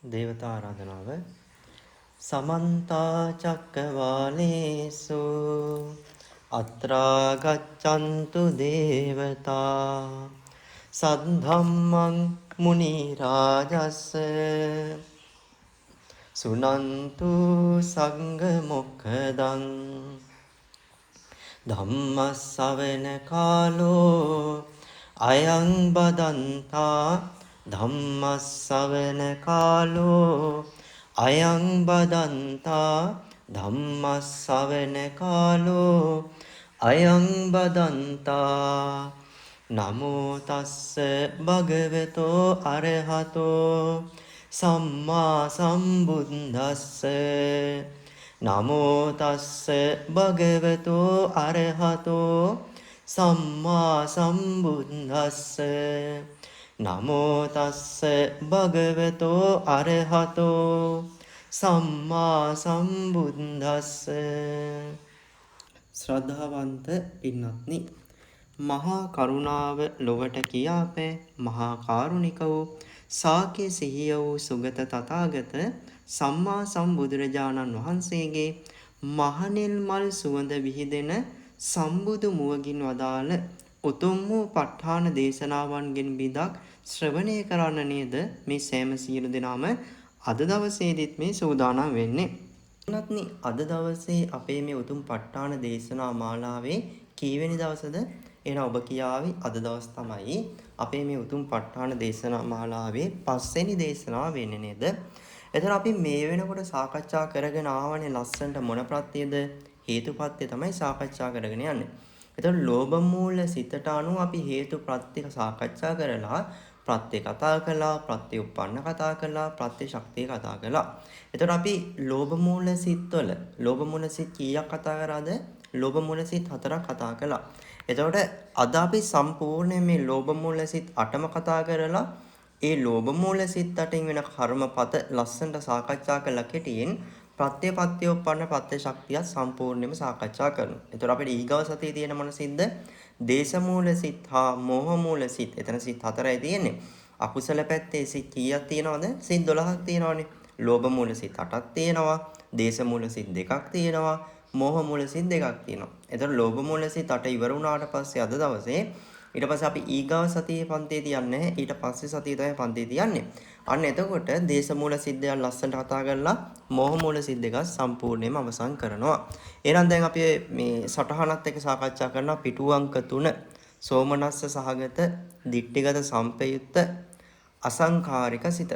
දේවතා ආරාධනාව සමන්ත චක්කවාලේසු අත්‍රා ගච්ඡන්තු දේවතා සද්ධම්මං මුනි රාජස්ස සුනන්තු සංඝ මොක්ඛදං ධම්මස්සවන කාලෝ අයං බදන්තා ධම්මස්සවන කාලෝ අයං බදන්තා ධම්මස්සවන කාලෝ අයං බදන්තා නමෝ තස්ස භගවතෝ අරහතෝ සම්මා සම්බුද්දස්ස නමෝ තස්ස භගවතෝ අරහතෝ සම්මා සම්බුද්දස්ස නමෝ තස්ස භගවතෝ අරහතෝ සම්මා සම්බුද්දස්ස ශ්‍රද්ධාවන්ත පින්වත්නි මහා කරුණාව ලොවට කියාපෑ මහා කාරුණික වූ සාක්‍ය සිහිය වූ සුගත තථාගත සම්මා සම්බුදුරජාණන් වහන්සේගේ මහනෙල් මල් සුවඳ විහිදෙන සම්බුදු මුවගින් වදාළ උතුම් වූ ප ဋ ාණ දේශනාවන්ගෙන් බිදක් ශ්‍රවණය කරන්න නේද මේ සෑම සියලු දෙනාම අද දවසේදීත් මේ සූදානම් වෙන්නේ. නැත්නම් අද දවසේ අපේ මේ උතුම් ප ဋ ාණ දේශනා මාලාවේ කීවෙනි දවසද? එහෙනම් ඔබ කියාවි අද දවස් තමයි අපේ මේ උතුම් ප ဋ ාණ දේශනා මාලාවේ 5 වෙනි දේශනාව වෙන්නේ නේද? එතන අපි මේ වෙනකොට සාකච්ඡා කරගෙන ආවනේ ලස්සනට මොන ප්‍රත්‍යයද? හේතුපත්‍ය තමයි සාකච්ඡා කරගෙන යන්නේ. එතකොට ලෝභ මූල සිතට අනුව අපි හේතු ප්‍රත්‍ය සාකච්ඡා කරලා ප්‍රත්‍ය කතා කළා, ප්‍රත්‍ය උප්පන්න කතා කළා, ප්‍රත්‍ය ශක්තිය කතා කළා. එතකොට අපි ලෝභ මූල සිත්වල ලෝභ මූල සිත් කීයක් කතා කරාද? ලෝභ මූල සිත් 4ක් කතා කළා. එතකොට අද අපි සම්පූර්ණයෙන් මේ ලෝභ මූල සිත් 8ම කතා කරලා ඒ ලෝභ මූල සිත් 8න් වෙන කර්මපත ලස්සනට සාකච්ඡා කළා කෙටියෙන් ප්‍රත්‍යපත්‍යෝපන්න ප්‍රත්‍ය ශක්තිය සම්පූර්ණයෙන්ම සාකච්ඡා කරනවා. එතකොට අපිට ඊගව සතියේ තියෙන මොන සිද්ද? දේශ මූල සිත් හා මෝහ මූල සිත්. එතන සිත් 4යි තියෙන්නේ. අකුසල පැත්තේ සිත් කීයක් තියෙනවද? සිත් 12ක් තියෙනවනේ. ලෝභ මූල සිත් 8ක් තියෙනවා. දේශ මූල සිත් 2ක් තියෙනවා. මෝහ මූල සිත් 2ක් තියෙනවා. එතකොට ලෝභ මූල සිත් 8 ඉවර වුණාට පස්සේ අද දවසේ ඊට පස්සේ අපි ඊගාව සතියේ පන්තියේ තියන්නේ ඊට පස්සේ සතියේ තමයි පන්තියේ තියන්නේ. අන්න එතකොට දේශ මූල සිද්දයන් ලස්සනට කතා කරලා මෝහ මූල සිද්දක සම්පූර්ණයෙන්ම අවසන් කරනවා. එහෙනම් දැන් අපි මේ සටහනත් එක්ක සාකච්ඡා කරනවා පිටු අංක 3 සෝමනස්ස සහගත දිට්ඨිගත සම්පයුත්ත අසංඛාරික සිත.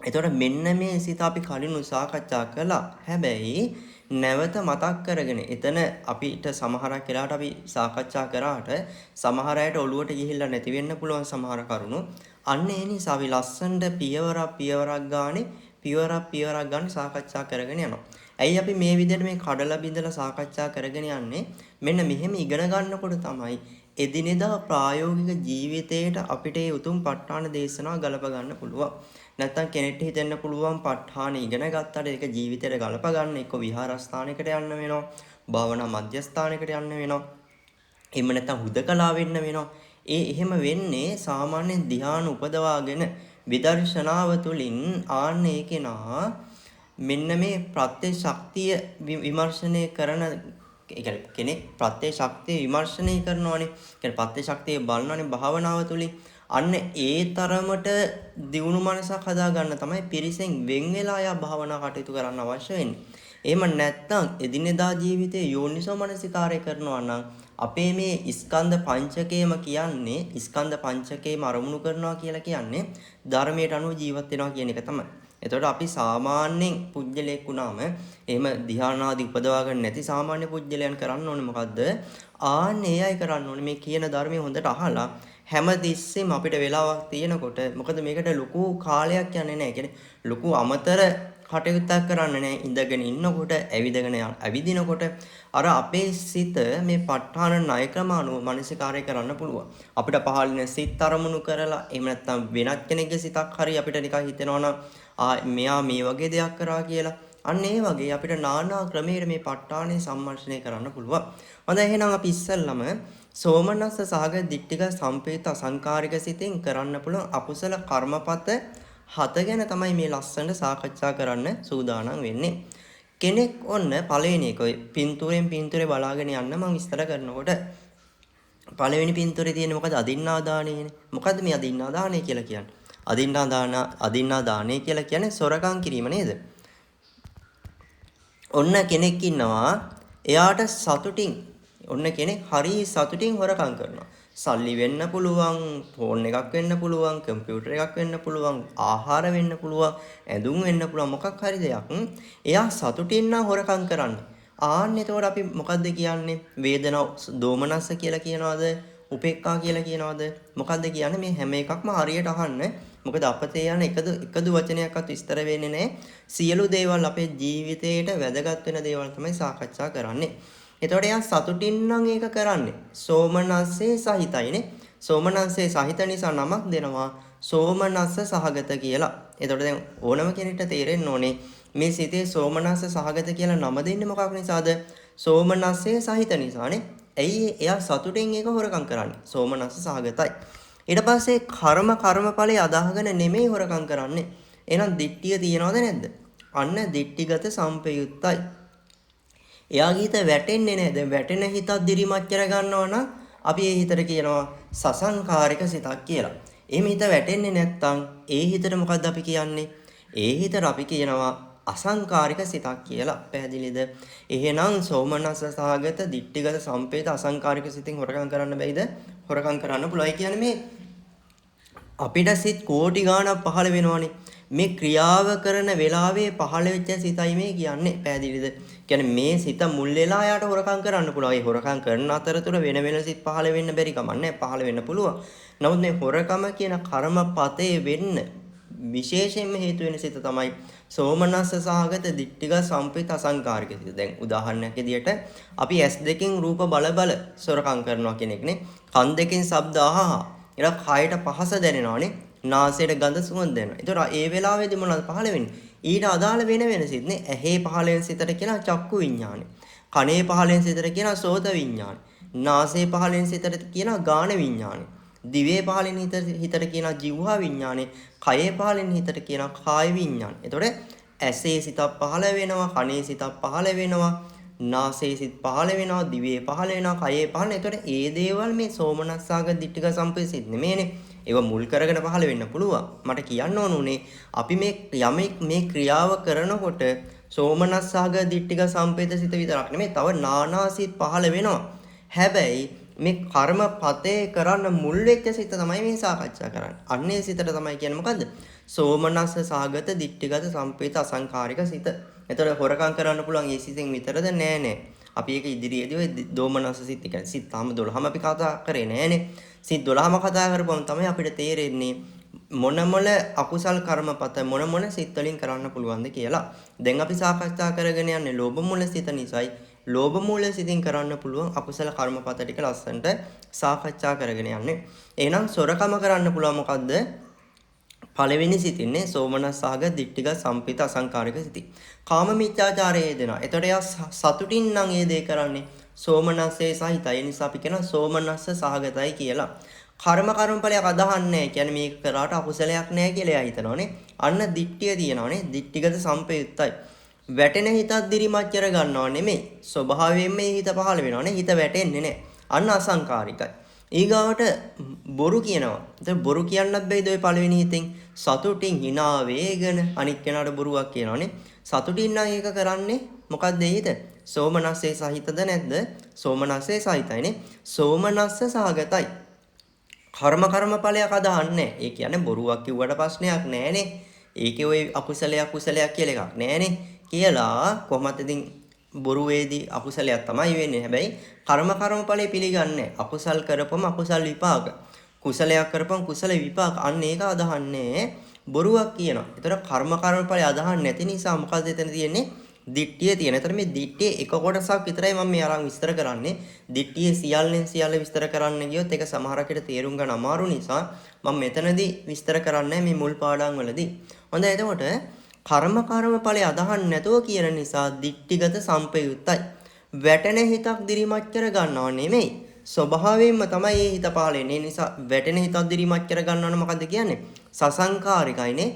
එතකොට මෙන්න මේ සිත අපි කලින් සාකච්ඡා කළා. හැබැයි නැවත මතක් කරගෙන එතන අපිට සමහරක් වෙලාවට අපි සාකච්ඡා කරාට සමහර අයට ඔළුවට ගිහිල්ලා නැති වෙන්න පුළුවන් සමහර කරුණු. අන්න ඒ නිසා අපි ලස්සනට පියවරක් ගන්න සාකච්ඡා කරගෙන යනවා. ඇයි අපි මේ විදිහට මේ කඩලා බිඳලා සාකච්ඡා කරගෙන යන්නේ? මෙන්න මෙහෙම ඉගෙන ගන්නකොට තමයි එදිනෙදා ප්‍රායෝගික ජීවිතයට අපිට මේ උතුම් ප ဋ ාණ දේශනාව ගලප ගන්න පුළුවන්. නැත්තම් කෙනෙක්ට හිතෙන්න පුළුවන් ප ဋ ාණ ඉගෙන ගත්තට ඒක ජීවිතයට ගලප ගන්න එක්ක විහාරස්ථානයකට යන්න වෙනවා, භාවනා මධ්‍යස්ථානයකට යන්න වෙනවා. එහෙම නැත්තම් හුදකලා වෙන්න වෙනවා. එහෙම වෙන්නේ සාමාන්‍ය ධ්‍යාන උපදවාගෙන විදර්ශනාව තුළින් ආන්න ඒකේනා මෙන්න මේ ප්‍රත්‍ය ශක්තිය විමර්ශනය කරන කෙනෙක් ප්‍රත්‍ය ශක්තිය විමර්ශනය කරනවානේ. කියන්නේ ප්‍රත්‍ය ශක්තිය බලනවානේ භාවනාව තුළින්. අන්න ඒ තරමට දියුණු මනසක් හදාගන්න තමයි පිරිසෙන් වෙන් වෙලා යා භාවනා කටයුතු කරන්න අවශ්‍ය වෙන්නේ. එහෙම නැත්නම් එදිනෙදා ජීවිතයේ යෝනිසෝ මනසිකාරය කරනවා නම් අපේ මේ ස්කන්ධ පංචකයම කියන්නේ ස්කන්ධ පංචකයම අරමුණු කරනවා කියලා කියන්නේ ධර්මයට අනුව ජීවත් වෙනවා කියන එක තමයි. එතකොට අපි සාමාන්‍යයෙන් පුජ්‍යලයක් වුණාම එහෙම ධ්‍යානාදී උපදවා ගන්න නැති සාමාන්‍ය පුජ්‍යලයන් කරන්න ඕනේ මොකද්ද? ආන්නේ අය කරන්න ඕනේ මේ කියන ධර්මයේ හොඳට අහලා හැම තිස්සෙම අපිට වෙලාවක් තියෙනකොට මොකද මේකට ලොකු කාලයක් යන්නේ නැහැ. කියන්නේ ලොකු අමතර කටයුත්තක් කරන්න නැහැ. ඉඳගෙන ඉන්නකොට ඇවිදිනකොට අර අපේ සිත මේ ප ဋ ාණ ණය ක්‍රම අනුව මානසිකාරය කරන්න පුළුවන්. අපිට පහළින් සිත් අරමුණු කරලා එහෙම නැත්නම් වෙනත් කෙනෙක්ගේ සිතක් හරි අපිට නිකන් හිතෙනවා මෙයා මේ වගේ දෙයක් කරා කියලා. අන්න ඒ වගේ අපිට නානා ක්‍රමයකට මේ ප ဋ ාණය සම්මර්ෂණය කරන්න පුළුවන්. හොඳයි එහෙනම් අපි ඉස්සෙල්ලම සෝමනස්ස සහගත දිට්ඨික සම්පේත අසංකාරික සිතෙන් කරන්න පුළුවන් අකුසල කර්මපත හත ගැන තමයි මේ ලස්සනට සාකච්ඡා කරන්න සූදානම් වෙන්නේ. කෙනෙක් ඔන්න පළවෙනි එක ඔය පින්තූරෙන් පින්තූරේ බලාගෙන යන්න මම විස්තර කරනකොට පළවෙනි පින්තූරේ තියෙන මොකද අදින්නාදානයනේ. මොකද්ද මේ අදින්නාදානය කියලා කියන්නේ? අදින්නාදානය කියලා කියන්නේ සොරකම් කිරීම නේද? ඔන්න කෙනෙක් ඉන්නවා එයාට සතුටින් ඔන්න කෙනෙක් හරි සතුටින් හොරකම් කරනවා. සල්ලි වෙන්න පුළුවන්, ෆෝන් එකක් වෙන්න පුළුවන්, කම්පියුටර් එකක් වෙන්න පුළුවන්, ආහාර වෙන්න පුළුවන්, ඇඳුම් වෙන්න පුළුවන් මොකක් හරි දෙයක්. එයා සතුටින් නම් හොරකම් කරන්නේ. ආන්න එතකොට අපි මොකද්ද කියන්නේ? වේදනාව දෝමනස්ස කියලා කියනවාද? උපේක්ඛා කියලා කියනවාද? මොකද්ද කියන්නේ? මේ හැම එකක්ම හරියට අහන්න. මොකද අපතේ යන එකදු වචනයක්වත් විස්තර වෙන්නේ නැහැ. සියලු දේවල් අපේ ජීවිතේට වැදගත් වෙන දේවල් තමයි සාකච්ඡා කරන්නේ. එතකොට එයා සතුටින් නම් ඒක කරන්නේ. සෝමනස්සේ සහිතයිනේ. සෝමනස්සේ සහිත නිසා නමක් දෙනවා. සෝමනස්ස සහගත කියලා. එතකොට දැන් ඕනම කෙනෙක්ට තේරෙන්න ඕනේ මේ සිතේ සෝමනස්ස සහගත කියලා නම දෙන්නේ මොකක් නිසාද? සෝමනස්සේ සහිත නිසානේ. ඇයි එයා සතුටින් ඒක හොරකම් කරන්නේ? සෝමනස්ස සහගතයි. ඊට පස්සේ කර්මඵලයේ අදාහගෙන නෙමෙයි හොරකම් කරන්නේ. එහෙනම් දිට්ඨිය තියනවද නැද්ද? අන්න දිට්ඨිගත සම්පයුත්තයි. එයාගේ හිත වැටෙන්නේ නැහැ. දැන් වැටෙන හිතක් දිරිමත් කර ගන්නවා නම් අපි ඒ හිතට කියනවා සසංකාරික සිතක් කියලා. එහෙම හිත වැටෙන්නේ නැත්නම් ඒ හිතට මොකද්ද අපි කියන්නේ? ඒ හිතට අපි කියනවා අසංකාරික සිතක් කියලා. පැහැදිලිද? එහෙනම් සෝමනස්ස සහගත දිට්ඨිගත සම්පේත අසංකාරික සිතින් හොරකම් කරන්න බැයිද? හොරකම් කරන්න පුළුවයි කියන්නේ මේ අපිට සිත් කෝටි ගාණක් පහළ වෙනවනේ. මේ ක්‍රියාව කරන වෙලාවේ පහළ වෙච්ච සිතයි මේ කියන්නේ. පැහැදිලිද? කියන්නේ මේ සිත මුල් වෙලා යාට හොරකම් කරන්න පුළුවන්. ඒ හොරකම් කරන අතරතුර වෙන වෙන සිත් පහළ වෙන්න බැරි කමක් නැහැ. පහළ වෙන්න පුළුවන්. නමුත් මේ හොරකම කියන කර්මපතේ වෙන්න විශේෂයෙන්ම හේතු වෙන සිත තමයි සෝමනස්ස සහගත දිට්ඨික සම්පිත අසංකාරික සිත. දැන් උදාහරණයක් විදියට අපි S2කින් රූප බල සොරකම් කරනවා කෙනෙක්නේ. කන් දෙකෙන් ශබ්ද අහහ. ඊළඟ කයට පහස දැනෙනවානේ. නාසයට ගඳ සුවඳ දැනෙනවා. ඒතර ඒ වෙලාවේදී මොනවද පහළ වෙන්නේ? ඊට අදාළ වෙන සිත්නේ. ඇහි පහළ වෙන සිතට කියනවා චක්කු විඤ්ඤාණය. කනේ පහළ වෙන සිතට කියනවා සෝත විඤ්ඤාණය. නාසයේ පහළ වෙන සිතට කියනවා ගාන විඤ්ඤාණය. දිවේ පහළ වෙන හිතට කියනවා જીවහා විඤ්ඤාණය. කයේ පහළ වෙන හිතට කියනවා කාය විඤ්ඤාණය. ඒතකොට ඇසේ සිතක් පහළ වෙනවා, කනේ සිතක් පහළ වෙනවා, නාසයේ සිත පහළ වෙනවා, දිවේ පහළ වෙනවා, කයේ පහළ වෙනවා. ඒතකොට ඒ දේවල් මේ සෝමනස්සාග දිට්ඨික සම්පේසිත නෙමෙයිනේ. ඒව මුල් කරගෙන පහළ වෙන්න පුළුවන්. මට කියන්න ඕනුනේ අපි මේ යමෙක් මේ ක්‍රියාව කරනකොට සෝමනස්සාග දිට්ඨික සම්පේත සිත විතරක් නෙමෙයි තව නානාසිත පහළ වෙනවා. හැබැයි මේ කර්මපතේ කරන්න මුල් වෙච්ච සිත තමයි මේ සාකච්ඡා කරන්නේ. අන්නේ සිතට තමයි කියන්නේ මොකද්ද? සෝමනස්ස සාගත දිට්ඨිගත සම්පේත අසංකාරික සිත. එතකොට හොරකම් කරන්න පුළුවන් ඒ සිතෙන් විතරද? නෑ. අපි ඒක ඉදිරියේදී ඔය දෝමනස්ස සිත් කියන්නේ සිත් තාම 12ම අපි කතා කරේ නෑනේ. සිත් 12ම කතා කරපුවම තමයි අපිට තේරෙන්නේ මොන අකුසල් කර්මපත මොන සිත් වලින් කරන්න පුළුවන්ද කියලා. දැන් අපි සාකච්ඡා කරගෙන යන්නේ ලෝභ මූල සිත නිසායි. ලෝභ මූල සිතින් කරන්න පුළුවන් අකුසල කර්මපත ටික ලස්සනට සාකච්ඡා කරගෙන යන්නේ. එහෙනම් සොරකම කරන්න පුළුවන් මොකද්ද? පළවෙනි සිතින්නේ සෝමනස්සාග දිට්ඨික සම්පිත අසංකාරික සිති. කාම මිත්‍යාචාරයේ දෙනවා. එතකොට එයා සතුටින් නම් ඒ දේ කරන්නේ සෝමනස්සේ සහිතයි. ඒ නිසා අපි කියනවා සෝමනස්ස සහගතයි කියලා. කර්මඵලයක් අදහන්නේ. කියන්නේ මේක කරාට අකුසලයක් නැහැ කියලා එයා හිතනවානේ. අන්න දිට්ඨිය තියෙනවානේ. දිට්ඨිගත සම්පයුත්තයි. වැටෙන හිතක් දිරිමත් කර ගන්නව නෙමෙයි. ස්වභාවයෙන්ම මේ හිත පහළ වෙනවානේ. හිත වැටෙන්නේ නැහැ. අන්න අසංකාරිකයි. ඊගාවට බොරු කියනවා. ඒතර බොරු කියන්නත් බැයිද ඔය පළවෙනි හිතෙන්? සතුටින් hina වේගන අනික් කෙනාට බොරුවක් කියනවානේ. සතුටින් නම් ඒක කරන්නේ මොකක්ද හිත? සෝමනස්සේ සහිතද නැද්ද? සෝමනස්සේ සහිතයිනේ. සෝමනස්ස සහගතයි. කර්මඵලයක් අදහන්නේ. ඒ කියන්නේ බොරුවක් කිව්වට ප්‍රශ්නයක් නෑනේ. ඒකේ ওই අකුසලයක් කියලා එකක් නෑනේ. කියලා කොහොමද ඉතින් බොරුවේදී අකුසලයක් තමයි වෙන්නේ. හැබැයි කර්මඵලයේ පිළිගන්නේ. අකුසල් කරපම අකුසල් විපාක. කුසලයක් කරපම කුසල විපාක. අන්න ඒක අදහන්නේ බොරුවක් කියනවා. ඒතර කර්මඵලයේ අදහන්නේ නැති නිසා මොකද එතන තියෙන්නේ? දිට්ඨිය තියෙන. ඒතර මේ දිට්ඨියේ එක කොටසක් විතරයි මම මේ අරන් විස්තර කරන්නේ. දිට්ඨියේ සියල්ලෙන් සියල්ල විස්තර කරන්න ගියොත් ඒක සමහරකට තේරුම් ගන්න අමාරු නිසා මම මෙතනදී විස්තර කරන්නේ මේ මුල් පාඩම් වලදී. හොඳයි එතකොට කර්මඵලයේ අදහන්නේ නැතුව කියන නිසා දිට්ඨිගත සම්පයුත්තයි. වැටෙන හිතක් දිරිමත් කර ගන්නව නෙමෙයි. ස්වභාවයෙන්ම තමයි මේ හිත පහළ වෙන්නේ. ඒ නිසා වැටෙන හිතක් දිරිමත් කර ගන්නවන මොකද්ද කියන්නේ? සසංකාරිකයිනේ.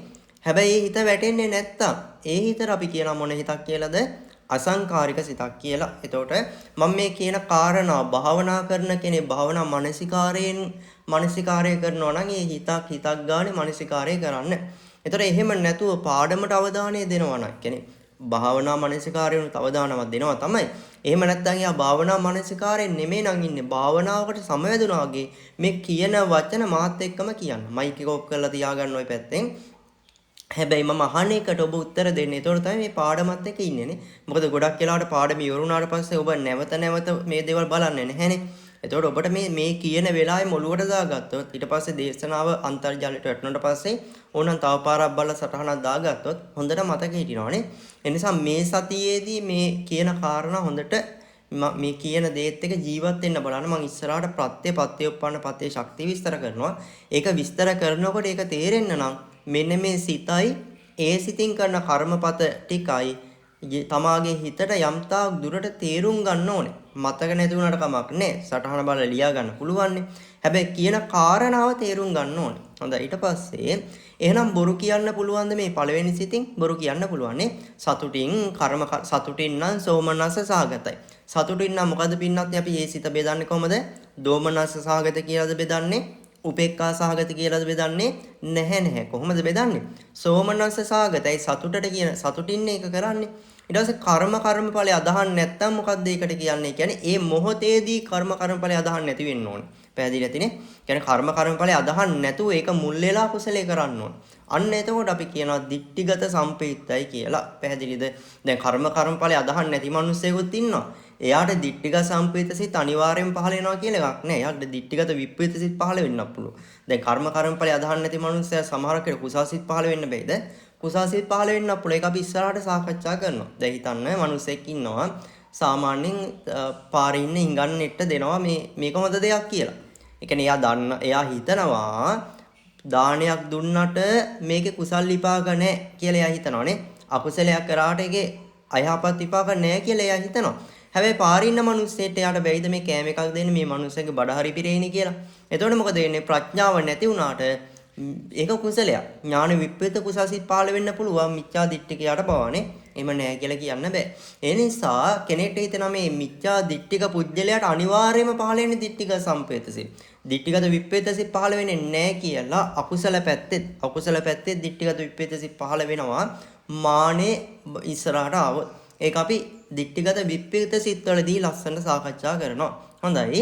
හැබැයි ඒ හිත වැටෙන්නේ නැත්තම් ඒ හිතට අපි කියන මොන හිතක් කියලාද? අසංකාරික සිතක් කියලා. එතකොට මම මේ කියන කාරණා භාවනා කරන කෙනෙක් භාවනා මානසිකාරය කරනවා නම් ඒ හිතක් ගානේ මානසිකාරය කරන්න. එතකොට එහෙම නැතුව පාඩමට අවධානය දෙනවා නම් කියන්නේ භාවනා මානසිකාරයන අවධානයක් දෙනවා තමයි. එහෙම නැත්නම් යා භාවනා මානසිකාරයෙන් නෙමෙයි නම් ඉන්නේ. භාවනාවකට සමවැදුනා වගේ මේ කියන වචන මාත් එක්කම කියන්න. මයික් එක ඔෆ් කරලා තියාගන්න ওই පැත්තෙන්. හැබැයි මම අහන එකට ඔබ උත්තර දෙන්න. ඒතකොට තමයි මේ පාඩමත් එක්ක ඉන්නේනේ. මොකද ගොඩක් වෙලාවට පාඩම ඉවරුනාට පස්සේ ඔබ නැවත මේ දේවල් බලන්නේ නැහැනේ. එතකොට ඔබට මේ කියන වෙලාවේ ඔළුවට දාගත්තොත් ඊට පස්සේ දේශනාව අන්තර්ජාලයට වැටුණාට පස්සේ ඕනනම් තව පාරක් බලලා සටහනක් දාගත්තොත් හොඳට මතක හිටිනවනේ. ඒ නිසා මේ සතියේදී මේ කියන කාරණා හොඳට මේ කියන දේත් එක ජීවත් වෙන්න බලන්න. මම ඉස්සරහට ප්‍රත්‍යඋප්පන්න පත්‍ය ශක්තිය විස්තර කරනවා. ඒක විස්තර කරනකොට ඒක තේරෙන්න නම් මෙන්න මේ සිතයි ඒ සිතින් කරන කර්මපත ටිකයි තමාගේ හිතට යම්තාක් දුරට තේරුම් ගන්න ඕනේ. මතක නැති වුණාට කමක් නැහැ. සටහන බලලා ලියා ගන්න පුළුවන්. හැබැයි කියන කාරණාව තේරුම් ගන්න ඕනේ. හොඳයි. ඊට පස්සේ එහෙනම් බොරු කියන්න පුළුවන්ද මේ පළවෙනි සිතින්? බොරු කියන්න පුළුවන් සතුටින් නම් සෝමනස්ස සහගතයි. සතුටින් නම් මොකද පින්නත් අපි මේ සිත බෙදන්නේ කොහමද? දෝමනස්ස සහගත කියලාද බෙදන්නේ? උපේක්ඛා සහගත කියලාද බෙදන්නේ? නැහැ. කොහොමද බෙදන්නේ? සෝමනස්ස සහගතයි සතුටට කියන සතුටින් ඒක කරන්නේ. ඊට පස්සේ කර්මඵලය අදහන් නැත්නම් මොකක්ද ඒකට කියන්නේ? කියන්නේ ඒ මොහොතේදී කර්මඵලය අදහන් නැති වෙන්න ඕනේ. පැහැදිලි නැතිනේ? කියන්නේ කර්මඵලය අදහන් නැතුව ඒක මුල් වෙලා කුසලයේ කරන්න ඕනේ. අන්න එතකොට අපි කියනවා දිට්ඨිගත සම්පේත්තයි කියලා. පැහැදිලිද? දැන් කර්මඵලය අදහන් නැති මිනිස්සෙකුත් ඉන්නවා. එයාට දිට්ඨිගත සම්පේත සිත් අනිවාර්යෙන් පහළ වෙනවා කියලා එකක් නෑ. එයාට දිට්ඨිගත විප්පේත සිත් පහළ වෙන්නත් පුළුවන්. දැන් කර්මඵලය අදහන් නැති මිනිස්සයා සමහර කෙනෙක් කුසල් සිත් පහළ වෙන්න බෑද? කුසල් සිත් පහළ වෙන්නත් පුළුවන්. ඒක අපි ඉස්සරහට සාකච්ඡා කරනවා. දැන් හිතන්න මිනිස්සෙක් ඉන්නවා සාමාන්‍යයෙන් පාරේ ඉන්න හිඟන්නේට දෙනවා මේක හොඳ දෙයක් කියලා. ඒ කියන්නේ එයා හිතනවා දානයක් දුන්නට මේකේ කුසල් විපාක නැහැ කියලා එයා හිතනවානේ. අකුසලයක් කරාට ඒකේ අයහපත් විපාක නැහැ කියලා එයා හිතනවා. හැබැයි පාරින්න මිනිස්සෙට එයාට බැයිද මේ කෑම එකක් දෙන්න මේ මිනිස්සගේ බඩ හරි පිරෙයිනේ කියලා. එතකොට මොකද වෙන්නේ? ප්‍රඥාව නැති වුණාට ඒක කුසලයක්. ඥාන විප්‍රේත කුසසිත පහළ වෙන්න පුළුවන් මිච්ඡා දිට්ඨිකයට බවනේ. එහෙම නැහැ කියලා කියන්න බෑ. ඒ නිසා කෙනෙක්ට හිතෙනවා මේ මිච්ඡා දිට්ඨික පුජ්‍යලයට අනිවාර්යයෙන්ම පහළ වෙන්නේ දිට්ඨික සම්පේතසිත. දිට්ඨිගත විප්‍රේතසිත පහළ වෙන්නේ නැහැ කියලා අකුසල පැත්තේ දිට්ඨිගත විප්‍රේතසිත පහළ වෙනවා. මානේ ඉස්සරහට ආවොත් ඒක අපි දිට්ඨිගත විප්‍රේතසිත වලදී ලස්සනට සාකච්ඡා කරනවා. හොඳයි.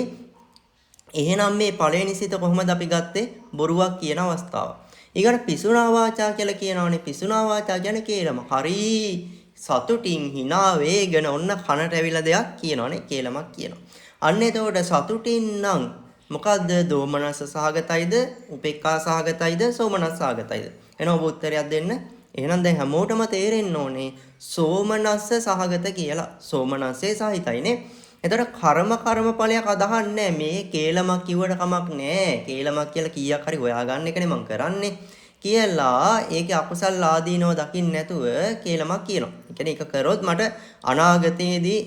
එහෙනම් මේ පළවෙනි සිත කොහොමද අපි ගත්තේ? බොරුවක් කියන අවස්ථාව. ඊගොඩ පිසුනා වාචා කියලා කියනවනේ. පිසුනා වාචා කියන්නේ කේලම. හරි සතුටින් hina වේගන ඔන්න කනට ඇවිල්ලා දෙයක් කියනවනේ. කේලමක් කියනවා. අන්න එතකොට සතුටින් නම් මොකද්ද? දෝමනස සහගතයිද? උපේක්ඛා සහගතයිද? සෝමනස් සහගතයිද? එනවා ඔබ උත්තරයක් දෙන්න. එහෙනම් දැන් හැමෝටම තේරෙන්න ඕනේ සෝමනස්ස සහගත කියලා. සෝමනස්සේ සහිතයිනේ. එතකොට කර්මඵලයක් අදහන්නේ මේ කේලමක් කිව්වට කමක් නැහැ. කේලමක් කියලා කීයක් හරි හොයාගන්න එකනේ මම කරන්නේ. කියලා ඒකේ අකුසල් ආදීනව දකින්න නැතුව කේලමක් කියනවා. ඒ කියන්නේ ඒක කරොත් මට අනාගතයේදී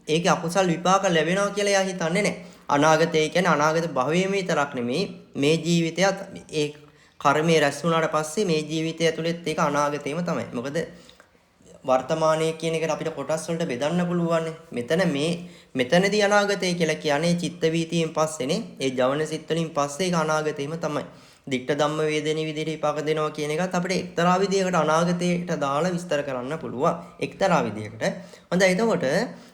ඒකේ අකුසල් විපාක ලැබෙනවා කියලා එයා හිතන්නේ නැහැ. අනාගතය කියන්නේ අනාගත භවයේම විතරක් නෙමෙයි මේ ජීවිතයත් ඒ කර්මයේ රැස් වුණාට පස්සේ මේ ජීවිතය ඇතුළෙත් ඒක අනාගතේම තමයි. මොකද වර්තමානයේ කියන එකට අපිට කොටස් වලට බෙදන්න පුළුවන්. මෙතනදී අනාගතය කියලා කියන්නේ චිත්ත වීතියෙන් පස්සේනේ. ඒ ජවන සිත් වලින් පස්සේ ඒක අනාගතේම තමයි. දික්ඨ ධම්ම වේදෙනී විදිහට විපාක දෙනවා කියන එකත් අපිට එක්තරා විදිහකට අනාගතයට දාලා විස්තර කරන්න පුළුවන්. එක්තරා විදිහකට. හොඳයි එතකොට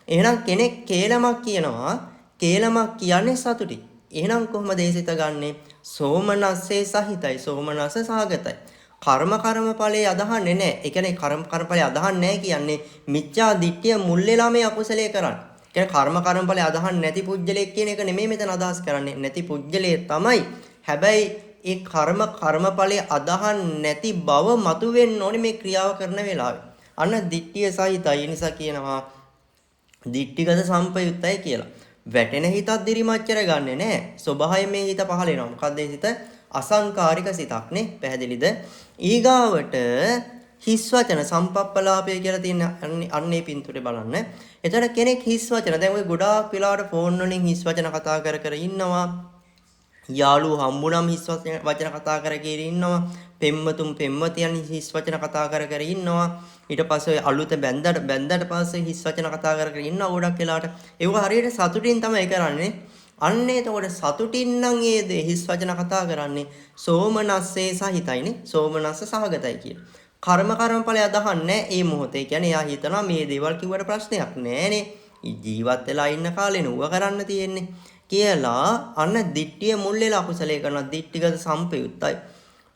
එහෙනම් කෙනෙක් කේලමක් කියනවා. කේලමක් කියන්නේ සතුටි. එහෙනම් කොහොමද ඒ සිත ගන්නෙ? සෝමනස්සේ සහිතයි. සෝමනස්ස සහගතයි. කර්මඵලයේ අදහන්නේ නැහැ. ඒ කියන්නේ කර්මඵලයේ අදහන්නේ නැහැ කියන්නේ මිච්ඡා දිට්ඨිය මුල් වෙලා මේ අකුසලයේ කරන්නේ. ඒ කියන්නේ කර්මඵලයේ අදහන්නේ නැති පුජ්‍යලයක් කියන එක නෙමෙයි මෙතන අදහස් කරන්නේ. නැති පුජ්‍යලයේ තමයි. හැබැයි ඒ කර්මඵලයේ අදහන් නැති බව මතුවෙන්න ඕනේ මේ ක්‍රියාව කරන වෙලාවේ. අන්න දිට්ඨිය සහිතයි. නිසා කියනවා දිට්ඨිගත සම්පයුත්තයි කියලා. වැටෙන හිතක් දිරිමච්චර ගන්නෙ නෑ. ස්වභාවයෙන් මේ හිත පහල වෙනවා. මොකද්ද මේ හිත? අසංකාරික සිතක් නේ. පැහැදිලිද? ඊගාවට හිස් වචන සම්පප්පලාපය කියලා තියෙන අන්නේ පින්තූරේ බලන්න. එතන කෙනෙක් හිස් වචන දැන් ඔය ගොඩාක් වෙලාවට ෆෝන් වලින් හිස් වචන කතා කර ඉන්නවා. යාළුවෝ හම්බුනම හිස් වචන කතා කර ඉන්නවා. පෙම්වතුන් පෙම්වතියන් හිස් වචන කතා කර කර ඉන්නවා. ඊට පස්සේ අලුත බැන්දට පස්සේ හිස් වචන කතා කර කර ඉන්නවා ගොඩක් වෙලාට. ඒක හරියට සතුටින් තමයි කරන්නේ. අන්න එතකොට සතුටින් නම් ඒ හිස් වචන කතා කරන්නේ සෝමනස්සේ සහිතයිනේ. සෝමනස්ස සහගතයි කියන. කර්මඵලය අදහන්නේ ඒ මොහොතේ. කියන්නේ එයා හිතනවා මේ දේවල් කිව්වට ප්‍රශ්නයක් නෑනේ. ජීවත් වෙලා ඉන්න කාලේ නුව කරන්න තියෙන්නේ කියලා අන්න දිට්ඨිය මුල් වෙලා අකුසලයේ කරන දිට්ඨිගත සම්පයුත්තයි.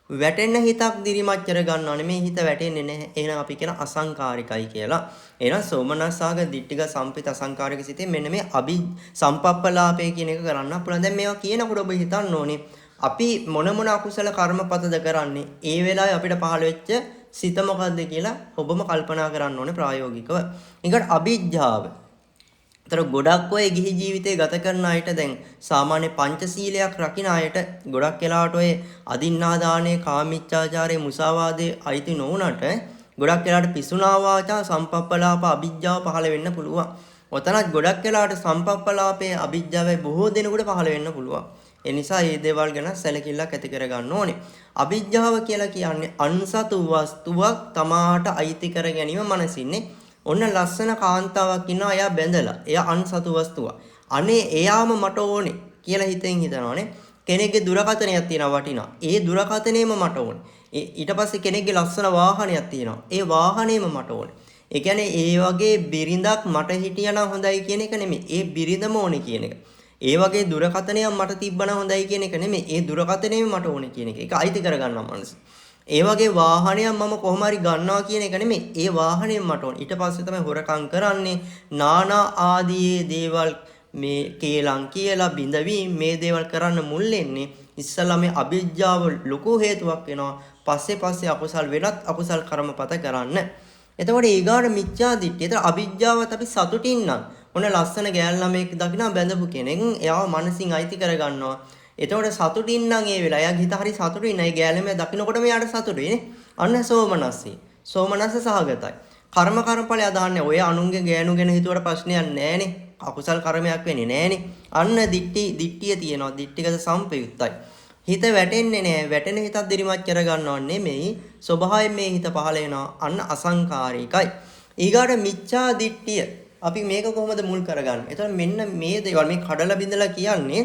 වැටෙන්න හිතක් දිරිමච්චර ගන්නවා නෙමේ හිත වැටෙන්නේ නැහැ. එහෙනම් අපි කියන අසංකාරිකයි කියලා. එහෙනම් සෝමනස්සාග දිට්ඨිගත සම්පිත අසංකාරික සිතේ මෙන්න මේ අභි සම්පප්පලාපේ කියන එක කරන්න පුළුවන්. දැන් මේවා කියනකොට ඔබ හිතන්න ඕනේ අපි මොන අකුසල කර්මපතද කරන්නේ? ඒ වෙලාවේ අපිට පහළ වෙච්ච සිත මොකද්ද කියලා ඔබම කල්පනා කරන්න ඕනේ ප්‍රායෝගිකව. ඊකට අභිජ්ජාව. ඒතර ගොඩක් ඔය ගිහි ජීවිතේ ගත කරන අයට දැන් සාමාන්‍ය පංචශීලයක් රකින්න අයට ගොඩක් වෙලාවට ඔය අදින්නා දානේ කාමීච්ඡාචාරයේ මුසාවාදයේ අයිති නොවුනට ගොඩක් වෙලාවට පිසුනා වාචා සම්පප්පලාප අභිජ්ජාව පහළ වෙන්න පුළුවන්. ඔතනත් ගොඩක් වෙලාවට සම්පප්පලාපයේ අභිජ්ජාවේ බොහෝ දෙනෙකුට පහළ වෙන්න පුළුවන්. ඒ නිසා මේ දේවල් ගැන සැලකිල්ලක් ඇති කර ගන්න ඕනේ. අභිජ්ජාව කියලා කියන්නේ අන්සතු වස්තුවක් තමාට අයිති කර ගැනීම මනසින්නේ. ඔන්න ලස්සන කාන්තාවක් ඉන්නවා එයා බැඳලා. එයා අන්සතු වස්තුවක්. අනේ එයාම මට ඕනේ කියලා හිතනවානේ. කෙනෙක්ගේ දුරකථනයක් තියෙනවා වටිනා. ඒ දුරකථනේම මට ඕනේ. ඊට පස්සේ කෙනෙක්ගේ ලස්සන වාහනයක් තියෙනවා. ඒ වාහනේම මට ඕනේ. ඒ කියන්නේ ඒ වගේ බිරිඳක් මට හිටියනම් හොඳයි කියන එක නෙමෙයි. ඒ බිරිඳම ඕනේ කියන එක. ඒ වගේ දුරකථනයක් මට තිබ්බනම් හොඳයි කියන එක නෙමෙයි. ඒ දුරකථනේම මට ඕනේ කියන එක. ඒක අයිති කරගන්නවා මනස. ඒ වගේ වාහනයක් මම කොහොම හරි ගන්නවා කියන එක නෙමෙයි. ඒ වාහනේම මට ඕනේ. ඊට පස්සේ තමයි හොරකම් කරන්නේ. නානා ආදී දේවල් මේ කේලම් කියලා බිඳවීම මේ දේවල් කරන්න මුල් වෙන්නේ ඉස්සලා මේ අභිජ්ජාව ලොකු හේතුවක් වෙනවා. පස්සේ අකුසල් වෙනත් අකුසල් කර්මපත කරන්න. එතකොට ඊගාට මිච්ඡා දිට්ඨිය. ඒතර අභිජ්ජාවත් අපි සතුටින් නම් ඔන්න ලස්සන ගෑල් ළමෙක් දකින්න බැඳපු කෙනෙක් එයාව මනසින් අයිති කරගන්නවා. එතකොට සතුටින් නම් ඒ වෙලාව එයාගේ හිත හරි සතුටින් නයි ගෑලම දකින්නකොට මෙයාට සතුටුයිනේ. අන්න සෝමනස්සී. සෝමනස්ස සහගතයි. කර්මඵලය අදහන්නේ ඔය අනුන්ගේ ගෑනු ගැන හිතුවට ප්‍රශ්නයක් නැහැනේ. අකුසල් කර්මයක් වෙන්නේ නැහැනේ. අන්න දිට්ඨිය තියෙනවා. දිට්ඨිගත සම්පයුත්තයි. හිත වැටෙන්නේ නැහැ. වැටෙන හිතක් දිරිමත් කර ගන්නව නෙමෙයි. ස්වභාවයෙන් මේ හිත පහළ වෙනවා. අන්න අසංකාරිකයි. ඊගාට මිච්ඡා දිට්ඨිය. අපි මේක කොහොමද මුල් කරගන්නේ? එතකොට මෙන්න මේ දේවල් මේ කඩලා බිඳලා කියන්නේ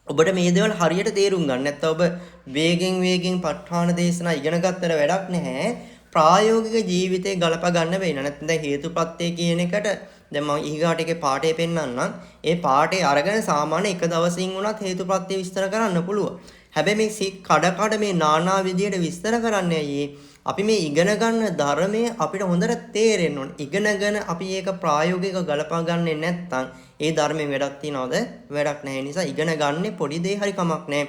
ඔබට මේ දේවල් හරියට තේරුම් ගන්න නැත්නම් ඔබ වේගෙන් ප ဋ ාණ දේශනා ඉගෙන ගත්තට වැඩක් නැහැ. ප්‍රායෝගික ජීවිතේ ගලප ගන්න වෙන. නැත්නම් දැන් හේතුප්‍රත්‍ය කියන එකට දැන් මම ඊගාට එකේ පාඩේ පෙන්නන්නම්. ඒ පාඩේ අරගෙන සාමාන්‍ය එක දවසින් වුණත් හේතුප්‍රත්‍ය විස්තර කරන්න පුළුවන්. හැබැයි මේ කඩ මේ නානා විදියට විස්තර කරන්නේ අයියේ අපි මේ ඉගෙන ගන්න ධර්මයේ අපිට හොඳට තේරෙන්න ඕනේ. ඉගෙනගෙන අපි ඒක ප්‍රායෝගිකව ගලපා ගන්නේ නැත්නම් ඒ ධර්මයෙන් වැඩක් තියනවද? වැඩක් නැහැ. නිසා ඉගෙන ගන්න පොඩි දෙයක් හරි කමක් නැහැ.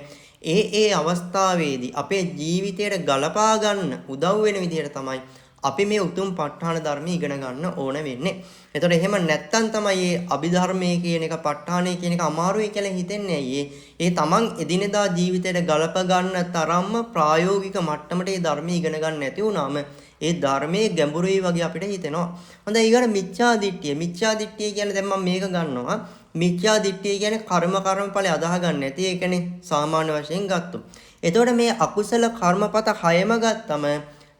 ඒ අවස්ථාවේදී අපේ ජීවිතයට ගලපා ගන්න උදව් වෙන විදිහට තමයි අපි මේ උතුම් ප ဋ ාණ ධර්මය ඉගෙන ගන්න ඕන වෙන්නේ. එතකොට එහෙම නැත්තම් තමයි මේ අභිධර්මයේ කියන එක ප ဋ ාණේ කියන එක අමාරුයි කියලා හිතෙන්නේ ඇයි? ඒ තමන් එදිනෙදා ජීවිතයට ගලප ගන්න තරම්ම ප්‍රායෝගික මට්ටමට මේ ධර්මය ඉගෙන ගන්න නැති වුණාම ඒ ධර්මයේ ගැඹුරුයි වගේ අපිට හිතෙනවා. හොඳයි ඊගොල්ලෝ මිච්ඡා දිට්ඨිය. මිච්ඡා දිට්ඨිය කියන්නේ දැන් මම මේක ගන්නවා. මිච්ඡා දිට්ඨිය කියන්නේ කර්මඵල අදාහ ගන්න නැති ඒකනේ සාමාන්‍ය වශයෙන් ගත්තොත්. එතකොට මේ අකුසල කර්මපත 6ම ගත්තම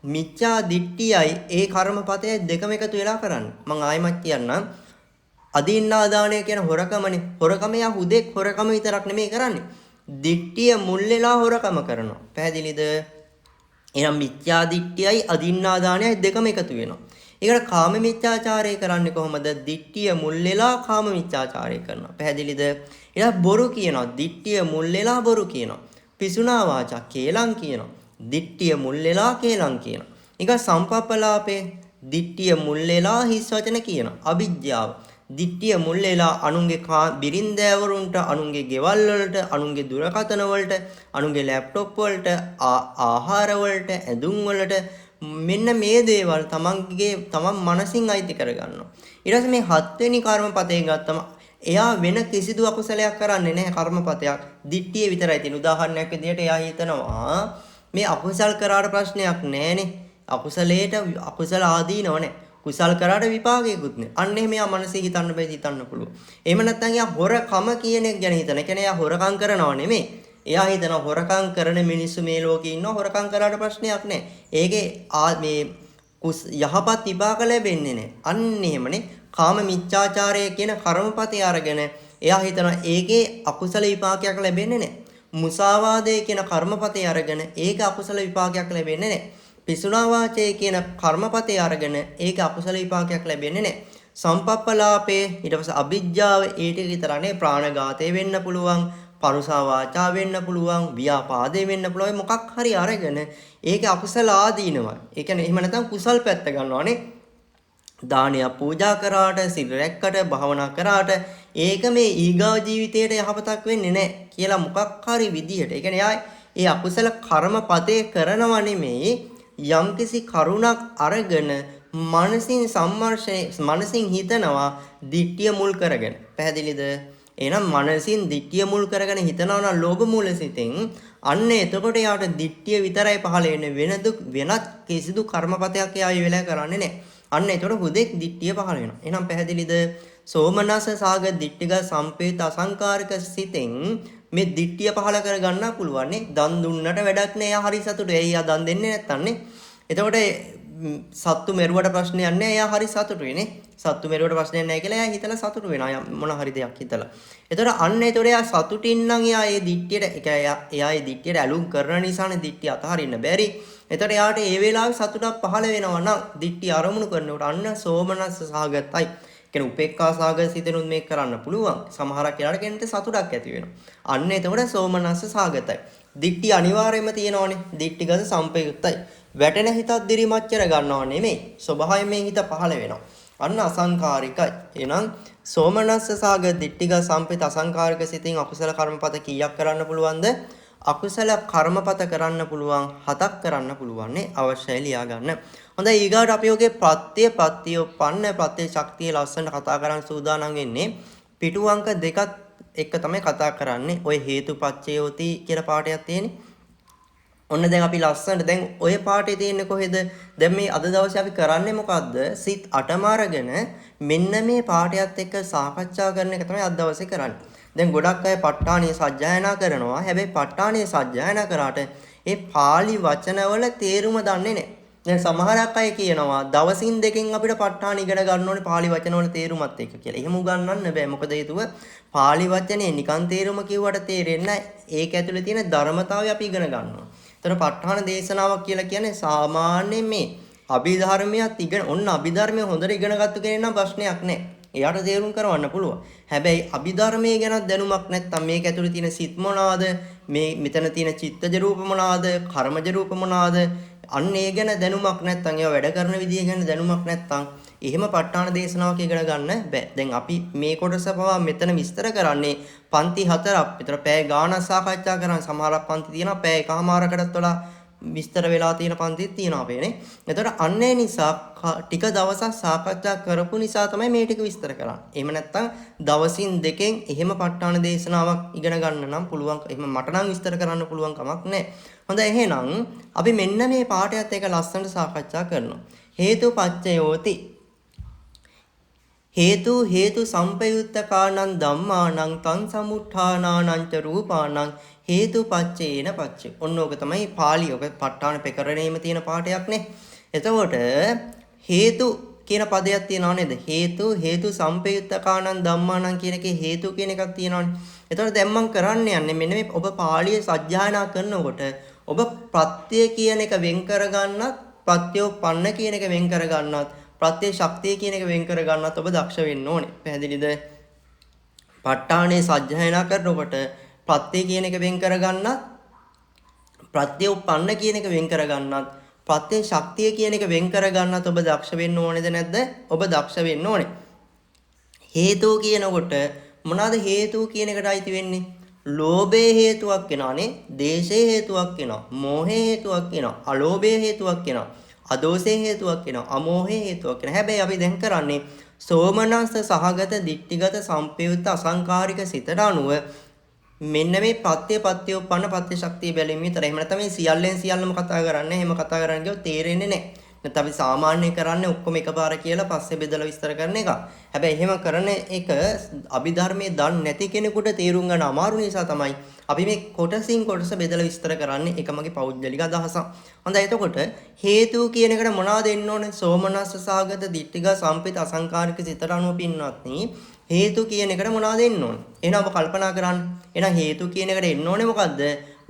මිච්ඡා දිට්ඨියයි ඒ කර්මපතය දෙකම එකතු වෙලා කරන්නේ. මම ආයෙමත් කියන්නම්. අදින්නා දාණය කියන හොරකමනේ. හොරකම යා හුදෙක් හොරකම විතරක් නෙමෙයි කරන්නේ. දිට්ඨිය මුල් වෙලා හොරකම කරනවා. පැහැදිලිද? එහෙනම් මිච්ඡා දිට්ඨියයි අදින්නා දාණයයි දෙකම එකතු වෙනවා. ඒකට කාම මිච්ඡාචාරය කරන්නේ කොහොමද? දිට්ඨිය මුල් වෙලා කාම මිච්ඡාචාරය කරනවා. පැහැදිලිද? ඊළඟ බොරු කියනවා. දිට්ඨිය මුල් වෙලා බොරු කියනවා. පිසුනා වාචා කේලම් කියනවා. දිට්ඨිය මුල් වෙලා කේලම් කියනවා. ඊක සම්පප්පලාපේ දිට්ඨිය මුල් වෙලා හිස් වචන කියනවා. අවිජ්ජාව දිට්ඨිය මුල් වෙලා අනුන්ගේ බිරින්දෑවරුන්ට අනුන්ගේ ගෙවල් වලට අනුන්ගේ දුරකථන වලට අනුන්ගේ ලැප්ටොප් වලට ආහාර වලට ඇඳුම් වලට මෙන්න මේ දේවල් තමන් මනසින් අයිති කරගන්නවා. ඊට පස්සේ මේ 7 වෙනි කර්මපතේ ගත්තම එයා වෙන කිසිදු අකුසලයක් කරන්නේ නැහැ. කර්මපතයක් දිට්ඨිය විතරයි තියෙන. උදාහරණයක් විදිහට එයා හිතනවා මේ අකුසල් කරාට ප්‍රශ්නයක් නැහැනේ. අකුසල ආදීනව නැහැ. කුසල් කරාට විපාකයකුත් නැහැ. අන්න එහෙම යා මනසේ හිතන්න පුළුවන්. එහෙම නැත්නම් යා හොරකම කියන එක ගැන හිතන. ඒ කියන්නේ යා හොරකම් කරනව නෙමෙයි. එයා හිතන හොරකම් කරන මිනිස්සු මේ ලෝකේ ඉන්නවා හොරකම් කරාට ප්‍රශ්නයක් නැහැ. ඒකේ මේ යහපත් විපාක ලැබෙන්නේ නැහැ. අන්න එහෙමනේ කාම මිච්ඡාචාරය කියන කර්මපතේ අරගෙන එයා හිතනවා ඒකේ අකුසල විපාකයක් ලැබෙන්නේ නැහැ. මුසාවාදයේ කියන කර්මපතේ අරගෙන ඒක අකුසල විපාකයක් ලැබෙන්නේ නැහැ. පිසුනා වාචයේ කියන කර්මපතේ අරගෙන ඒක අකුසල විපාකයක් ලැබෙන්නේ නැහැ. සම්පප්පලාපේ ඊට පස්සේ අවිජ්ජාව ඒ ටික විතරනේ ප්‍රාණඝාතය වෙන්න පුළුවන්. පරුසා වාචා වෙන්න පුළුවන් ව්‍යාපාදේ වෙන්න පුළුවන් මොකක් හරි අරගෙන ඒක අකුසල ආදීනවා. ඒ කියන්නේ එහෙම නැත්නම් කුසල් පැත්ත ගන්නවානේ. දානයක් පූජා කරාට සිල් රැක්කට භාවනා කරාට ඒක මේ ඊගාව ජීවිතයට යහපතක් වෙන්නේ නැහැ කියලා මොකක් හරි විදිහට. ඒ කියන්නේ ඒ අකුසල කර්මපතේ කරනව නෙමෙයි යම්කිසි කරුණක් අරගෙන මනසින් හිතනවා දිට්ඨිය මුල් කරගෙන. පැහැදිලිද? එහෙනම් මනසින් දිට්ඨිය මුල් කරගෙන හිතනවා නම් ලෝභ මූල සිතෙන් අන්න එතකොට යාට දිට්ඨිය විතරයි පහළ වෙන්නේ වෙනත් කිසිදු කර්මපතයක් යායි වෙලා කරන්නේ නැහැ. අන්න එතකොට හුදෙක් දිට්ඨිය පහළ වෙනවා. එහෙනම් පැහැදිලිද? සෝමනස සාග දිට්ඨික සම්පේත අසංකාරික සිතෙන් මේ දිට්ඨිය පහළ කර ගන්න පුළුවන් නේ. දන් දුන්නට වැඩක් නෑ. එයා හරි සතුටුයි. එයා දන් දෙන්නේ නැත්තම් නේ. එතකොට සත්තු මෙරුවට ප්‍රශ්නයක් නෑ. එයා හරි සතුටුයි නේ. සත්තු මෙරුවට ප්‍රශ්නයක් නෑ කියලා එයා හිතලා සතුටු වෙනවා. මොන හරි දෙයක් හිතලා. එතකොට අන්න එතකොට එයා සතුටින් නම් එයා ඒ දිට්ඨියට එයා ඒ දිට්ඨියට ඇලුම් කරන නිසානේ දිට්ඨිය අතහරින්න බැරි. එතකොට එයාට ඒ වෙලාවේ සතුටක් පහළ වෙනවා නම් දිට්ඨිය අරමුණු කරනකොට අන්න සෝමනස්ස සහගතයි. කියන්නේ උපේක්ඛා සාගත සිතෙනුත් මේක කරන්න පුළුවන්. සමහරක් වෙලාවට කෙනෙක්ට සතුටක් ඇති වෙනවා. අන්න එතකොට සෝමනස්ස සාගතයි. දිට්ඨිය අනිවාර්යයෙන්ම තියෙනවනේ. දිට්ඨිගත සම්පයුක්තයි. වැටෙන හිතක් දිරිමච්චර ගන්නව නෙමෙයි. ස්වභාවයෙන් මේ හිත පහළ වෙනවා. අන්න අසංකාරිකයි. එහෙනම් සෝමනස්ස සාගත දිට්ඨිගත සම්පිත අසංකාරික සිතින් අකුසල කර්මපත කීයක් කරන්න පුළුවන්ද? අකුසල කර්මපත කරන්න පුළුවන් 7ක් කරන්න පුළුවන් නේ. අවශ්‍යයි ලියා ගන්න. හොඳයි ඊගාට අපි ඔගේ ප්‍රත්‍යෝපන්න ප්‍රත්‍ය ශක්තිය ලස්සනට කතා කරන්න සූදානම් වෙන්නේ. පිටු අංක 2ත් එක්ක තමයි කතා කරන්නේ. ඔය හේතුපච්චයෝති කියලා පාඩයක් තියෙන්නේ. ඔන්න දැන් අපි ලස්සනට දැන් ඔය පාඩේ තියෙන්නේ කොහෙද? දැන් මේ අද දවසේ අපි කරන්නේ මොකද්ද? සිත් 8ම අරගෙන මෙන්න මේ පාඩයත් එක්ක සාකච්ඡා කරන එක තමයි අද දවසේ කරන්නේ. දැන් ගොඩක් අය ප ဋ ාණිය සජ්ජායනා කරනවා. හැබැයි ප ဋ ාණිය සජ්ජායනා කරාට ඒ pāli වචනවල තේරුම දන්නේ නැහැ. දැන් සමහරක් අය කියනවා දවසින් දෙකෙන් අපිට ප ဋ ාණ ඉගෙන ගන්න ඕනේ pāli වචනවල තේරුමත් එක්ක කියලා. එහෙම උගන්වන්න බෑ. මොකද හේතුව pāli වචනේ නිකන් තේරුම කිව්වට තේරෙන්නේ නැහැ. ඒක ඇතුලේ තියෙන ධර්මතාවය අපි ඉගෙන ගන්නවා. ඒතර ප ဋ ාණ දේශනාවක් කියලා කියන්නේ සාමාන්‍ය මේ අභිධර්මයක් ඉගෙන ඔන්න අභිධර්මය හොඳට ඉගෙන ගත්ත කෙනෙක් නම් ප්‍රශ්නයක් නැහැ. එයාට තේරුම් කරවන්න පුළුවන්. හැබැයි අභිධර්මයේ ගැන දැනුමක් නැත්නම් මේක ඇතුලේ තියෙන සිත් මොනවාද? මේ මෙතන තියෙන චිත්තජ රූප මොනවාද? කර්මජ රූප මොනවාද? අන්න ඒ ගැන දැනුමක් නැත්නම් ඒවා වැඩ කරන විදිය ගැන දැනුමක් නැත්නම් එහෙම ප ဋ ාණ දේශනාවක් ඉගෙන ගන්න බෑ. දැන් අපි මේ කොටස පවා මෙතන විස්තර කරන්නේ පන්ති 4ක් විතර පැය ගාණක් සාකච්ඡා කරන සමහරක් පන්ති තියෙනවා පැය එකමාරකටත් වඩා විස්තර වෙලා තියෙන පන්තිත් තියෙනවා අපේනේ. එතකොට අන්න ඒ නිසා ටික දවසක් සාකච්ඡා කරපු නිසා තමයි මේ ටික විස්තර කරන්නේ. එහෙම නැත්නම් දවසින් දෙකෙන් එහෙම ප ဋ ාණ දේශනාවක් ඉගෙන ගන්න නම් පුළුවන්. එහෙම මට නම් විස්තර කරන්න පුළුවන් කමක් නැහැ. හොඳයි එහෙනම් අපි මෙන්න මේ පාඩයත් එක ලස්සනට සාකච්ඡා කරනවා. හේතුපච්චයෝති හේතු සම්පයුත්තකානං ධම්මානං තං සමුත්ථානානං ච රූපානං හේතුපච්චේන පච්චේ. ඔන්න ඕක තමයි පාළි ඔක ප ဋ ාණ ප්‍රකරණේම තියෙන පාඩයක් නේ. එතකොට හේතු කියන පදයක් තියෙනව නේද? හේතු සම්පයුත්තකානං ධම්මානං කියන එකේ හේතු කියන එකක් තියෙනවනේ. එතකොට දැන් මම කරන්න යන්නේ මෙන්න මේ ඔබ පාළියේ සජ්ජායනා කරනකොට ඔබ ප්‍රත්‍ය කියන එක වෙන් කර ගන්නත් ප්‍රත්‍යෝපන්න කියන එක වෙන් කර ගන්නත් ප්‍රත්‍ය ශක්තිය කියන එක වෙන් කර ගන්නත් ඔබ දක්ෂ වෙන්න ඕනේ. පැහැදිලිද? ප ဋ ාණේ සජ්ජායනා කරනකොට ප්‍රත්‍ය කියන එක වෙන් කර ගන්නත් ප්‍රත්‍යෝපන්න කියන එක වෙන් කර ගන්නත් ප්‍රත්‍ය ශක්තිය කියන එක වෙන් කර ගන්නත් ඔබ දක්ෂ වෙන්න ඕනේද නැද්ද? ඔබ දක්ෂ වෙන්න ඕනේ. හේතු කියනකොට මොනවාද හේතු කියන එකට අයිති වෙන්නේ? ලෝභයේ හේතුවක් වෙනානේ, දේශයේ හේතුවක් වෙනවා, මෝහයේ හේතුවක් වෙනවා, අලෝභයේ හේතුවක් වෙනවා, අදෝෂයේ හේතුවක් වෙනවා, අමෝහයේ හේතුවක් වෙනවා. හැබැයි අපි දැන් කරන්නේ සෝමනස්ස සහගත දිට්ඨිගත සම්පයුක්ත අසංකාරික සිතට අනුව මෙන්න මේ පත්‍යෝපන්න පත්‍ය ශක්තිය බැලීම විතරයි. එහෙම නැත්නම් මේ සියල්ලෙන් සියල්ලම කතා කරන්නේ. එහෙම කතා කරන්න ගියොත් තේරෙන්නේ නැහැ. නැත්නම් අපි සාමාන්‍ය කරන්නේ ඔක්කොම එකපාර කියලා පස්සේ බෙදලා විස්තර කරන එක. හැබැයි එහෙම කරන එක අභිධර්මයේ දන්නේ නැති කෙනෙකුට තේරුම් ගන්න අමාරු නිසා තමයි අපි මේ කොටසින් කොටස බෙදලා විස්තර කරන්නේ. ඒක මගේ පෞද්ගලික අදහසක්. හොඳයි එතකොට හේතු කියන එකට මොනවද එන්න ඕනේ? සෝමනස්ස සාගත දිට්ඨික සම්පිත අසංකාරික සිතට අනුව පින්වත්නි හේතු කියන එකට මොනවද එන්න ඕනේ? එහෙනම් ඔබ කල්පනා කරන්න. එහෙනම් හේතු කියන එකට එන්න ඕනේ මොකද්ද?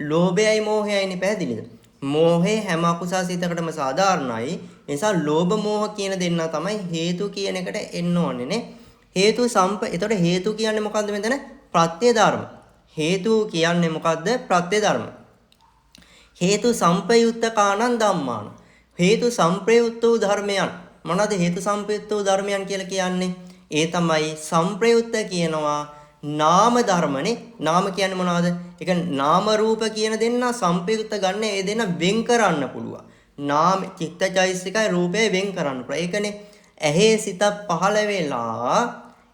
ලෝභයයි මෝහයයිනේ පැහැදිලිද? මෝහේ හැම අකුසල සිතකටම සාධාරණයි. ඒ නිසා ලෝභ මෝහ කියන දෙන්න තමයි හේතු කියන එකට එන්න ඕනේ නේ. හේතු එතකොට හේතු කියන්නේ මොකද්ද මෙතන? ප්‍රත්‍ය ධර්ම. හේතු කියන්නේ මොකද්ද? ප්‍රත්‍ය ධර්ම. හේතු සම්පයුත්ත කාණං ධම්මාන. හේතු සම්ප්‍රයුක්ත වූ ධර්මයන්. මොනවාද හේතු සම්ප්‍රයුක්ත වූ ධර්මයන් කියලා කියන්නේ? ඒ තමයි සම්ප්‍රයුක්ත කියනවා නාම ධර්මනේ. නාම කියන්නේ මොනවද? ඒක නාම රූප කියන දෙන්න සම්ප්‍රයුක්ත ගන්න ඒ දෙන්න වෙන් කරන්න පුළුවන්. නාම චිත්තචෛසිකයි රූපේ වෙන් කරන්න පුළුවන්. ඒකනේ ඇහි සිත පහළ වෙලා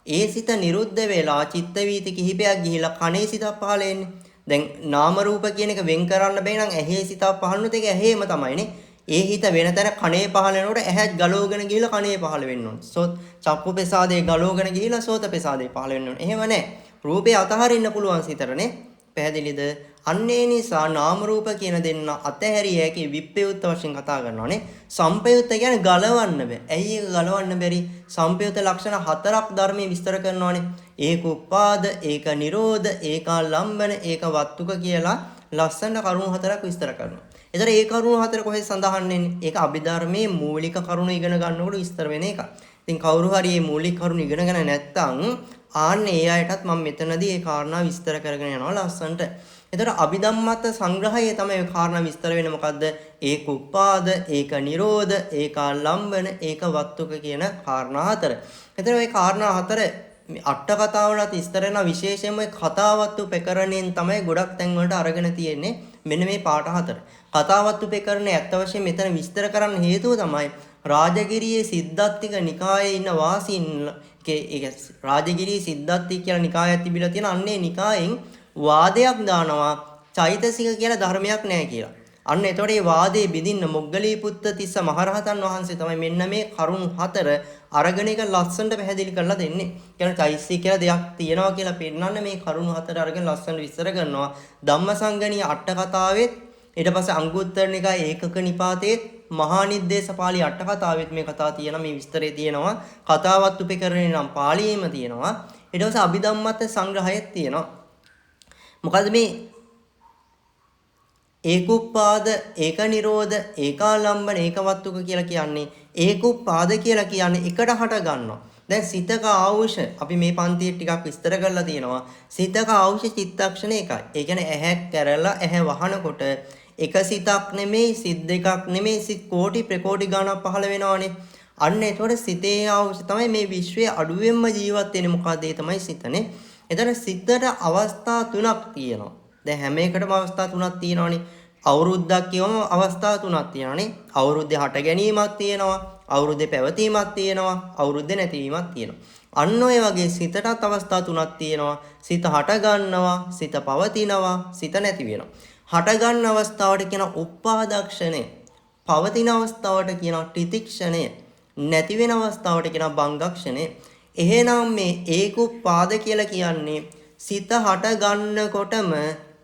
ඒ සිත නිරුද්ධ වෙලා චිත්ත වීති කිහිපයක් ගිහිලා කනේ සිත පහළ එන්නේ. දැන් නාම රූප කියන එක වෙන් කරන්න බැයි නම් ඇහි සිත පහළනොත් ඒක ඇහිම තමයිනේ. ඒ හිත වෙන තැන කනේ පහළ වෙනකොට ඇහත් ගලවගෙන ගිහිලා කනේ පහළ වෙන්න ඕනේ. චක්කු ප්‍රසාදේ ගලවගෙන ගිහිලා සෝත ප්‍රසාදේ පහළ වෙන්න ඕනේ. එහෙම නැහැ. රූපේ අතහරින්න පුළුවන් සිතරනේ. පැහැදිලිද? අන්නේ නිසා නාම රූප කියන දෙන්න අතහැරිය හැකි විප්‍රයුක්ත වශයෙන් කතා කරනවානේ. සම්පයුක්ත කියන්නේ ගලවන්න බෑ. ඇයි ඒක ගලවන්න බැරි? සම්පයුක්ත ලක්ෂණ 4ක් ධර්මයේ විස්තර කරනවානේ. ඒක උපාද, ඒක නිරෝධ, ඒක ලම්බන, ඒක වත්තුක කියලා ලස්සන කරුණු 4ක් විස්තර කරනවා. ඒතර ඒ කරුණු 4 කොහෙද සඳහන් වෙන්නේ? ඒක අභිධර්මයේ මූලික කරුණු ඉගෙන ගන්නකොට විස්තර වෙන එක. ඉතින් කවුරු හරි මේ මූලික කරුණු ඉගෙනගෙන නැත්නම් ආන්නේ ඒ අයටත් මම මෙතනදී ඒ කාරණා විස්තර කරගෙන යනවා ලස්සනට. එතකොට අභිධම්මත සංග්‍රහයේ තමයි මේ කාරණා විස්තර වෙන්නේ මොකද්ද? ඒක උපාද, ඒක නිරෝධ, ඒක ලම්බන, ඒක වත්තුක කියන කාරණා 4. එතකොට මේ කාරණා 4 අට කතාවලත් විස්තර වෙන විශේෂයෙන්ම කතාවත්තු ප්‍රකරණයෙන් තමයි ගොඩක් තැන් වලට අරගෙන තියෙන්නේ මෙන්න මේ පාඩ 4. කතාවත්තු ප්‍රකරණය ඇත්ත වශයෙන් මෙතන විස්තර කරන්න හේතුව තමයි රාජගිරියේ සිද්ධාත්තික නිකායේ ඉන්න වාසීන් රාජගිරියේ සිද්ධාත්තික කියලා නිකායක් තිබිලා තියෙන අන්නේ නිකායෙන් වාදයක් දානවා චෛතසික කියලා ධර්මයක් නැහැ කියලා. අන්න එතකොට මේ වාදේ බෙදින්න මොග්ගලීපුත්ත තිස්ස මහරහතන් වහන්සේ තමයි මෙන්න මේ කරුණු 4 අරගෙන එක ලස්සනට පැහැදිලි කරලා දෙන්නේ. කියන චෛතසික කියලා දෙයක් තියෙනවා කියලා පෙන්නන්න මේ කරුණු 4 අරගෙන ලස්සනට විස්තර කරනවා. ධම්මසංගණී අට කතාවෙත් ඊට පස්සේ අංගුත්තර නිකායේ ඒකක නිපාතයේ මහා නිද්දේශපාලි අට කතාවෙත් මේ කතා තියෙනවා මේ විස්තරේ තියෙනවා. කතාවත් උපකරණේ නම් පාළියේම තියෙනවා. ඊට පස්සේ අභිධම්මත සංග්‍රහයත් තියෙනවා. මොකද මේ ඒකුප්පාද ඒක නිරෝධ ඒකාලම්බන ඒකවත්තුක කියලා කියන්නේ ඒකුප්පාද කියලා කියන්නේ එකට හට ගන්නවා. දැන් සිතක ආවුෂ අපි මේ පන්තියේ ටිකක් විස්තර කරලා තියෙනවා. සිතක ආවුෂ චිත්තක්ෂණ එකයි. ඒ කියන්නේ ඇහැ කැරලා ඇහැ වහනකොට එක සිතක් නෙමෙයි සිත් දෙකක් නෙමෙයි සිත් කෝටි ප්‍රකෝටි ගණක් පහළ වෙනවානේ. අන්න ඒතකොට සිතේ ආවුෂ තමයි මේ විශ්වයේ අඩුවෙන්ම ජීවත් වෙන්නේ මොකද ඒ තමයි සිතනේ. එතන සිතට අවස්ථා 3ක් තියෙනවා. දැන් හැම එකටම අවස්ථා 3ක් තියෙනවානේ. අවුරුද්දක් කියවම අවස්ථා 3ක් තියෙනවානේ. අවුරුද්දේ හට ගැනීමක් තියෙනවා. අවුරුද්දේ පැවතීමක් තියෙනවා. අවුරුද්දේ නැතිවීමක් තියෙනවා. අන්න ඔය වගේ සිතටත් අවස්ථා 3ක් තියෙනවා. සිත හට ගන්නවා, සිත පවතිනවා, සිත නැති වෙනවා. හට ගන්න අවස්ථාවට කියන උපාදක්ෂණය. පවතින අවස්ථාවට කියන ත්‍රිතික්ෂණය. නැති වෙන අවස්ථාවට කියන භංගක්ෂණය. එහෙනම් මේ ඒකුප්පාද කියලා කියන්නේ සිත හට ගන්නකොටම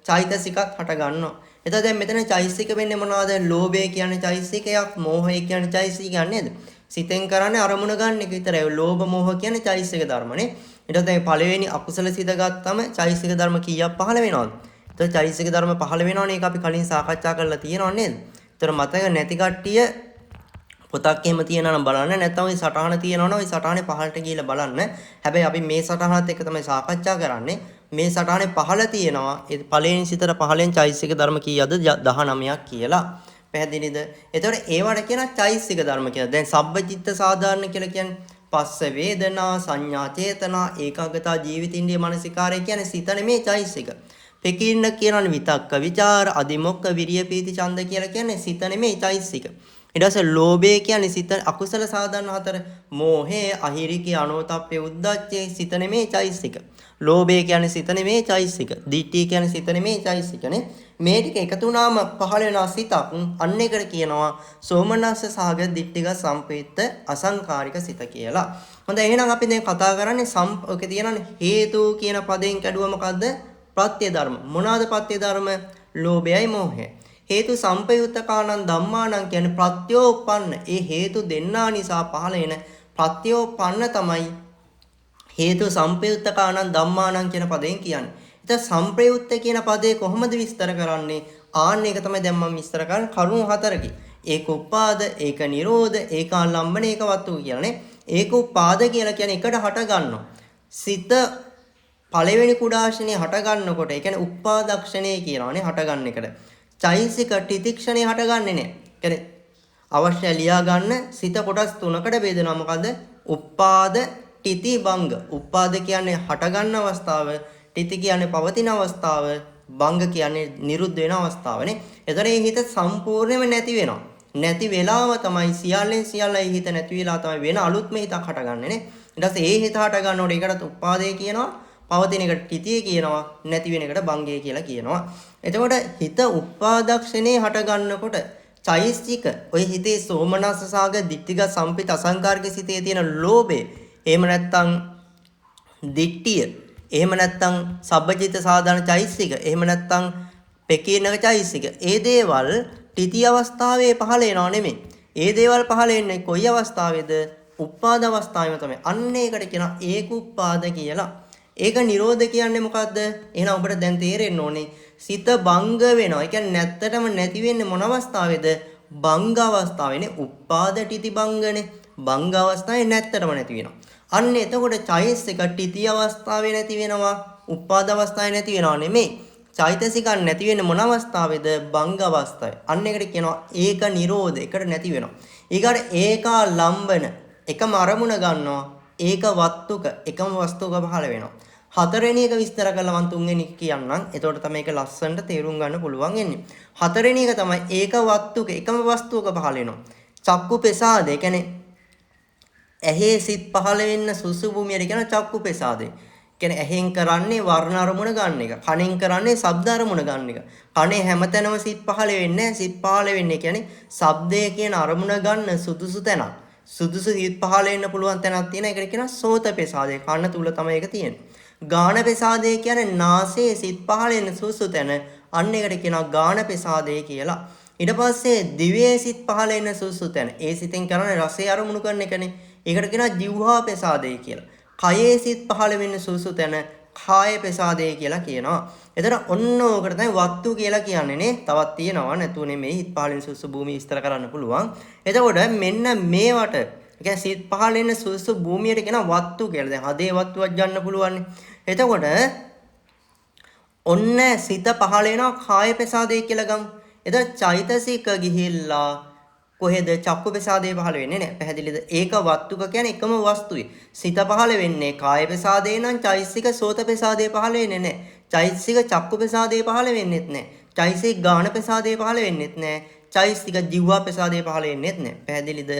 චෛතසිකත් හට ගන්නවා. එතකොට දැන් මෙතන චෛතසික වෙන්නේ මොනවද? ලෝභය කියන්නේ චෛතසිකයක්, මෝහය කියන්නේ චෛතසිකයක් නේද? සිතෙන් කරන්නේ අරමුණ ගන්න එක විතරයි. ලෝභ මෝහ කියන්නේ චෛතසික ධර්මනේ. ඊට දැන් පළවෙනි අකුසල සිත ගත්තම චෛතසික ධර්ම කීයක් පහළ වෙනවද? එතකොට චෛතසික ධර්ම පහළ වෙනවනේ. ඒක අපි කලින් සාකච්ඡා කරලා තියෙනව නේද? ඒතර මතක නැති කට්ටිය පොතක් එහෙම තියෙනවා නම් බලන්න. නැත්නම් ওই සටහන තියෙනවා නම් ওই සටහනේ පහළට ගිහිල්ලා බලන්න. හැබැයි අපි මේ සටහනත් එක්ක තමයි සාකච්ඡා කරන්නේ. මේ සටහනේ පහළ තියෙනවා. ඒ පළවෙනි සිතට පහළෙන් චෛතසික ධර්ම කීයද? 19ක් කියලා. පැහැදිලිද? එතකොට ඒවට කියන චෛතසික ධර්ම කියලා. දැන් සබ්බචිත්ත සාධාරණ කියලා කියන්නේ පස්ස වේදනා සංඥා චේතනා ඒකාගතා ජීවිතින්ගේ මානසිකාරය කියන්නේ සිත නෙමේ චෛතසික. පෙකින්න කියනවනේ විතක්ක විචාර අදිමොක්ක විරිය පීති ඡන්ද කියලා කියන්නේ සිත නෙමේ චෛතසික. ඊට පස්සේ ලෝභය කියන්නේ සිත අකුසල සාධන හතර. මෝහය, අහිරිකේ, අනෝතප්පේ, උද්ධච්චේ සිත නෙමේ චෛසික. ලෝභය කියන්නේ සිත නෙමේ චෛසික. ditthi කියන්නේ සිත නෙමේ චෛසිකනේ. මේ ටික එකතු වුණාම පහළ වෙනා සිතක්. අන්න එකට කියනවා සෝමනස්ස සහගත ditthික සම්පේත අසංකාරික සිත කියලා. හොඳයි එහෙනම් අපි දැන් කතා කරන්නේ ඔකේ තියෙනනේ හේතු කියන පදයෙන් කැඩුවා මොකද්ද? ප්‍රත්‍ය ධර්ම. මොනවාද ප්‍රත්‍ය ධර්ම? ලෝභයයි මෝහයයි. හේතු සම්පයුත්තකානං ධම්මානං කියන්නේ ප්‍රත්‍යෝපන්න. ඒ හේතු දෙන්නා නිසා පහළ වෙන ප්‍රත්‍යෝපන්න තමයි හේතු සම්පයුත්තකානං ධම්මානං කියන පදයෙන් කියන්නේ. ඉතින් සම්ප්‍රයුක්ත කියන පදේ කොහොමද විස්තර කරන්නේ? ආන්න එක තමයි දැන් මම විස්තර කරන්නේ කරුණු හතරකින්. ඒක උපාද, ඒක නිරෝධ, ඒක ආලම්බන, ඒක වත්තු කියලානේ. ඒක උපාද කියලා කියන්නේ එකට හට ගන්නවා. සිත පළවෙනි කුඩාශනේ හට ගන්නකොට ඒ කියන්නේ උපාදක්ෂණේ කියනවානේ හට ගන්න එකට. චෛසික ටිතික්ෂණේ හටගන්නේ නැහැ. කියන්නේ අවශ්‍ය ලියා ගන්න සිත කොටස් තුනකට බෙදෙනවා. මොකද? උපාද, ටිති, භංග. උපාද කියන්නේ හට ගන්න අවස්ථාව, ටිති කියන්නේ පවතින අවස්ථාව, භංග කියන්නේ නිරුද්ධ වෙන අවස්ථාවනේ. එතකොට මේ හිත සම්පූර්ණයෙන්ම නැති වෙනවා. නැති වෙලාව තමයි සියල්ලෙන් සියල්ලයි හිත නැති වෙලා තමයි වෙන අලුත්ම හිතක් හටගන්නේ නේ. ඊට පස්සේ ඒ හිත හට ගන්නකොට ඒකට උපාදේ කියනවා. පවතින එකට ටිතිය කියනවා, නැති වෙන එකට භංගය කියලා කියනවා. එතකොට හිත උපාදක්ෂණේ හට ගන්නකොට චෛසික ඔය හිතේ සෝමනස්ස සාග ditthික සම්පිත අසංකාරික සිතේ තියෙන ලෝභය, එහෙම නැත්නම් ditthිය, එහෙම නැත්නම් සබ්බජිත සාධන චෛසික, එහෙම නැත්නම් පෙකීනක චෛසික. ඒ දේවල් ටිති අවස්ථාවේ පහළ වෙනව නෙමෙයි. ඒ දේවල් පහළ වෙන්නේ කොයි අවස්ථාවේද? උපාද අවස්ථාවේම තමයි. අන්න ඒකට කියනවා ඒක උපාද කියලා. ඒක නිරෝධ කියන්නේ මොකද්ද? එහෙනම් ඔබට දැන් තේරෙන්න ඕනේ සිත භංග වෙනවා. ඒ කියන්නේ නැත්තටම නැති වෙන්නේ මොන අවස්ථාවේද? භංග අවස්ථාවේනේ. උපාද ටිති භංගනේ. භංග අවස්ථාවේ නැත්තටම නැති වෙනවා. අන්න එතකොට චෛතසික ටිති අවස්ථාවේ නැති වෙනවා. උපාද අවස්ථාවේ නැති වෙනවා නෙමෙයි. චෛතසිකන් නැති වෙන්නේ මොන අවස්ථාවේද? භංග අවස්ථාවේ. අන්න ඒකට කියනවා ඒක නිරෝධ. ඒකට නැති වෙනවා. ඊගාට ඒකා ලම්බන. එකම අරමුණ ගන්නවා. ඒක වත්තුක. එකම වස්තුවක පහළ වෙනවා. හතරවෙනි එක විස්තර කරලා මම තුන්වෙනි කියන්නම්. එතකොට තමයි ඒක ලස්සනට තේරුම් ගන්න පුළුවන් වෙන්නේ. හතරවෙනි එක තමයි ඒක වත්තුක එකම වස්තුවක පහළ වෙනවා. චක්කු ප්‍රසාදේ කියන්නේ ඇහි සිත් පහළ වෙන්න සුසු භූමියට කියන චක්කු ප්‍රසාදේ. කියන්නේ ඇහෙන් කරන්නේ වර්ණ අරමුණ ගන්න එක. කනෙන් කරන්නේ ශබ්ද අරමුණ ගන්න එක. කනේ හැමතැනම සිත් පහළ වෙන්නේ නැහැ. සිත් පහළ වෙන්නේ කියන්නේ ශබ්දය කියන අරමුණ ගන්න සුදුසු තැනක්. සුදුසු සිත් පහළ වෙන්න පුළුවන් තැනක් තියෙන. ඒකට කියනවා සෝත ප්‍රසාදේ. කන තුල තමයි ඒක තියෙන්නේ. ගාන ප්‍රසාදේ කියන්නේ නාසයේ සිත් පහළ වෙන සුසු තැන. අන්න ඒකට කියනවා ගාන ප්‍රසාදේ කියලා. ඊට පස්සේ දිවයේ සිත් පහළ වෙන සුසු තැන. ඒ සිතෙන් කරන්නේ රසය අරමුණු කරන එකනේ. ඒකට කියනවා જીවහා ප්‍රසාදේ කියලා. කයේ සිත් පහළ වෙන සුසු තැන කාය ප්‍රසාදේ කියලා කියනවා. එතන ඔන්න ඕකට තමයි වත්තු කියලා කියන්නේ නේ. තවත් තියෙනවා නැතුව නෙමෙයි හිත පහළ වෙන සුසු භූමිය විස්තර කරන්න පුළුවන්. එතකොට මෙන්න මේවට ඒ කියන්නේ සිත් පහළ වෙන සුසු භූමියට කියන වත්තු කියලා. දැන් හදේ වත්තුවක් ගන්න පුළුවන්. එතකොට ඔන්න සිත පහළ වෙනවා කාය ප්‍රසාදේ කියලා ගමු. එතකොට චෛතසික ගිහිල්ලා කොහෙද චක්කු ප්‍රසාදේ පහළ වෙන්නේ නැහැ. පැහැදිලිද? ඒක වත්තුක කියන්නේ එකම වස්තුවේ. සිත පහළ වෙන්නේ කාය ප්‍රසාදේ නම් චෛතසික සෝත ප්‍රසාදේ පහළ වෙන්නේ නැහැ. චෛතසික චක්කු ප්‍රසාදේ පහළ වෙන්නේත් නැහැ. චෛතසික ගාන ප්‍රසාදේ පහළ වෙන්නේත් නැහැ. චෛතසික ජීවා ප්‍රසාදේ පහළ වෙන්නේත් නැහැ. පැහැදිලිද?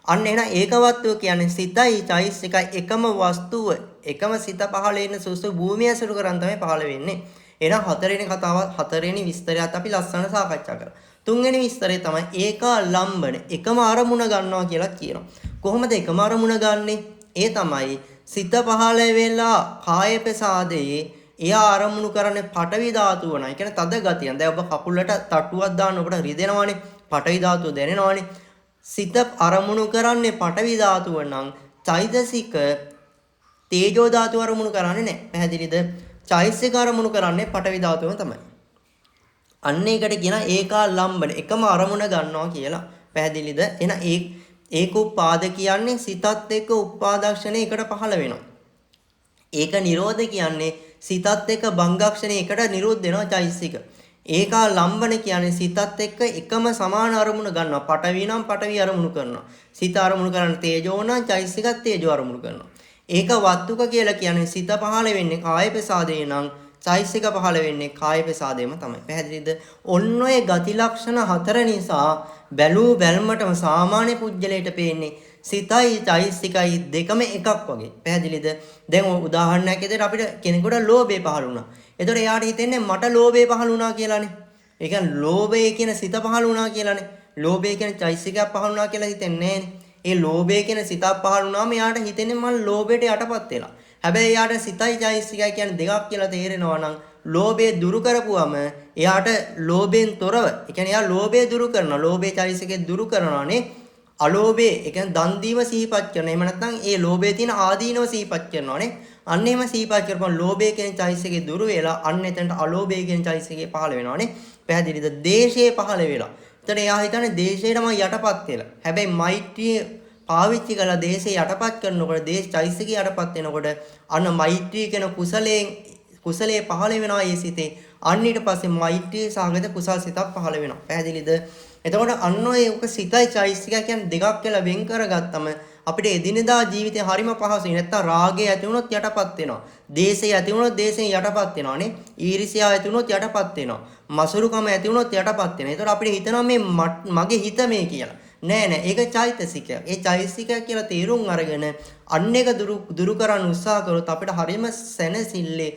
අන්න එහෙනම් ඒකවත්ව කියන්නේ සිතයි චෛතසිකයි එකම වස්තුව එකම සිත පහළ වෙන සුසු භූමිය ඇසුරු කරන් තමයි පහළ වෙන්නේ. එහෙනම් හතරවෙනි කතාව හතරවෙනි විස්තරයත් අපි ලස්සනට සාකච්ඡා කරා. තුන්වෙනි විස්තරය තමයි ඒකා ලම්බන එකම අරමුණ ගන්නවා කියලා කියනවා. කොහොමද එකම අරමුණ ගන්නෙ? ඒ තමයි සිත පහළ වෙලා කාය ප්‍රසාදයේ එයා අරමුණු කරන්නේ පඨවි ධාතුව නයි. කියන්නේ තද ගතිය. දැන් ඔබ කකුලට තට්ටුවක් දාන්න ඔබට රිදෙනවානේ. පඨවි ධාතුව දැනෙනවානේ. සිත අරමුණු කරන්නේ පඨවි ධාතුව නම් චෛතසික තේජෝ ධාතුව අරමුණු කරන්නේ නැහැ. පැහැදිලිද? චෛතසික අරමුණු කරන්නේ පඨවි ධාතුවම තමයි. අන්න ඒකට කියන ඒකා ලම්බන එකම අරමුණ ගන්නවා කියලා. පැහැදිලිද? එහෙනම් ඒක උපාද කියන්නේ සිතත් එක්ක උපාදක්ෂණේ එකට පහළ වෙනවා. ඒක නිරෝධ කියන්නේ සිතත් එක්ක භංගක්ෂණේ එකට නිරුද්ධ වෙනවා චෛතසික. ඒකා ලම්බන කියන්නේ සිතත් එක්ක එකම සමාන අරමුණ ගන්නවා. පඨවි නම් පඨවි අරමුණු කරනවා. සිත අරමුණු කරන තේජෝ නම් චෛතසිකත් තේජෝ අරමුණු කරනවා. ඒක වත්තුක කියලා කියන්නේ සිත පහළ වෙන්නේ කාය ප්‍රසාදේ නම් චෛතසික පහළ වෙන්නේ කාය ප්‍රසාදේම තමයි. පැහැදිලිද? ඔන්න ඔය ගති ලක්ෂණ හතර නිසා බැලූ බැල්මටම සාමාන්‍ය පුජ්‍යලයට පේන්නේ සිතයි චෛසිකයි දෙකම එකක් වගේ. පැහැදිලිද? දැන් උදාහරණයක් ඇරෙද්දී අපිට කෙනෙකුට ලෝභය පහළ වුණා. එතකොට එයාට හිතෙන්නේ මට ලෝභය පහළ වුණා කියලානේ. ඒ කියන්නේ ලෝභය කියන සිත පහළ වුණා කියලානේ. ලෝභය කියන චෛසිකයක් පහළ වුණා කියලා හිතෙන්නේ නැහැනේ. ඒ ලෝභය කියන සිතක් පහළ වුණාම එයාට හිතෙන්නේ මම ලෝභයට යටපත් වෙලා. හැබැයි එයාට සිතයි චෛසිකයි කියන්නේ දෙකක් කියලා තේරෙනවා නම් ලෝභය දුරු කරපුවම එයාට ලෝභයෙන් තොරව, ඒ කියන්නේ එයා ලෝභය දුරු කරනවා. ලෝභය චෛසිකේ දුරු කරනවානේ. අලෝභය, ඒ කියන්නේ දන් දීම සිහිපත් කරනවා. එහෙම නැත්නම් ඒ ලෝභයේ තියෙන ආදීනව සිහිපත් කරනවානේ. අන්න එහෙම සිහිපත් කරපුවම ලෝභය කියන චෛසිකේ දුරු වෙලා අන්න එතනට අලෝභය කියන චෛසිකේ පහළ වෙනවානේ. පැහැදිලිද? දේශය පහළ වෙලා. එතන එයා හිතන්නේ දේශයටම යටපත් වෙලා. හැබැයි මෛත්‍රිය පාවිච්චි කරලා දේශේ යටපත් කරනකොට දේශ චෛසිකේ යටපත් වෙනකොට අන්න මෛත්‍රී කියන කුසලයේ පහළ වෙනවා ඒ සිතේ. අන්න ඊට පස්සේ මෛත්‍රී සාගත කුසල් සිතක් පහළ වෙනවා. පැහැදිලිද? එතකොට අන්න ඒක සිතයි චෛසිකයි කියන්නේ දෙකක් කියලා වෙන් කරගත්තම අපිට එදිනෙදා ජීවිතේ හරිම පහසුයි. නැත්තම් රාගය ඇති වුණොත් යටපත් වෙනවා. දේශය ඇති වුණොත් දේශයෙන් යටපත් වෙනවානේ. ඊර්ෂ්‍යාව ඇති වුණොත් යටපත් වෙනවා. මසුරුකම ඇති වුණොත් යටපත් වෙනවා. ඒතකොට අපිට හිතනවා මේ මගේ හිත මේ කියලා. නෑ ඒක චෛතසිකයක්. ඒ චෛතසිකයක් කියලා තේරුම් අරගෙන අන්න එක දුරු කරන්න උත්සාහ කරොත් අපිට හරිම සැනසille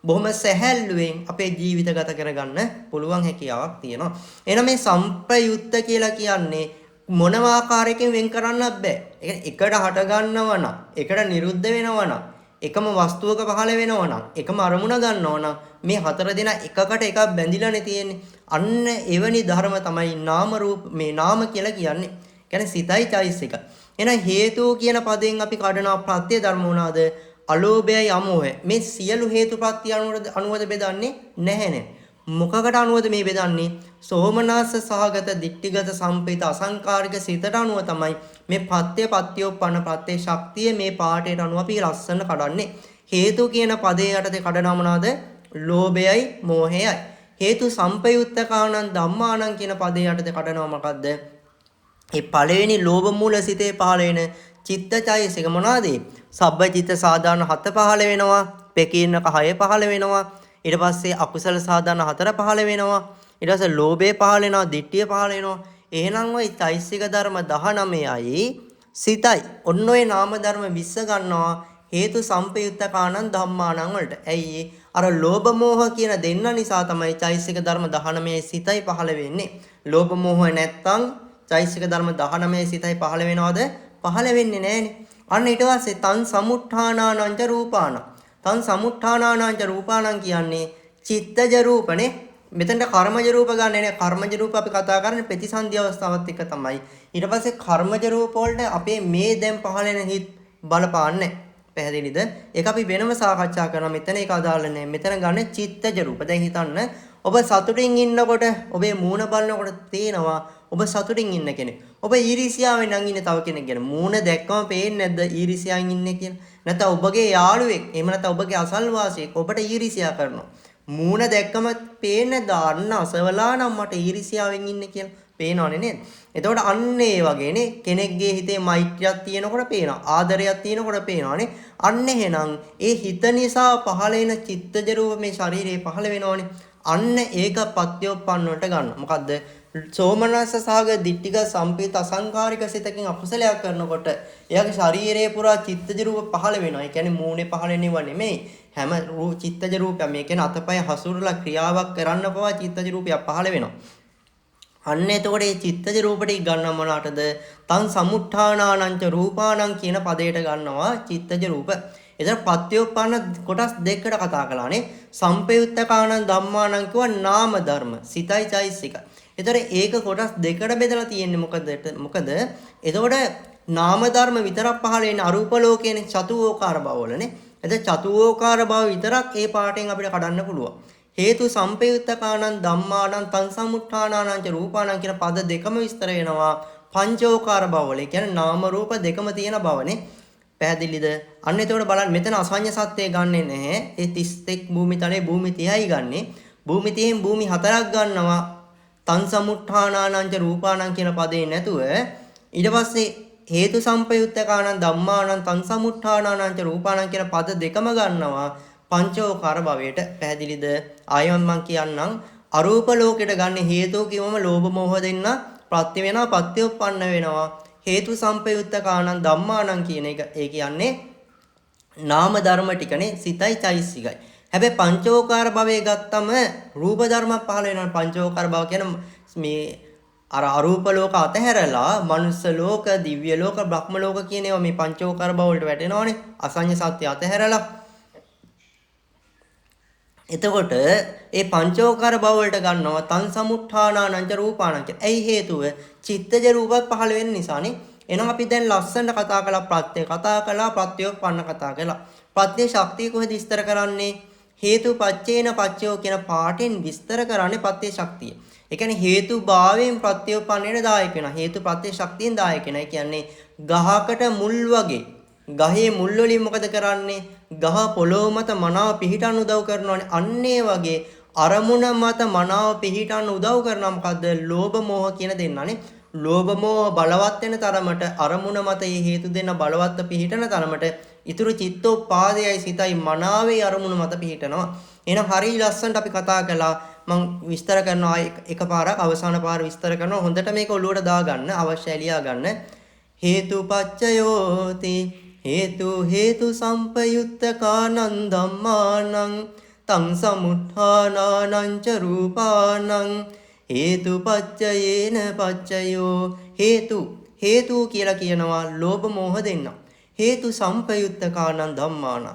බොහොම සැහැල්ලුවෙන් අපේ ජීවිත ගත කරගන්න පුළුවන් හැකියාවක් තියෙනවා. එහෙනම් මේ සම්ප්‍රයුක්ත කියලා කියන්නේ මොනම ආකාරයකින් වෙන් කරන්නත් බෑ. ඒ කියන්නේ එකට හට ගන්නවා නම්, එකට නිරුද්ධ වෙනවා නම්, එකම වස්තුවක පහළ වෙනවා නම්, එකම අරමුණ ගන්නවා නම් මේ හතර දෙනා එකකට එකක් බැඳිලානේ තියෙන්නේ. අන්න එවැනි ධර්ම තමයි නාම රූප මේ නාම කියලා කියන්නේ. කියන්නේ සිතයි චෛසික. එහෙනම් හේතු කියන පදයෙන් අපි කඩනවා ප්‍රත්‍ය ධර්ම මොනවාද? අලෝභයයි අමෝහය. මේ සියලු හේතුප්‍රත්‍ය අනුවද බෙදන්නේ නැහැනේ. මොකකට අනුවද මේ බෙදන්නේ? සෝමනස්ස සහගත දික්ටිගත සම්පේත අසංකාරික සිතට අනුව තමයි මේ පත්‍යෝපන්න ප්‍රත්‍ය ශක්තිය මේ පාඩේට අනුව අපි ලස්සන කඩන්නේ. හේතු කියන පදේ යටතේ කඩනවා මොනවාද? ලෝභයයි මෝහයයි. හේතු සම්පයුත්තකානං ධම්මානං කියන පදේ යටතේ කඩනවා මොකද්ද? ඒ පළවෙනි ලෝභ මූල සිතේ පහළ වෙන චිත්තචෛසික මොනවාද? සබ්බචිත්ත සාධාරණ 7 පහළ වෙනවා. පෙකීනක 6 පහළ වෙනවා. ඊට පස්සේ අකුසල සාධාරණ 4 පහළ වෙනවා. ඊට පස්සේ ලෝභය පහළ වෙනවා, ditthිය පහළ වෙනවා. එහෙනම් ওই චෛසික ධර්ම 19යි සිතයි. ඔන්න ඔය නාම ධර්ම 20 ගන්නවා හේතු සම්පයුත්තකානං ධම්මානං වලට. ඇයි අර ලෝභ මෝහ කියන දෙන්න නිසා තමයි චෛසික ධර්ම 19 සිතයි පහළ වෙන්නේ. ලෝභ මෝහ නැත්තම් චෛසික ධර්ම 19 සිතයි පහළ වෙනවද? පහළ වෙන්නේ නැහනේ. අන්න ඊට පස්සේ තං සමුත්ථානානං ච රූපාණං. තං සමුත්ථානානං ච රූපාණං කියන්නේ චිත්තජ රූපනේ. මෙතනට කර්මජ රූප ගන්න නෑ. කර්මජ රූප අපි කතා කරන්නේ ප්‍රතිසන්දි අවස්ථාවත් එක්ක තමයි. ඊට පස්සේ කර්මජ රූප වලට අපේ මේ දැන් පහළ වෙන හිත් බලපාන්නේ. පැහැදිලිද? ඒක අපි වෙනම සාකච්ඡා කරනවා. මෙතන ඒක අදාළ නෑ. මෙතන ගන්න චිත්තජ රූප. දැන් හිතන්න ඔබ සතුටින් ඉන්නකොට ඔබේ මූණ බලනකොට තේනවා ඔබ සතුටින් ඉන්න කෙනෙක්. ඔබ ඊර්ෂ්‍යාවෙන් නම් ඉන්නේ තව කෙනෙක් ගැන. මූණ දැක්කම පේන්නේ නැද්ද ඊර්ෂ්‍යාවෙන් ඉන්නේ කියලා? නැත්නම් ඔබගේ යාළුවෙක්, එහෙම නැත්නම් ඔබගේ අසල්වාසියෙක් ඔබට ඊර්ෂ්‍යා කරනවා. මූණ දැක්කම පේන්නේ දාන්න අසවලා නම් මට ඊර්ෂ්‍යාවෙන් ඉන්නේ කියලා. පේනවනේ නේද? එතකොට අන්න ඒ වගේනේ කෙනෙක්ගේ හිතේ මෛත්‍රියක් තියෙනකොට පේනවා. ආදරයක් තියෙනකොට පේනවනේ. අන්න එහෙනම් ඒ හිත නිසා පහළ වෙන චිත්තජ රූප මේ ශරීරේ පහළ වෙනවනේ. අන්න ඒක පත්‍යෝපන්න වලට ගන්න. මොකද්ද? සෝමනස්ස සාග දිට්ඨික සම්පේත අසංකාරික සිතකින් අකුසලයක් කරනකොට එයාගේ ශරීරයේ පුරා චිත්තජ රූප පහළ වෙනවා. ඒ කියන්නේ මූණේ පහළ වෙනව නෙමෙයි. හැම චිත්තජ රූපයක් මේ කියන්නේ අතපය හසුරලා ක්‍රියාවක් කරන්න පවා චිත්තජ රූපයක් පහළ වෙනවා. අන්න එතකොට මේ චිත්තජ රූප ටික ගන්න මොනකටද? තං සමුත්ථානානංච රූපානං කියන පදයට ගන්නවා චිත්තජ රූප. එතන පත්‍යෝපන්න කොටස් දෙකකට කතා කළානේ. සම්පයුත්තකානං ධම්මානං කියව නාම ධර්ම සිතයි චෛසික. එතකොට ඒක කොටස් දෙකකට බෙදලා තියෙන්නේ මොකද? එතකොට නාම ධර්ම විතරක් පහළ වෙන අරූප ලෝකයේනේ චතුෝකාර භවවලනේ. එතකොට චතුෝකාර භව විතරක් ඒ පාඩයෙන් අපිට කඩන්න පුළුවන්. හේතු සම්පයුත්තකානං ධම්මානං තං සමුත්ථානානං ච රූපානං කියන පද දෙකම විස්තර වෙනවා පංචෝකාර භවවල. ඒ කියන්නේ නාම රූප දෙකම තියෙන භවනේ. පැහැදිලිද? අන්න එතකොට බලන්න මෙතන අසඤ්ඤ සත්‍යය ගන්නෙ නැහැ. ඒ 31 භූමි තලයේ භූමි 30යි ගන්නෙ. භූමි 30න් භූමි 4ක් ගන්නවා. තං සමුත්ථානානං ච රූපානං කියන පදේ නැතුව ඊට පස්සේ හේතු සම්පයුත්තකානං ධම්මානං තං සමුත්ථානානං ච රූපානං කියන පද දෙකම ගන්නවා පංචෝකාර භවයට. පැහැදිලිද? ආයෙත් මම කියන්නම් අරූප ලෝකෙට ගන්න හේතුව කිව්වම ලෝභ මෝහ දෙන්න ප්‍රත්‍ය වෙනවා පත්‍යෝපන්න වෙනවා. හේතු සම්පයුත්ත කාණං ධම්මාණං කියන එක ඒ කියන්නේ නාම ධර්ම ටිකනේ සිතයි චෛසිකයි. හැබැයි පංචෝකාර භවයේ ගත්තම රූප ධර්ම පහළ වෙනවා. පංචෝකාර භව කියන මේ අර අරූප ලෝක අතහැරලා මනුස්ස ලෝක, දිව්‍ය ලෝක, බ්‍රහ්ම ලෝක කියන ඒවා මේ පංචෝකාර භව වලට වැටෙනවනේ. අසඤ්ඤ සත්‍ය අතහැරලා. එතකොට ඒ පංචෝකාර භව වලට ගන්නවා තං සමුත්ථානානං රූපාණං කියලා. ඇයි හේතුව? චිත්තජ රූපක් පහළ වෙන නිසානේ. එහෙනම් අපි දැන් ලස්සනට කතා කළා ප්‍රත්‍ය කතා කළා ප්‍රත්‍යෝපන්න කතා කළා. ප්‍රත්‍ය ශක්තිය කොහෙද විස්තර කරන්නේ? හේතු පච්චේන පච්චයෝ කියන පාඩෙන් විස්තර කරන්නේ ප්‍රත්‍ය ශක්තිය. ඒ කියන්නේ හේතු භාවයෙන් ප්‍රත්‍යෝපන්නයට දායක වෙනවා. හේතු ප්‍රත්‍ය ශක්තියෙන් දායක වෙනවා. ඒ කියන්නේ ගහකට මුල් වගේ. ගහේ මුල් වලින් මොකද කරන්නේ? ගහ පොළොව මත මනාව පිහිටන්න උදව් කරනවානේ. අන්න ඒ වගේ අරමුණ මත මනාව පිහිටන්න උදව් කරනවා මොකද්ද? ලෝභ මෝහ කියන දෙන්නානේ. ලෝභ මෝහ බලවත් වෙන තරමට අරමුණ මත මේ හේතු දෙන්න බලවත්ව පිහිටන තරමට ඊතුරු චිත්තෝපාදයයි සිතයි මනාවේ අරමුණ මත පිහිටනවා. එහෙනම් හරිය ලස්සනට අපි කතා කළා. මම විස්තර කරනවා එකපාරක් අවසාන පාර විස්තර කරනවා. හොඳට මේක ඔලුවට දාගන්න අවශ්‍යයි ලියා ගන්න. හේතුපච්චයෝති හේතු සම්පයුත්ත කානං ධම්මානං තං සමුත්ථානානං ච රූපානං හේතුපච්චයේන පච්චයෝ හේතු කියලා කියනවා ලෝභ මෝහ දෙන්න. හේතු සම්පයුත්ත කානං ධම්මානං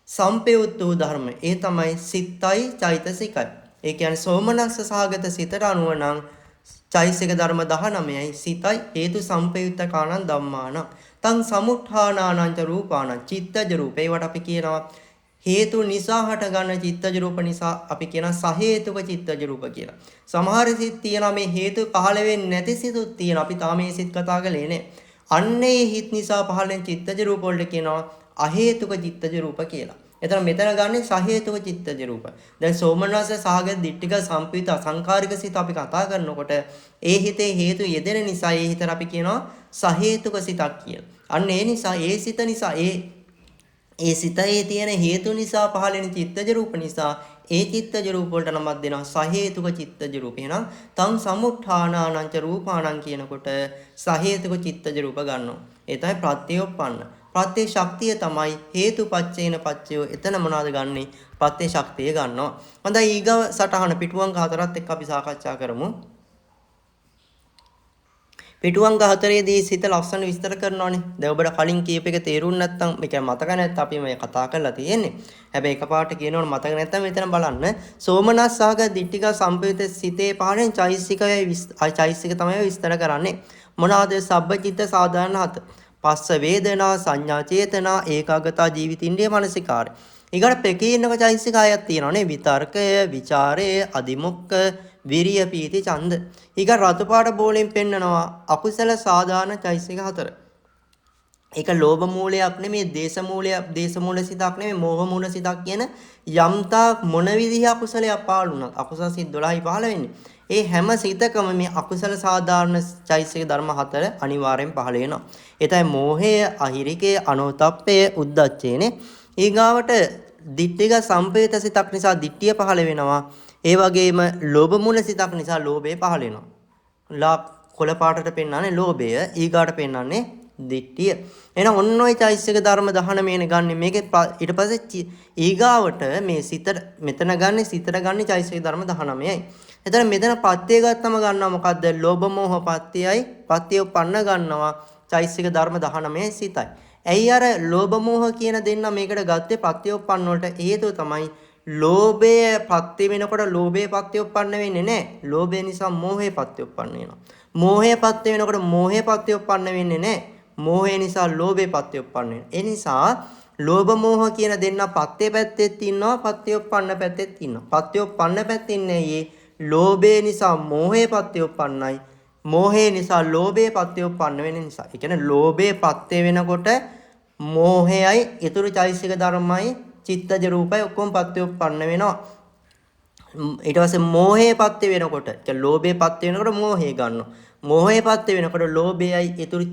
සම්පයුත්ත වූ ධර්ම ඒ තමයි සිතයි චෛතසිකයි. ඒ කියන්නේ සෝමනස්ස සහගත සිතට අනුව නම් චෛසික ධර්ම 19යි සිතයි හේතු සම්පයුත්ත කාණං ධම්මාන තං සමුත්ථානානං ච රූපාණං චිත්තජ රූප ඒවට අපි කියනවා හේතු නිසා හටගන්න චිත්තජ රූප නිසා අපි කියනවා සහේතුක චිත්තජ රූප කියලා. සමහර සිත් තියෙනවා මේ හේතු පහළ වෙන්නේ නැති සිතුත් තියෙනවා. අපි තාම මේ සිත් කතා කළේ නේ. අන්නේ හිත් නිසා පහළ වෙන චිත්තජ රූප වලට කියනවා අහේතුක චිත්තජ රූප කියලා. එතන මෙතන ගන්නේ සහේතුක චිත්තජ රූප. දැන් සෝමනස්ස සාගත දිට්ඨික සම්පිත අසංකාරික සිත අපි කතා කරනකොට ඒ හිතේ හේතු යෙදෙන නිසා ඒ හිතට අපි කියනවා සහේතුක සිතක් කියලා. අන්න ඒ නිසා ඒ සිත නිසා ඒ සිතේ තියෙන හේතු නිසා පහළ වෙන චිත්තජ රූප නිසා ඒ චිත්තජ රූප වලට නමක් දෙනවා සහේතුක චිත්තජ රූප. එහෙනම් තං සමුත්ථානානං ච රූපාණං කියනකොට සහේතුක චිත්තජ රූප ගන්නවා. ඒ තමයි ප්‍රත්‍යෝපන්න. ප්‍රත්‍ය ශක්තිය තමයි හේතුපච්චේන පච්චයෝ. එතන මොනවද ගන්නෙ? ප්‍රත්‍ය ශක්තිය ගන්නවා. හොඳයි ඊගව සටහන පිටුවංග 4ත් එක්ක අපි සාකච්ඡා කරමු. පිටුවංග 4ේදී සිත ලස්සන විස්තර කරනවානේ. දැන් ඔබට කලින් කීප එක තේරුම් නැත්නම් මේක මතක නැත්නම් අපි මේ කතා කරලා තියෙන්නේ. හැබැයි එකපාරට කියනවනේ මතක නැත්නම් මෙතන බලන්න. සෝමනස්සාග දිට්ඨික සම්පේත සිතේ පහළෙන් චෛසික තමයි විස්තර කරන්නේ. මොනවාද? සබ්බචිත්ත සාධාරණ හත. පස්ස වේදනා සංඥා චේතනා ඒකාගතා ජීවිතින්ද්‍රිය මනසිකාරය. ඊගොඩ ප්‍රකීර්ණක චෛසික ආයත් තියෙනවානේ. විතර්කය, ਵਿਚාරය, අදිමුක්ඛ, විරිය, පීති, ඡන්ද. ඊගොඩ රතු පාට බෝලෙන් පෙන්නනවා අකුසල සාධාරණ චෛසික 4. ඒක ලෝභ මූලයක් නෙමෙයි, දේශ මූල සිතක් නෙමෙයි, මෝහ මූල සිතක් කියන යම්තා මොන විදිහ අකුසලයක් පාළුණත් අකුසල සිත් 12යි පහළ වෙන්නේ. ඒ හැම සිතකම මේ අකුසල සාධාරණ චෛසික ධර්ම 4 අනිවාර්යෙන් පහළ වෙනවා. ඒ තමයි මෝහය, අහිරිකය, අනෝතප්පය, උද්ධච්චයනේ. ඊගාවට දිට්ඨික සම්පේත සිතක් නිසා දිට්ඨිය පහළ වෙනවා. ඒ වගේම ලෝභ මූල සිතක් නිසා ලෝභය පහළ වෙනවා. කොළ පාටට පෙන්වන්නේ ලෝභය, ඊගාට පෙන්වන්නේ දිට්ඨිය. එහෙනම් ඔන්න ඔය චෛසික ධර්ම 19 ගන්න මේකේ ඊට පස්සේ ඊගාවට මේ සිතට මෙතන ගන්න සිතට ගන්න චෛසික ධර්ම 19යි. එතන මෙතන පත්‍ය ගත්තම ගන්නවා මොකද්ද? ලෝභ මෝහ පත්‍යයි පත්‍යෝපන්න ගන්නවා චෛසික ධර්ම 19යි සිතයි. ඇයි අර ලෝභ මෝහ කියන දෙන්න මේකට ගත්තේ පත්‍යෝපන්න වලට? හේතුව තමයි ලෝභය පත්‍ය වෙනකොට ලෝභය පත්‍යෝපන්න වෙන්නේ නැහැ. ලෝභය නිසා මෝහය පත්‍යෝපන්න වෙනවා. මෝහය පත්‍ය වෙනකොට මෝහය පත්‍යෝපන්න වෙන්නේ නැහැ. මෝහය නිසා ලෝභය පත්‍යෝපන්න වෙනවා. ඒ නිසා ලෝභ මෝහ කියන දෙන්න පත්‍ය පැත්තෙත් ඉන්නවා, පත්‍යෝපන්න පැත්තෙත් ඉන්නවා. පත්‍යෝපන්න පැත්තේ ඉන්නේ ලෝභය නිසා මෝහය පත්‍යෝපන්නයි. මෝහය නිසා ලෝභය පත්‍යෝපන්න වෙන නිසා. ඒ කියන්නේ ලෝභය පත්‍ය වෙනකොට මෝහයයි ඊතුරු චෛසික ධර්මයි චිත්තජ රූපයි ඔක්කොම පත්‍යෝපන්න වෙනවා. ඊට පස්සේ මෝහය පත්‍ය වෙනකොට කියන්නේ ලෝභය පත්‍ය වෙනකොට මෝහය ගන්නවා. මෝහය පත්‍ය වෙනකොට ලෝභයයි ඊතුරු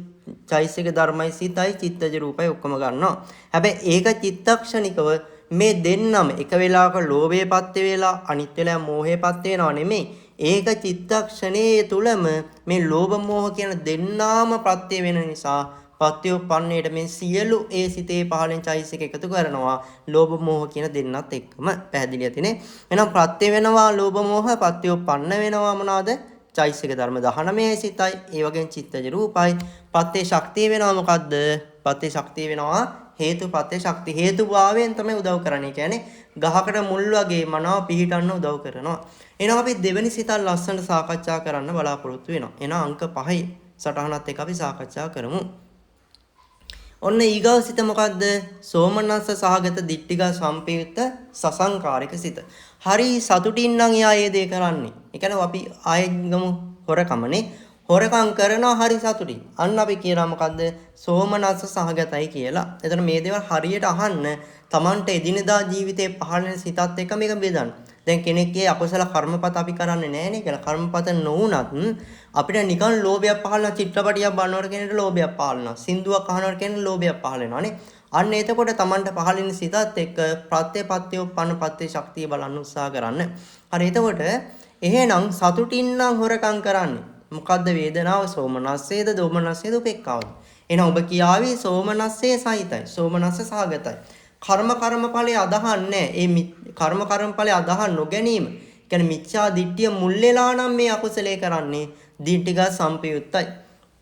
චෛසික ධර්මයි සිතයි චිත්තජ රූපයි ඔක්කොම ගන්නවා. හැබැයි ඒක චිත්තක්ෂණිකව මේ දෙන්නම එක වෙලාවක ලෝභය පත්‍ය වෙලා අනිත් වෙලාව මෝහය පත්‍ය වෙනව නෙමෙයි. ඒක චිත්තක්ෂණයේ තුලම මේ ලෝභ මෝහ කියන දෙන්නාම ප්‍රත්‍ය වෙන නිසා පත්‍යෝපන්නේට මේ සියලු ඒ සිතේ පහළෙන් චෛසික එකතු කරනවා ලෝභ මෝහ කියන දෙන්නත් එක්කම පැහැදිලි ඇතිනේ. එහෙනම් ප්‍රත්‍ය වෙනවා ලෝභ මෝහ පත්‍යෝපන්න වෙනවා මොනවාද? චෛසික ධර්ම 19 සිතයි. ඒ වගේම චිත්තජ රූපයි. පත්‍ය ශක්තිය වෙනවා මොකද්ද? පත්‍ය ශක්තිය වෙනවා හේතුපත්‍ය ශක්තිය. හේතුභාවයෙන් තමයි උදව් කරන්නේ. කියන්නේ ගහකට මුල් වගේ මනාව පිහිටන්න උදව් කරනවා. එහෙනම් අපි දෙවෙනි සිතල් ලස්සනට සාකච්ඡා කරන්න බලාපොරොත්තු වෙනවා. එහෙනම් අංක 5 සටහනත් එක්ක අපි සාකච්ඡා කරමු. ඔන්න ඊගව සිත මොකද්ද? සෝමනස්ස සහගත දිට්ඨික සම්පයුත්ත සසංකාරික සිත. හරි සතුටින් නම් එයා ඒ දේ කරන්නේ. ඒ කියන්නේ අපි ආයෙත් ගමු හොරකමනේ. හොරකම් කරනවා හරි සතුටින්. අන්න අපි කියනවා මොකද්ද? සෝමනස්ස සහගතයි කියලා. එතන මේ දේවල් හරියට අහන්න Tamante එදිනෙදා ජීවිතේ පහළ වෙන සිතත් එක්ක මේක බෙදන්න. දැන් කෙනෙක්ගේ අකුසල කර්මපත අපි කරන්නේ නැහනේ කියලා. කර්මපත නොවුනත් අපිට නිකන් ලෝභයක් පහළ වෙනවා. චිත්‍රපටියක් බලනකොට කෙනෙක්ට ලෝභයක් පහළ වෙනවා. සින්දුවක් අහනකොට කෙනෙක්ට ලෝභයක් පහළ වෙනවානේ. අන්න එතකොට Tamante පහළ වෙන සිතත් එක්ක ප්‍රත්‍යපත්‍යෝපන්න පත්‍ය ශක්තිය බලන්න උත්සාහ කරන්න. හරි එතකොට එහෙනම් සතුටින් නම් හොරකම් කරන්නේ. මොකද්ද වේදනාව? සෝමනස්සේද දෝමනස්සේද උපේක්ඛාවද? එහෙනම් ඔබ කියාවේ සෝමනස්සේ සහිතයි. සෝමනස්ස සහගතයි. කර්මඵලයේ අදහන්නේ ඒ කර්මඵලයේ අදහ නොගැනීම. කියන්නේ මිච්ඡා දිට්ඨිය මුල් වෙලා නම් මේ අකුසලයේ කරන්නේ දිට්ඨික සම්පයුත්තයි.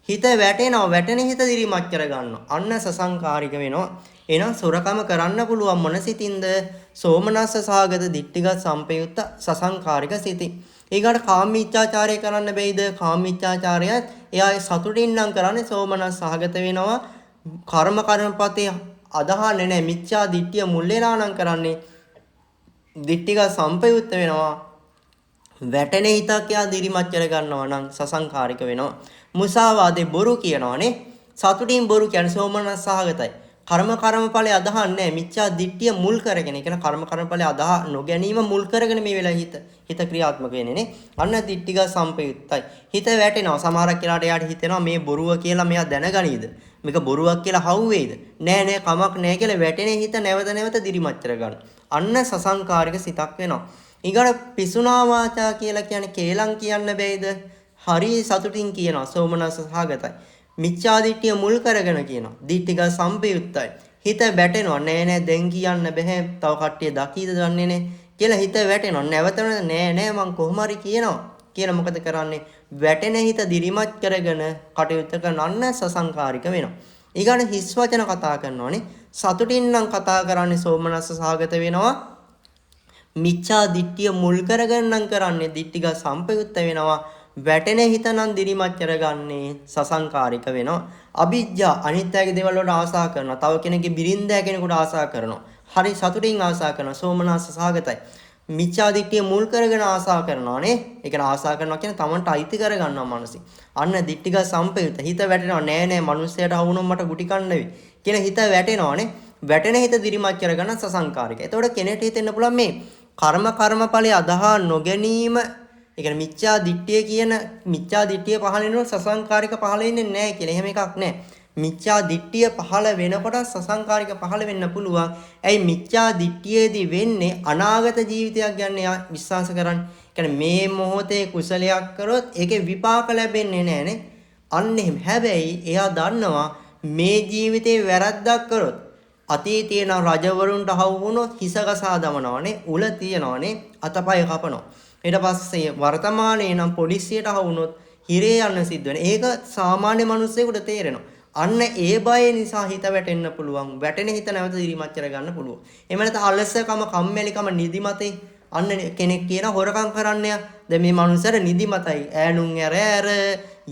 හිත වැටෙනවා. වැටෙන හිත දිරිමත් කර ගන්නවා. අන්න සසංකාරික වෙනවා. එහෙනම් සොරකම කරන්න පුළුවන් මොන සිතින්ද? සෝමනස්ස සහගත දිට්ඨික සම්පයුත්ත සසංකාරික සිතින්. ඊගාට කාමීච්ඡාචාරය කරන්න බැයිද? කාමීච්ඡාචාරයත් එයා සතුටින් නම් කරන්නේ සෝමනස්ස සහගත වෙනවා. කර්මපතේ අදහන්නේ නැහැ. මිච්ඡා දිට්ඨිය මුල් වෙලා නම් කරන්නේ දිට්ඨික සම්පයුත්ත වෙනවා. වැටෙන හිතක් යා දිරිමත් කර ගන්නවා නම් සසංකාරික වෙනවා. මුසාවාදේ බොරු කියනවානේ. සතුටින් බොරු කියන්නේ සෝමනස්ස සහගතයි. කර්මඵලයේ අදහන්නේ මිච්ඡා දිට්ඨිය මුල් කරගෙන. ඒ කියන්නේ කර්මඵලයේ අදහ නොගැනීම මුල් කරගෙන මේ වෙලාවේ හිත ක්‍රියාත්මක වෙන්නේ නේ. අන්න දිට්ඨික සම්පයුත්තයි. හිත වැටෙනවා. සමහරක් වෙලාවට එයාට හිතෙනවා මේ බොරුව කියලා මෙයා දැනගනීද? මේක බොරුවක් කියලා හවුවේද? නෑ කමක් නෑ කියලා වැටෙන හිත නැවත දිරිමත් කර ගන්න. අන්න සසංකාරික සිතක් වෙනවා. ඊගොඩ පිසුනා වාචා කියලා කියන්නේ කේලම් කියන්න බෑයිද? හරි සතුටින් කියනවා සෝමනස්ස සහගතයි. මිච්ඡා දිට්ඨිය මුල් කරගෙන කියනවා. දිට්ඨික සම්පයුත්තයි. හිත වැටෙනවා. නෑ දැන් කියන්න බෑ. තව කට්ටිය දකීද දන්නේ නෑ කියලා හිත වැටෙනවා. නැවතන නෑ මං කොහොම හරි කියනවා. කියලා මොකද කරන්නේ? වැටෙන හිත දිරිමත් කරගෙන කටයුත්ත කරනන්න සසංකාරික වෙනවා. ඊගාන හිස් වචන කතා කරනවානේ. සතුටින් නම් කතා කරන්නේ සෝමනස්ස සහගත වෙනවා. මිච්ඡා දිට්ඨිය මුල් කරගෙන නම් කරන්නේ දිට්ඨික සම්පයුත්ත වෙනවා. වැටෙන හිත නම් දිරිමත් කරගන්නේ සසංකාරික වෙනවා. අවිජ්ජා අනිත් අයගේ දේවල් වලට ආසා කරනවා. තව කෙනෙක්ගේ බිරින්දෑ කෙනෙකුට ආසා කරනවා. හරි සතුටින් ආසා කරනවා. සෝමනස්ස සහගතයි. මිච්ඡා දිට්ඨිය මුල් කරගෙන ආසා කරනවානේ. ඒ කියන්නේ ආසා කරනවා කියන්නේ Tamanට අයිති කර ගන්නවා මනසින්. අන්න දිට්ඨික සම්පයුත. හිත වැටෙනවා. නෑ මිනිස්සයාට වුණොත් මට ගුටි කන්න වෙයි කියලා හිත වැටෙනවානේ. වැටෙන හිත දිරිමත් කරගන්න සසංකාරික. එතකොට කෙනෙක්ට හිතෙන්න පුළුවන් මේ කර්මඵලයේ අදහ නොගැනීම ඒ කියන්නේ මිච්ඡා දිට්ඨිය කියන මිච්ඡා දිට්ඨිය පහළ වෙනකොට සසංකාරික පහළ වෙන්නේ නැහැ කියලා. එහෙම එකක් නැහැ. මිච්ඡා දිට්ඨිය පහළ වෙනකොට සසංකාරික පහළ වෙන්න පුළුවන්. ඇයි මිච්ඡා දිට්ඨියේදී වෙන්නේ අනාගත ජීවිතයක් ගැන එයා විශ්වාස කරන්නේ. කියන්නේ මේ මොහොතේ කුසලයක් කරොත් ඒකේ විපාක ලැබෙන්නේ නැහනේ. අන්න එහෙම. හැබැයි එයා දන්නවා මේ ජීවිතේ වැරද්දක් කරොත් අතීතයේ නම් රජවරුන්ට හවු වුණොත් හිසගසා දමනවානේ. උල තියනවානේ. අතපය කපනවා. ඊට පස්සේ වර්තමානයේ නම් පොලිසියට හවුනොත් හිරේ යන්න සිද්ධ වෙනවා. ඒක සාමාන්‍ය මිනිස්සුෙකුට තේරෙනවා. අන්න ඒ බය නිසා හිත වැටෙන්න පුළුවන්. වැටෙන හිත නැවත දිරිමත් කර ගන්න පුළුවන්. එහෙම නැත්නම් අලසකම, කම්මැලිකම, නිදිමතේ අන්න කෙනෙක් කියන හොරකම් කරන්න යා. දැන් මේ මනුස්සයාට නිදිමතයි. ඈනුන් ඇර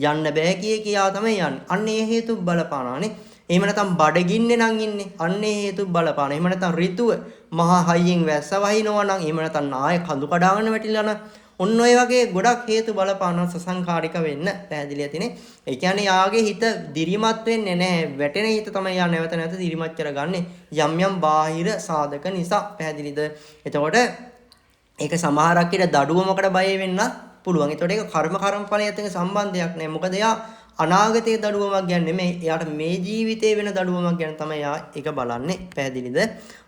යන්න බෑ කියා තමයි යන්නේ. අන්න ඒ හේතු බලපානානේ. එහෙම නැත්නම් බඩගින්නේ නම් ඉන්නේ. අන්න ඒ හේතු බලපාන. එහෙම නැත්නම් ඍතුව මහා හයියෙන් වැස්ස වහිනවා නම් එහෙම නැත්නම් ආයෙ කඳු කඩාගෙන වැටිලා නම් ඔන්න ඔය වගේ ගොඩක් හේතු බලපාන සසංකාරික වෙන්න පැහැදිලි ඇතිනේ. ඒ කියන්නේ යාගේ හිත දිරිමත් වෙන්නේ නැහැ. වැටෙන හිත තමයි යා නැවත දිරිමත් කරගන්නේ යම් බාහිර සාධක නිසා. පැහැදිලිද? එතකොට ඒක සමහරක් ඉර දඩුවමකට බය වෙන්න පුළුවන්. එතකොට ඒක කර්මඵලයට සම්බන්ධයක් නැහැ. මොකද යා අනාගතයේ දඩුවමක් ගැන නෙමෙයි. එයාට මේ ජීවිතේ වෙන දඩුවමක් ගැන තමයි එයා ඒක බලන්නේ. පැහැදිලිද?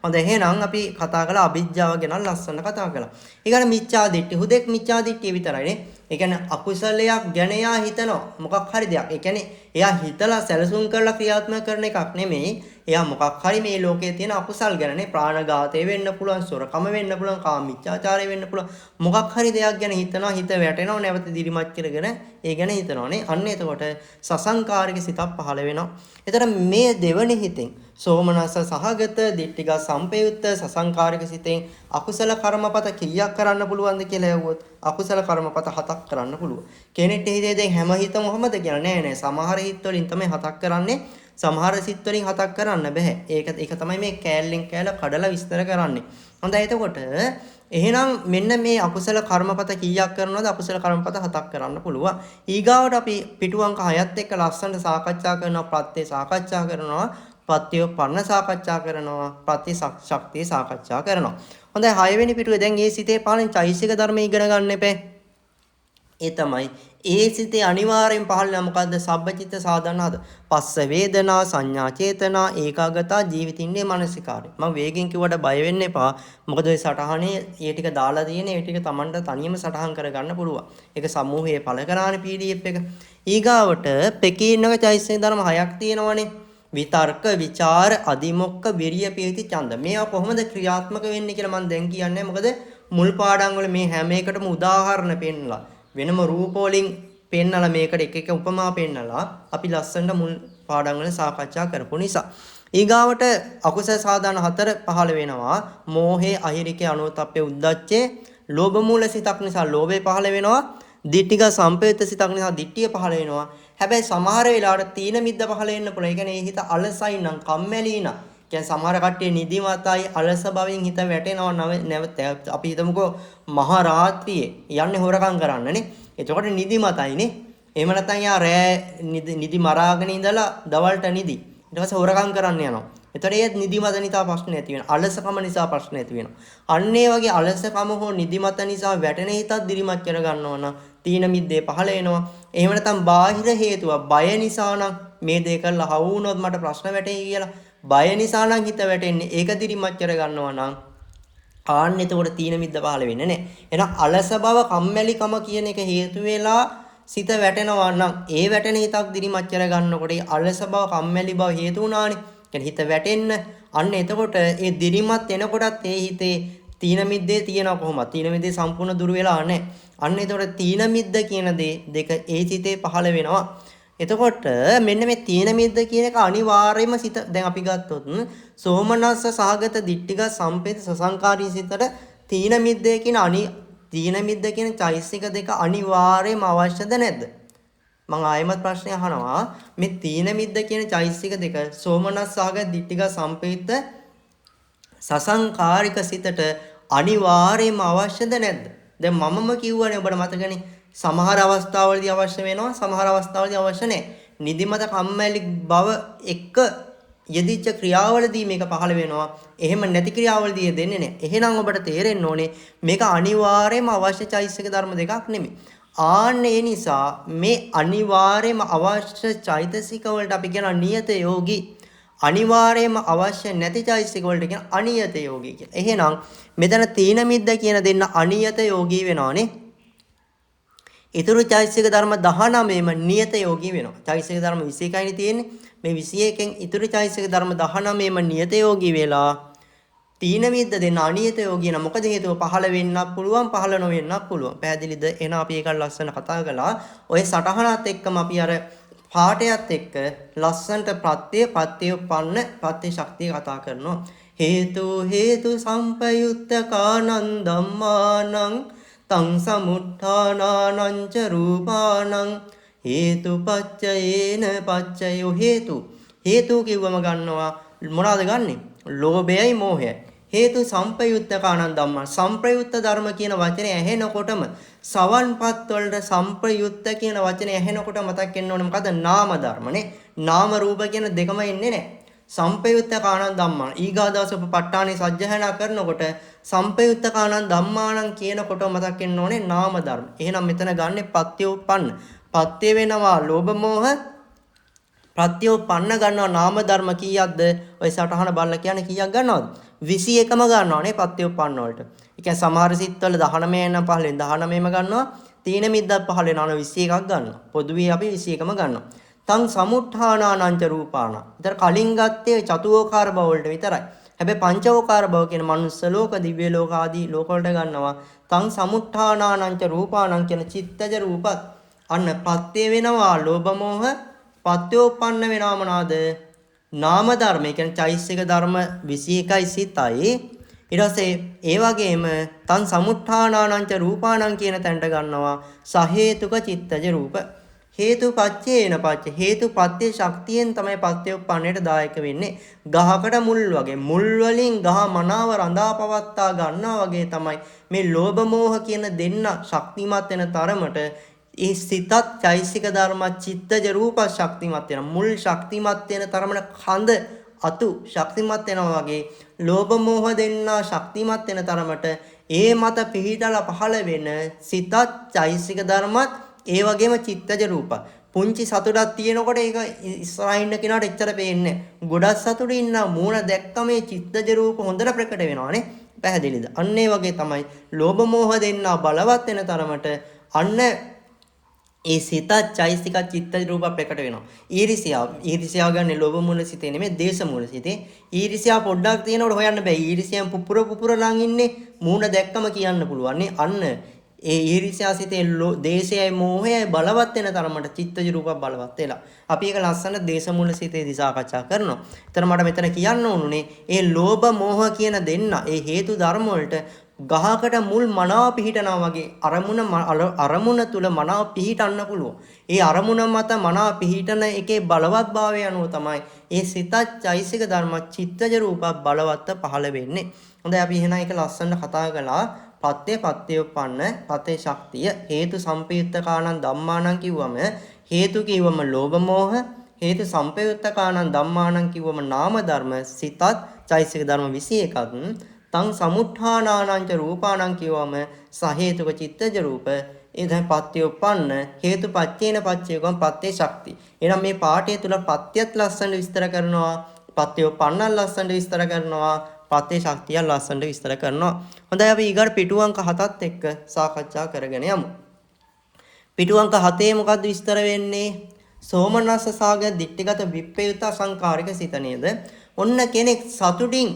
හොඳයි එහෙනම් අපි කතා කළා අවිජ්ජාව ගැන ලස්සන කතා කළා. ඊගොල්ලෝ මිච්ඡා දිට්ඨි. හුදෙක් මිච්ඡා දිට්ඨිය විතරයිනේ. ඒ කියන්නේ අකුසලයක් ගැන එයා හිතනවා. මොකක් හරි දෙයක්. ඒ කියන්නේ එයා හිතලා සැලසුම් කරලා ක්‍රියාත්මක කරන එකක් නෙමෙයි. එයා මොකක් හරි මේ ලෝකයේ තියෙන අකුසල් ගැනනේ ප්‍රාණඝාතය වෙන්න පුළුවන්, සොරකම වෙන්න පුළුවන්, කාමීච්ඡාචාරය වෙන්න පුළුවන්. මොකක් හරි දෙයක් ගැන හිතනවා, හිත වැටෙනවා, නැවත දිරිමත් කරගෙන ඒ ගැන හිතනවානේ. අන්න එතකොට සසංකාරික සිතක් පහළ වෙනවා. එතකොට මේ දෙවනි හිතෙන් සෝමනස්ස සහගත දිට්ඨික සම්පයුත්ත සසංකාරික සිතෙන් අකුසල කර්මපත කීයක් කරන්න පුළුවන්ද කියලා ඇහුවොත් අකුසල කර්මපත 7ක් කරන්න පුළුවන්. කෙනෙක්ට හිතේ දැන් හැම හිතම කොහොමද කියලා නෑ. සමහර හිත වලින් තමයි 7ක් කරන්නේ. සමහර සිත් වලින් 7ක් කරන්න බෑ. ඒක තමයි මේ කෑල්ලෙන් කෑල්ල කඩලා විස්තර කරන්නේ. හොඳයි එතකොට එහෙනම් මෙන්න මේ අකුසල කර්මපත කීයක් කරනවද? අකුසල කර්මපත 7ක් කරන්න පුළුවන්. ඊගාවට අපි පිටු අංක 6ත් එක්ක ලස්සනට සාකච්ඡා කරනවා, ප්‍රත්‍ය සාකච්ඡා කරනවා, ප්‍රත්‍යෝපන්න සාකච්ඡා කරනවා, ප්‍රතිශක්තිය සාකච්ඡා කරනවා. හොඳයි 6 වෙනි පිටුවේ දැන් මේ සිතේ පාලන චෛසික ධර්ම ඉගෙන ගන්න එපේ. ඒ තමයි ඒ සිතේ අනිවාර්යෙන් පහළ වෙන මොකද්ද? සබ්බචිත්ත සාධනහද? පස්ස වේදනා, සංඥා චේතනා, ඒකාගතා ජීවිතින්නේ මානසිකාරය. මම වේගෙන් කිව්වට බය වෙන්න එපා. මොකද ඔය සටහනේ ඒ ටික දාලා තියෙන ඒ ටික Tamanට තනියම සටහන් කරගන්න පුළුවන්. ඒක සමූහයේ පළ කරානේ PDF එක. ඊගාවට පෙකීනක චෛසික ධර්ම 6ක් තියෙනවනේ. විතර්ක, විචාර, අදිමොක්ක, විරිය, පීති, ඡන්ද. මේවා කොහොමද ක්‍රියාත්මක වෙන්නේ කියලා මම දැන් කියන්නේ. මොකද මුල් පාඩම් වල මේ හැම එකටම උදාහරණ පෙන්නලා වෙනම රූප වලින් පෙන්නලා මේකට එක එක උපමා පෙන්නලා අපි ලස්සනට මුල් පාඩම් වල සාකච්ඡා කරපු නිසා. ඊගාවට අකුසල සාධන 4 පහළ වෙනවා. මෝහේ, අහිරිකේ, අනෝතප්පේ, උද්දච්චේ, ලෝභ මූල සිතක් නිසා ලෝභය පහළ වෙනවා. දිට්ඨික සම්පේත සිතක් නිසා දිට්ඨිය පහළ වෙනවා. හැබැයි සමහර වෙලාවට තීන මිද්ද පහළ වෙන්න පුළුවන්. ඒ කියන්නේ හිත අලසයි නම්, කම්මැලි නම්, කියන්නේ සමහර කට්ටිය නිදිමතයි, අලස බවින් හිත වැටෙනවා. නැවත අපි හිතමුකෝ මහා රාත්‍රියේ යන්නේ හොරකම් කරන්නනේ. එතකොට නිදිමතයිනේ. එහෙම නැත්නම් යා රෑ නිදි මරාගෙන ඉඳලා දවල්ට නිදි. ඊට පස්සේ හොරකම් කරන්න යනවා. එතකොට ඒ නිදිමත නිසා ප්‍රශ්න ඇති වෙනවා. අලසකම නිසා ප්‍රශ්න ඇති වෙනවා. අන්න ඒ වගේ අලසකම හෝ නිදිමත නිසා වැටෙන හිතක් දිරිමත් කර ගන්නවා නම් තීන මිද්දේ පහළ වෙනවා. එහෙම නැත්නම් බාහිර හේතුව බය නිසා නම් මේ දේ කරලා හවු වුණොත් මට ප්‍රශ්න වැටෙයි කියලා බය නිසා නම් හිත වැටෙන්නේ. ඒක දිරිමත් කර ගන්නවා නම් ආන්න එතකොට තීන මිද්ද පහළ වෙන්නේ නැහැ. එහෙනම් අලස බව, කම්මැලිකම කියන එක හේතු වෙලා සිත වැටෙනවා නම් ඒ වැටෙන හිතක් දිරිමත් කර ගන්නකොට ඒ අලස බව, කම්මැලි බව හේතු වුණානේ. කියන්නේ හිත වැටෙන්න. අන්න එතකොට ඒ දිරිමත් එනකොටත් ඒ හිතේ තීන මිද්දේ තියෙනවා කොහොමද? තීන මිද්දේ සම්පූර්ණ දුර වෙලා නැහැ. අන්න එතකොට තීන මිද්ද කියන දේ දෙක ඒ සිතේ පහළ වෙනවා. එතකොට මෙන්න මේ තීන මිද්ද කියන එක අනිවාර්යයෙන්ම සිත දැන් අපි ගත්තොත් සෝමනස්ස සහගත දිට්ඨික සම්පේත සසංකාරී සිතට තීන මිද්දේ කියන තීන මිද්ද කියන චෛසික දෙක අනිවාර්යයෙන්ම අවශ්‍යද නැද්ද? මම ආයෙමත් ප්‍රශ්නය අහනවා. මේ තීන මිද්ද කියන චෛසික දෙක සෝමනස්ස සහගත දිට්ඨික සම්පේත සසංකාරික සිතට අනිවාර්යයෙන්ම අවශ්‍යද නැද්ද? දැන් මමම කිව්වනේ ඔබට මතකනේ. සමහර අවස්ථාවලදී අවශ්‍ය වෙනවා, සමහර අවස්ථාවලදී අවශ්‍ය නැහැ. නිදිමත කම්මැලි බව එක්ක යෙදිච්ච ක්‍රියාවලදී මේක පහළ වෙනවා. එහෙම නැති ක්‍රියාවලදී දෙන්නේ නැහැ. එහෙනම් ඔබට තේරෙන්න ඕනේ මේක අනිවාර්යයෙන්ම අවශ්‍ය චෛතසික ධර්ම දෙකක් නෙමෙයි. ආන්න ඒ නිසා මේ අනිවාර්යයෙන්ම අවශ්‍ය චෛතසික වලට අපි කියන නියත යෝගී, අනිවාර්යයෙන්ම අවශ්‍ය නැති චෛතසික වලට කියන අනියත යෝගී කියලා. එහෙනම් මෙතන තීන මිද්ද කියන දෙන්න අනියත යෝගී වෙනවානේ. ඊතුරු චෛතසික ධර්ම 19ම නියත යෝගී වෙනවා. චෛතසික ධර්ම 21යි තියෙන්නේ. මේ 21න් ඊතුරු චෛතසික ධර්ම 19ම නියත යෝගී වෙලා තීන මිද්ද දෙන්න අනියත යෝගී නම් මොකද හේතුව පහළ වෙන්නත් පුළුවන්, පහළ නොවෙන්නත් පුළුවන්. පැහැදිලිද? එහෙනම් අපි ඒක ලස්සන කතා කළා. ඔය සටහනත් එක්කම අපි අර පාඨයත් එක්ක ලස්සනට ප්‍රත්‍යඋප්පන්න ප්‍රත්‍ය ශක්තිය කතා කරනවා. හේතු සම්පයුත්තකානං ධම්මානං තං සමුත්ථානානං ච රූපානං හේතුපච්චයේන පච්චයෝ හේතු කිව්වම ගන්නවා මොනවාද ගන්නෙ? ලෝභයයි මෝහයයි. හේතු සම්පයුත්තකානං ධම්මා සම්ප්‍රයුක්ත ධර්ම කියන වචනේ ඇහෙනකොටම සවන්පත් වලට සම්ප්‍රයුක්ත කියන වචනේ ඇහෙනකොට මතක් වෙන්න ඕනේ මොකද? නාම ධර්මනේ. නාම රූප කියන දෙකම එන්නේ නැහැ. සම්පයුත්තකානං ධම්මා ඊගාදාස උපපට්ඨානේ සජ්ජහායනා කරනකොට සම්පයුත්තකානං ධම්මානං කියනකොට මතක් වෙන්න ඕනේ නාම ධර්ම. එහෙනම් මෙතන ගන්නෙ පත්‍යෝපන්න. පත්‍ය වෙනවා ලෝභ මෝහ ප්‍රත්‍යෝපන්න ගන්නවා නාම ධර්ම කීයක්ද? ඔය සටහන බලලා කියන්නේ කීයක් ගන්නවද? 21ම ගන්නවානේ පත්‍යෝපන්න වලට. ඒ කියන්නේ සමහර සිත්වල 19 නම් 15 19ම ගන්නවා. තීන මිද්දක් 15 නාන 21ක් ගන්නවා. පොදුවේ අපි 21ම ගන්නවා. තං සමුත්ථානානංච රූපාණ. ඊතර කලින් ගත්තේ චතුෝකාර භව වලට විතරයි. හැබැයි පංචෝකාර භව කියන මනුස්ස ලෝක, දිව්‍ය ලෝක ආදී ලෝක වලට ගන්නවා. තං සමුත්ථානානංච රූපාණං කියන චිත්තජ රූපත් අන්න පත්‍ය වෙනවා ලෝභ මෝහ පත්‍යෝපන්න වෙනවා මොනවාද? නාම ධර්ම. ඒ කියන්නේ චෛසික ධර්ම 21යි සිතයි. ඊට පස්සේ ඒ වගේම තං සමුත්ථානානංච රූපාණං කියන තැනට ගන්නවා සහේතුක චිත්තජ රූප. හේතුපච්චේන පච්ච හේතුපත්‍ය ශක්තියෙන් තමයි පත්‍යෝපන්නයට දායක වෙන්නේ. ගහකට මුල් වගේ මුල් වලින් ගහ මනාව රඳා පවත්තා ගන්නවා වගේ තමයි මේ ලෝභ මෝහ කියන දෙන්න ශක්තිමත් වෙන තරමට ඒ සිතත් චෛසික ධර්ම චිත්තජ රූප ශක්තිමත් වෙන මුල් ශක්තිමත් වෙන තරමට කඳ අතු ශක්තිමත් වෙනවා වගේ ලෝභ මෝහ දෙන්න ශක්තිමත් වෙන තරමට ඒ මත පිහිටලා පහළ වෙන සිතත් චෛසික ධර්මත් ඒ වගේම චිත්තජ රූප පුංචි සතුටක් තියෙනකොට ඒක ඉස්සරහින් ඉන්න කෙනාට එච්චර පේන්නේ නැහැ. ගොඩක් සතුටින් ඉන්න මූණ දැක්කම මේ චිත්තජ රූප හොඳට ප්‍රකට වෙනවානේ. පැහැදිලිද? අන්න ඒ වගේ තමයි ලෝභ මෝහ දෙන්න බලවත් වෙන තරමට අන්න ඒ සිතත් චෛසික චිත්තජ රූප ප්‍රකට වෙනවා. ඊර්ෂ්‍යාව ගන්න ලෝභ මූල සිතේ නෙමෙයි දේශ මූල සිතේ. ඊර්ෂ්‍යාව පොඩ්ඩක් තියෙනකොට හොයන්න බෑ. ඊර්ෂ්‍යාවෙන් පුපුර ලං ඉන්නේ මූණ දැක්කම කියන්න පුළුවන් නේ. අන්න ඒ ඊර්ෂ්‍යා සිතේ දේශයයි මෝහයයි බලවත් වෙන තරමට චිත්තජ රූප බලවත් වෙලා. අපි ඒක ලස්සන දේශ මූල සිතේදී සාකච්ඡා කරනවා. එතන මට මෙතන කියන්න ඕනුනේ ඒ ලෝභ මෝහ කියන දෙන්න ඒ හේතු ධර්ම වලට ගහකට මුල් මනාව පිහිටනවා වගේ අරමුණ තුල මනාව පිහිටන්න පුළුවන්. ඒ අරමුණ මත මනාව පිහිටන එකේ බලවත් භාවය අනුව තමයි ඒ සිතත් චෛසික ධර්ම චිත්තජ රූප බලවත් පහළ වෙන්නේ. හොඳයි අපි එහෙනම් ඒක ලස්සනට කතා කළා. පත්‍යෝපන්න පතේ ශක්තිය හේතු සම්පයුත්තකානං ධම්මානං කිව්වම හේතු කිව්වම ලෝභ මෝහ හේතු සම්පයුත්තකානං ධම්මානං කිව්වම නාම ධර්ම සිතත් චෛසික ධර්ම 21ක් තං සමුත්ථානානං රූපාණං කිව්වම සහේතුක චිත්තජ රූප ඒ තමයි පත්‍යෝපන්න හේතුපච්චේන පච්චේකම් පත්තේ ශක්තිය. එහෙනම් මේ පාඩය තුල පත්‍යත් ලස්සනට විස්තර කරනවා පත්‍යෝපන්න ලස්සනට විස්තර කරනවා පත්තේ ශක්තිය ලස්සනට විස්තර කරනවා. හොඳයි අපි ඊගාට පිටු අංක 7ත් එක්ක සාකච්ඡා කරගෙන යමු. පිටු අංක 7 මොකද්ද විස්තර වෙන්නේ? සෝමනස්ස සාග දිට්ඨිගත විප්පයුත සංකාරික සිත නේද? ඔන්න කෙනෙක් සතුටින්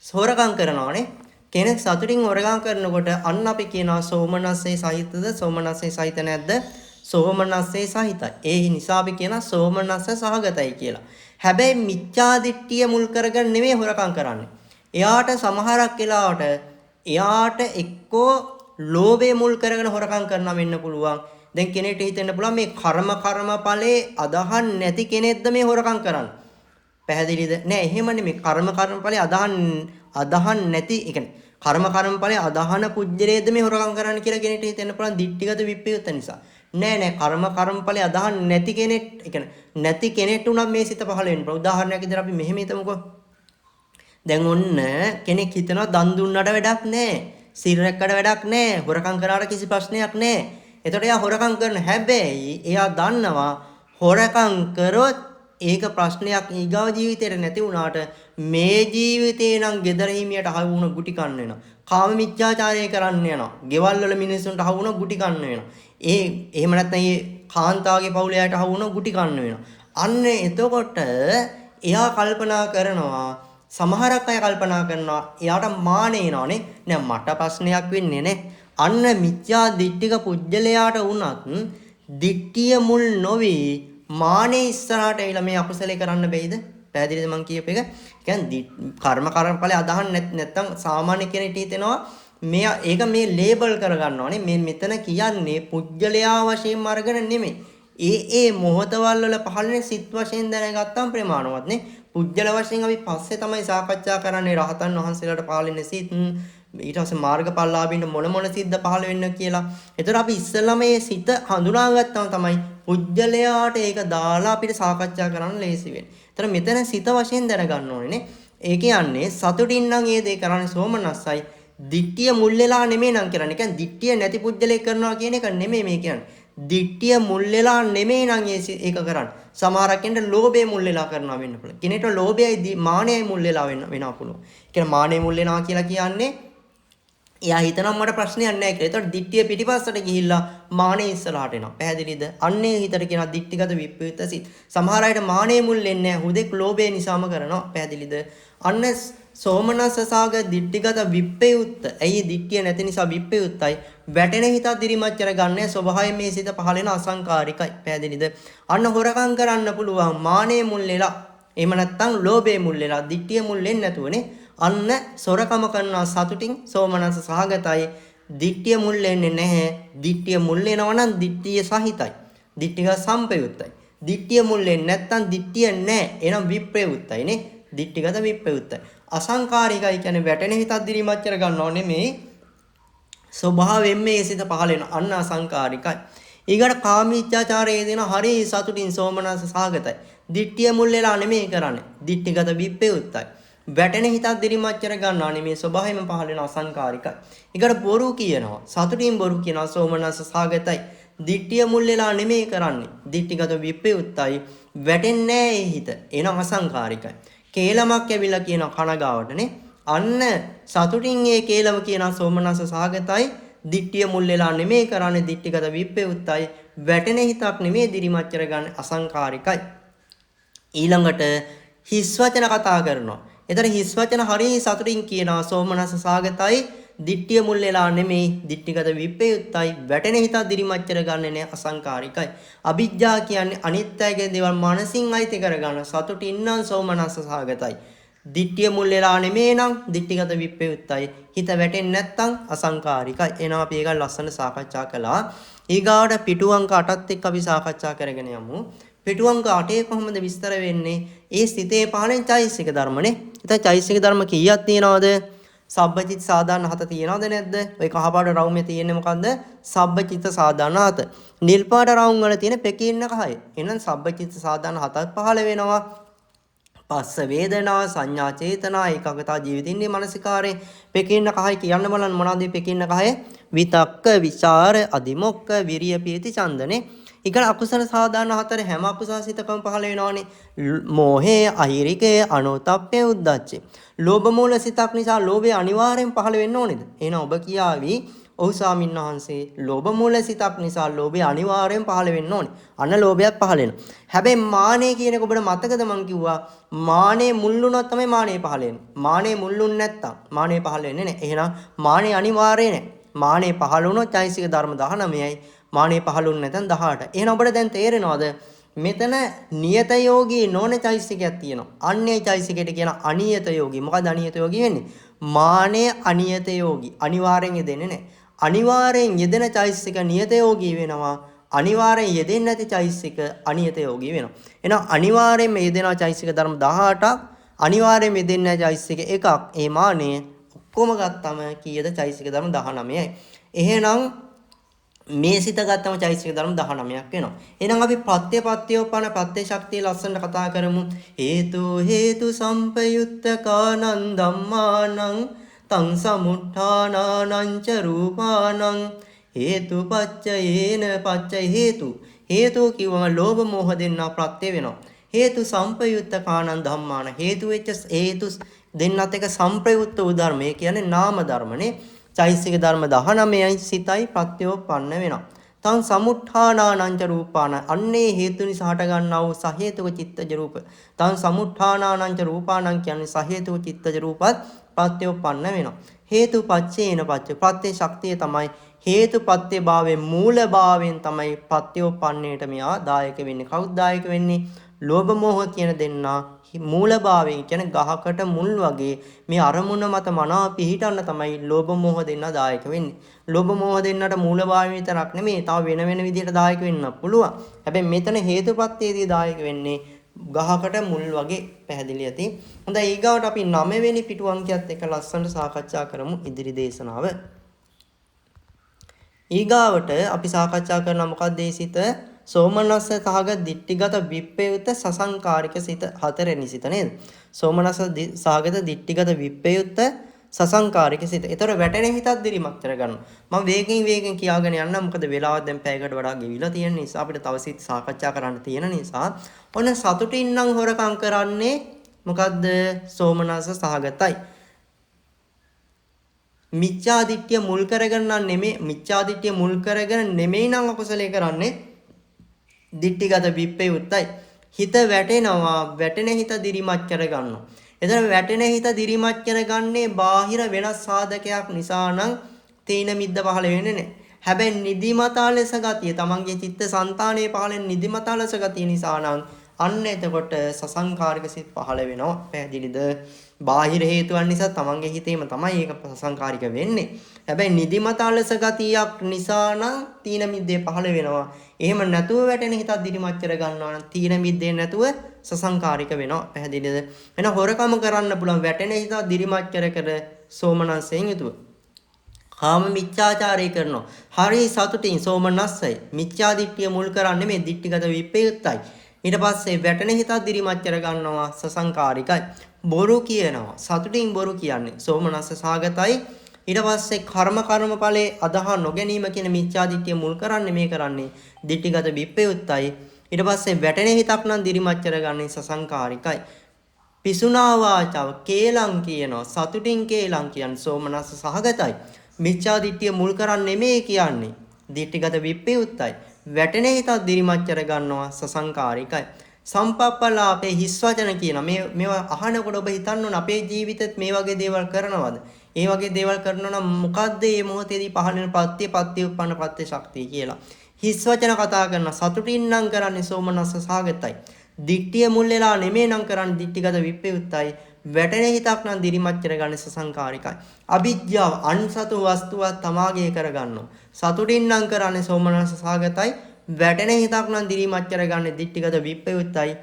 හොරකම් කරනවානේ. කෙනෙක් සතුටින් හොරකම් කරනකොට අන්න අපි කියනවා සෝමනස්සේ සහිතද සෝමනස්සේ සහිත නැද්ද? සෝමනස්සේ සහිතයි. ඒ නිසා අපි කියනවා සෝමනස්ස සහගතයි කියලා. හැබැයි මිච්ඡා දිට්ඨිය මුල් කරගෙන නෙමෙයි හොරකම් කරන්නේ. එයාට සමහරක් වෙලාවට එයාට එක්කෝ ලෝභය මුල් කරගෙන හොරකම් කරනවා වෙන්න පුළුවන්. දැන් කෙනෙක්ට හිතෙන්න පුළුවන් මේ කර්ම ඵලයේ අදහන් නැති කෙනෙක්ද මේ හොරකම් කරන්නේ. පැහැදිලිද? නෑ එහෙම නෙමෙයි. කර්ම ඵලයේ අදහන් නැති, ඒ කියන්නේ කර්ම ඵලයේ අදහන පුජ්‍යරේද මේ හොරකම් කරන්න කියලා කෙනෙක්ට හිතෙන්න පුළුවන් දිට්ඨිගත විප්‍රයුක්ත නිසා. නෑ කර්ම ඵලයේ අදහන් නැති කෙනෙක්, ඒ කියන්නේ නැති කෙනෙක්ට උනම් මේ සිත පහළ වෙන්න පුළුවන්. උදාහරණයක් විදිහට අපි මෙහෙම හිතමුකෝ. දැන් ඔන්න කෙනෙක් හිතනවා දන් දුන්නට වැඩක් නෑ, සිල් රැක්කට වැඩක් නෑ, හොරකම් කරාට කිසි ප්‍රශ්නයක් නෑ. එතකොට එයා හොරකම් කරන හැබැයි එයා දන්නවා හොරකම් කරොත් ඒක ප්‍රශ්නයක් ඊගාව ජීවිතේට නැති වුණාට මේ ජීවිතේ නම් gedara හිමියට අහු වුණ ගුටි කන්න වෙනවා. කාම මිත්‍යාචාරය කරන්න යනවා. ගෙවල් වල මිනිස්සුන්ට අහු වුණ ගුටි කන්න වෙනවා. එහෙම නැත්නම් මේ කාන්තාවගේ පවුලේ අයට අහු වුණ ගුටි කන්න වෙනවා. අන්න එතකොට එයා කල්පනා කරනවා, සමහරක් අය කල්පනා කරනවා එයාට මානෙ එනවානේ. නෑ මට ප්‍රශ්නයක් වෙන්නේ නෑ. අන්න මිත්‍යා දිට්ඨික පුජ්‍යලයාට වුණත් දිට්ඨිය මුල් නොවි මානෙ ඉස්සරහට ඇවිල්ලා මේ අකුසලේ කරන්න බැයිද? පැහැදිලිද මං කියප එක? කියන්නේ කර්මඵලයේ අදහන් නැත්නම් සාමාන්‍ය කෙනෙක්ට හිතෙනවා මේ ඒක මේ ලේබල් කරගන්නවානේ. මේ මෙතන කියන්නේ පුජ්‍යලයා වශයෙන් අරගෙන නෙමෙයි. ඒ මොහතවල් වල පහළනේ සිත් වශයෙන් දැනගත්තාම ප්‍රමාණවත් නේ. පුජ්‍යල වශයෙන් අපි පස්සේ තමයි සාකච්ඡා කරන්නේ රහතන් වහන්සේලාට පහළින සිත්, ඊට පස්සේ මාර්ගඵලලාභින්ට මොන සිද්ද පහළ වෙන්න කියලා. ඒතර අපි ඉස්සෙල්ලාම මේ සිත හඳුනාගත්තම තමයි පුජ්‍යලයාට ඒක දාලා අපිට සාකච්ඡා කරන්න ලේසි වෙන්නේ. ඒතර මෙතන සිත වශයෙන් දැනගන්න ඕනේ නේ. ඒ කියන්නේ සතුටින් නම් මේ දේ කරන්නේ සෝමනස්සයි. දිට්ඨිය මුල් වෙලා නෙමෙයි නම් කරන්නේ. කියන්නේ දිට්ඨිය නැති පුජ්‍යලේ කරනවා කියන එක නෙමෙයි මේ කියන්නේ. දිට්ඨිය මුල් වෙලා නෙමෙයි නම් ඒක කරන්නේ. සමහරක් කෙනෙක්ට ලෝභය මුල් වෙලා කරනවා වෙන්න පුළුවන්. කෙනෙක්ට ලෝභයයි මානයයි මුල් වෙලා වෙනවා පුළුවන්. ඒ කියන්නේ මානය මුල් වෙනවා කියලා කියන්නේ එයා හිතනවා මට ප්‍රශ්නයක් නැහැ කියලා. ඒතකොට දිට්ඨිය පිටිපස්සට ගිහිල්ලා මානෙ ඉස්සරහට එනවා. පැහැදිලිද? අන්නේ හිතට කියනවා දිට්ඨිගත විප්‍රයුක්ත සිත්. සමහර අයට මානෙ මුල් වෙන්නේ නැහැ. හුදෙක් ලෝභය නිසාම කරනවා. පැහැදිලිද? අන්න සෝමනස්ස සාග දිට්ඨිගත විප්‍රයුක්ත. ඇයි දිට්ඨිය නැති නිසා විප්‍රයුක්තයි. වැටෙන හිත දිරිමත් කරගන්නේ ස්වභාවයෙන් මේ සිත පහළ වෙන අසංකාරිකයි. පැහැදිලිද? අන්න හොරකම් කරන්න පුළුවන් මානෙ මුල් වෙලා. එහෙම නැත්නම් ලෝභය මුල් වෙලා දිට්ඨිය මුල් වෙන්නේ නැතුවනේ. අන්න සොරකම කරනවා සතුටින් සෝමනස්ස සහගතයි. දිට්ඨිය මුල් වෙන්නේ නැහැ. දිට්ඨිය මුල් වෙනවා නම් දිට්ඨිය සහිතයි. දිට්ඨික සම්පයුත්තයි. දිට්ඨිය මුල් වෙන්නේ නැත්නම් දිට්ඨිය නැහැ. එහෙනම් විප්‍රයුක්තයි නේ. දිට්ඨිගත විප්‍රයුක්තයි. අසංකාරිකයි කියන්නේ වැටෙන හිතක් දිරිමත් කර ගන්නව නෙමෙයි. ස්වභාවයෙන් මේ සිත පහළ වෙන අන්න අසංකාරිකයි. ඊගට කාමීච්ඡාචාරයේ දෙන හරි සතුටින් සෝමනස්ස සහගතයි. දිට්ඨිය මුල් වෙලා නෙමෙයි කරන්නේ. දිට්ඨිගත විප්‍රයුක්තයි. වැටෙන හිතක් දිරිමත් කර ගන්නවා නෙමෙයි ස්වභාවයෙන්ම පහළ වෙන අසංකාරිකයි. ඊකට බොරු කියනවා. සතුටින් බොරු කියනවා සෝමනස්ස සහගතයි. දිට්ඨිය මුල් වෙලා නෙමෙයි කරන්නේ. දිට්ඨිගත විප්‍රයුක්තයි. වැටෙන්නේ නැහැ හිත. එනම් අසංකාරිකයි. කේලමක් ඇවිල්ලා කියන කනගාවටනේ. අන්න සතුටින් ඒ කේලම කියන සෝමනස්ස සහගතයි. දිට්ඨිය මුල් වෙලා නෙමෙයි කරන්නේ. දිට්ඨිගත විප්‍රයුක්තයි. වැටෙන හිතක් නෙමෙයි දිරිමත් කරගන්නේ අසංකාරිකයි. ඊළඟට හිස් වචන කතා කරනවා. එතන හිස් වචන හරිය සතුටින් කියනවා සෝමනස්ස සාගතයි. දිට්ඨිය මුල් වෙලා නෙමෙයි. දිට්ඨිගත විප්‍රයුක්තයි. වැටෙන හිත දිරිමත් කරගන්නේ නැහැ අසංකාරිකයි. අවිජ්ජා කියන්නේ අනිත්‍යයේ දේවල් මනසින් අයිති කරගන්න සතුටින් නම් සෝමනස්ස සාගතයි. දිට්ඨිය මුල් වෙලා නෙමෙයි නම් දිට්ඨිගත විප්‍රයුක්තයි. හිත වැටෙන්නේ නැත්නම් අසංකාරිකයි. එනවා අපි ඒක ලස්සන සාකච්ඡා කළා. ඊගාවට පිටු අංක 8ත් එක්ක අපි සාකච්ඡා කරගෙන යමු. පිටු අංක 8 කොහොමද විස්තර වෙන්නේ? ඒ සිතේ පහළෙන් චෛසික ධර්මනේ. ඉතින් චෛසික ධර්ම කීයක් තියෙනවද? සබ්බචිත් සාධාරණ 7 තියෙනවද නැද්ද? ඔය කහපාට රවුමේ තියෙන්නේ මොකද්ද? සබ්බචිත් සාධාරණ 7. නිල් පාට රවුම් වල තියෙන පෙකින්න කහය. එහෙනම් සබ්බචිත් සාධාරණ 7ක් පහළ වෙනවා. පස්ස වේදනා සංඥා චේතනා ඒකාගතා ජීවිතින්නේ මානසිකාරේ පෙකින්න කහයි කියන්න බලන්න මොනවද පෙකින්න කහය? විතක්ක විචාර අදිමොක්ක විරිය පීති ඡන්දනේ. ඊගල අකුසල සාධාරණ 4 හැම අකුසල සිතකම පහළ වෙනවානේ. මෝහේ අහිරිකේ අනෝතප්පේ උද්දච්චේ. ලෝභ මූල සිතක් නිසා ලෝභය අනිවාර්යෙන් පහළ වෙන්න ඕනේද? එහෙනම් ඔබ කියාවි ඔව් ස්වාමීන් වහන්සේ ලෝභ මූල සිතක් නිසා ලෝභය අනිවාර්යෙන් පහළ වෙන්න ඕනේ. අන්න ලෝභයක් පහළ වෙනවා. හැබැයි මානෙ කියන එක ඔබට මතකද මං කිව්වා මානෙ මුල්ුණොත් තමයි මානෙ පහළ වෙන්නේ. මානෙ මුල්ුන්නේ නැත්තම් මානෙ පහළ වෙන්නේ නැහැ. එහෙනම් මානෙ අනිවාර්යයි නැහැ. මානෙ පහළ වුණොත් චෛසික ධර්ම 19යි. මානෙ පහළුන් නැතන් 18. එහෙනම් ඔබට දැන් තේරෙනවද? මෙතන නියත යෝගී නොවන චෛසිකයක් තියෙනවා. අන්නේ චෛසිකයට කියන අනියත යෝගී. මොකද අනියත යෝගී වෙන්නේ? මානෙ අනියත යෝගී. අනිවාර්යෙන් යෙදෙන්නේ නැහැ. අනිවාර්යෙන් යෙදෙන චෛසික නියත යෝගී වෙනවා. අනිවාර්යෙන් යෙදෙන්නේ නැති චෛසික අනියත යෝගී වෙනවා. එහෙනම් අනිවාර්යෙන්ම යෙදෙන චෛසික ධර්ම 18ක් අනිවාර්යෙන් යෙදෙන්නේ නැහැ චෛසික එකක්. ඒ මානෙ ඔක්කොම ගත්තම කීයද චෛසික ධර්ම 19යි. එහෙනම් මේ සිත ගත්තම චෛසික ධර්ම 19ක් වෙනවා. එහෙනම් අපි ප්‍රත්‍යපත්‍යෝපන ප්‍රත්‍ය ශක්තිය ලස්සනට කතා කරමු. හේතු සම්පයුත්තකානං ධම්මානං තං සමුත්ථානානං ච රූපානං හේතුපච්චයේන පච්චය හේතු කිව්වම ලෝභ මෝහ දෙන්නා ප්‍රත්‍ය වෙනවා. හේතු සම්පයුත්තකානං ධම්මාන හේතු වෙච්ච හේතු දෙන්නත් එක සම්ප්‍රයුක්ත වූ ධර්ම. ඒ කියන්නේ නාම ධර්මනේ. චෛසික ධර්ම 19යි සිතයි ප්‍රත්‍යෝපන්න වෙනවා. තං සමුත්ථානානං ච රූපාන අන්නේ හේතු නිසා හට ගන්නා වූ සහේතුක චිත්තජ රූප. තං සමුත්ථානානං ච රූපානං කියන්නේ සහේතුක චිත්තජ රූපත් ප්‍රත්‍යෝපන්න වෙනවා. හේතුපච්චේන පච්ච ප්‍රත්‍ය ශක්තිය තමයි හේතුපත්‍ය භාවයේ මූල භාවයෙන් තමයි ප්‍රත්‍යෝපන්නයට මෙයා දායක වෙන්නේ. කවුද දායක වෙන්නේ? ලෝභ මෝහ කියන දෙන්නා මූල භාවයෙන් කියන ගහකට මුල් වගේ මේ අරමුණ මත මනාව පිහිටන්න තමයි ලෝභ මෝහ දෙන්නා දායක වෙන්නේ. ලෝභ මෝහ දෙන්නට මූල භාවය විතරක් නෙමෙයි තව වෙන විදිහට දායක වෙන්න පුළුවන්. හැබැයි මෙතන හේතුපත්‍යයේදී දායක වෙන්නේ ගහකට මුල් වගේ පැහැදිලි ඇති. හොඳයි ඊගාවට අපි 9 වෙනි පිටු අංකයත් එක්ක ලස්සනට සාකච්ඡා කරමු ඉදිරි දේශනාව. ඊගාවට අපි සාකච්ඡා කරන මොකක්ද ඒ සිත? සෝමනස්ස සහගත දිට්ඨිගත විප්‍රයුක්ත සසංකාරික සිත 4 වෙනි සිත නේද? සෝමනස්ස සහගත දිට්ඨිගත විප්‍රයුක්ත සසංකාරික සිත. ඒතර වැටෙන හිතක් දිරිමත් කරගන්නවා. මම වේගෙන් කියාගෙන යන්න මොකද වෙලාව දැන් පැයකට වඩා ගෙවිලා තියෙන නිසා අපිට තව සිත් සාකච්ඡා කරන්න තියෙන නිසා ඔන්න සතුටින් නම් හොරකම් කරන්නේ මොකද්ද? සෝමනස්ස සහගතයි. මිච්ඡාදිට්ඨිය මුල් කරගෙන නෙමෙයි මිච්ඡාදිට්ඨිය මුල් කරගෙන නෙමෙයි නම් අකුසලයේ කරන්නේ දිට්ඨිගත විප්පයුත්තයි. හිත වැටෙනවා වැටෙන හිත දිරිමත් කරගන්නවා. එතන වැටෙන හිත දිරිමත් කරගන්නේ බාහිර වෙනස් සාධකයක් නිසා නම් තීන මිද්ද පහළ වෙන්නේ නැහැ. හැබැයි නිදිමතා ලෙස ගතිය තමන්ගේ චිත්ත සංතානයේ පහළෙන් නිදිමතා ලෙස ගතිය නිසා නම් අන්න එතකොට සසංකාරික සිත් පහළ වෙනවා. පැහැදිලිද? බාහිර හේතුන් නිසා තමන්ගේ හිතේම තමයි ඒක සසංකාරික වෙන්නේ. හැබැයි නිදිමතා ලෙස ගතියක් නිසා නම් තීන මිද්දේ පහළ වෙනවා. එහෙම නැතුව වැටෙන හිතක් දිරිමත් කර ගන්නවා නම් තීන මිද්දේ නැතුව සසංකාරික වෙනවා. පැහැදිලිද? එහෙනම් හොරකම කරන්න පුළුවන් වැටෙන හිතක් දිරිමත් කර සෝමනස්යෙන් යුතුව. කාම මිච්ඡාචාරය කරනවා. හරි සතුටින් සෝමනස්සයි. මිච්ඡාදිට්ඨිය මුල් කරන්නේ මේ දිට්ඨිගත විප්‍රයුක්තයි. ඊට පස්සේ වැටෙන හිතක් දිරිමත් කර ගන්නවා සසංකාරිකයි. බොරු කියනවා. සතුටින් බොරු කියන්නේ සෝමනස්ස සාගතයි. ඊට පස්සේ කර්මඵලයේ අදහා නොගැනීම කියන මිච්ඡාදිට්ඨිය මුල් කරන්නේ මේ කරන්නේ දිට්ඨිගත විප්‍රයුක්තයි. ඊට පස්සේ වැටෙන හිතක් නම් දිරිමත් කරගන්නේ සසංකාරිකයි. පිසුනා වාචාව කේලම් කියනවා. සතුටින් කේලම් කියන්නේ සෝමනස්ස සහගතයි. මිච්ඡාදිට්ඨිය මුල් කරන්නේ මේ කියන්නේ දිට්ඨිගත විප්‍රයුක්තයි. වැටෙන හිතක් දිරිමත් කරගන්නවා සසංකාරිකයි. සම්පප්පලාපේ හිස් වචන කියන මේවා අහනකොට ඔබ හිතන්න ඕන අපේ ජීවිතෙත් මේ වගේ දේවල් කරනවද? ඒ වගේ දේවල් කරනවා නම් මොකද්ද මේ මොහොතේදී පහළ වෙන පත්‍ය උප්පන්න පත්‍ය ශක්තිය කියලා. හිස් වචන කතා කරන සතුටින් නම් කරන්නේ සෝමනස්ස සාගතයි. දිට්ඨිය මුල් වෙලා නෙමෙයි නම් කරන්නේ දිට්ඨිගත විප්‍රයුක්තයි. වැටෙන හිතක් නම් දිරිමත් කරගන්නේ සසංකාරිකයි. අවිජ්ජාව අන්සතු වස්තුවක් තමාගේ කරගන්නවා. සතුටින් නම් කරන්නේ සෝමනස්ස සාගතයි. වැටෙන හිතක් නම් දිරිමත් කරගන්නේ දිට්ඨිගත විප්‍රයුක්තයි.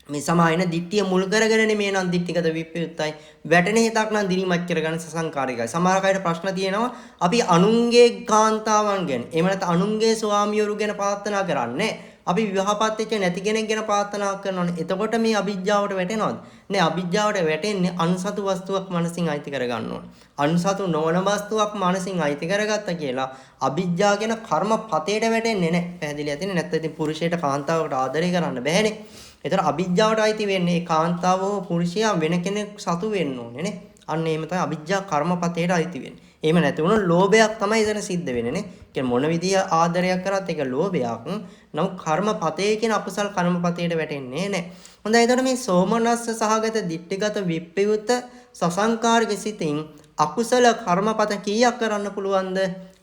මේ සමායන දිට්ඨිය මුල් කරගෙන නෙමෙයි නම් දිට්ඨිගත විප්‍රයුක්තයි. වැටෙන හිතක් නම් දිරිමත් කරගන්නේ සසංකාරිකයි. සමහර අයට ප්‍රශ්න තියෙනවා අපි අනුන්ගේ කාන්තාවන් ගැන එහෙම නැත්නම් අනුන්ගේ ස්වාමියෝරු ගැන ප්‍රාර්ථනා කරන්නේ අපි විවාහපත් වෙච්ච නැති කෙනෙක් ගැන ප්‍රාර්ථනා කරනවානේ. එතකොට මේ අවිජ්ජාවට වැටෙනවද? නෑ අවිජ්ජාවට වැටෙන්නේ අන්සතු වස්තුවක් මනසින් අයිති කර ගන්න ඕන. අන්සතු නොවන වස්තුවක් මනසින් අයිති කරගත්තා කියලා අවිජ්ජා කියන කර්ම පතේට වැටෙන්නේ නෑ. පැහැදිලි ඇතිනේ? නැත්නම් ඉතින් පුරුෂයට කාන්තාවකට ආදරය කරන්න බෑනේ. ඒතර අවිජ්ජාවට අයිති වෙන්නේ කාන්තාව හෝ පුරුෂයා වෙන කෙනෙක් සතු වෙන්න ඕනේ නේ. අන්න එහෙම තමයි අවිජ්ජා කර්මපතේට අයිති වෙන්නේ. එහෙම නැති වුණොත් ලෝභයක් තමයි එතන සිද්ධ වෙන්නේ නේ. කියන්නේ මොන විදිය ආදරයක් කරත් ඒක ලෝභයක්. නමුත් කර්මපතේ කියන අකුසල් කර්මපතේට වැටෙන්නේ නැහැ. හොඳයි එතකොට මේ සෝමනස්ස සහගත දිට්ඨිගත විප්‍රයුත සසංකාරික සිතින් අකුසල කර්මපත කීයක් කරන්න පුළුවන්ද?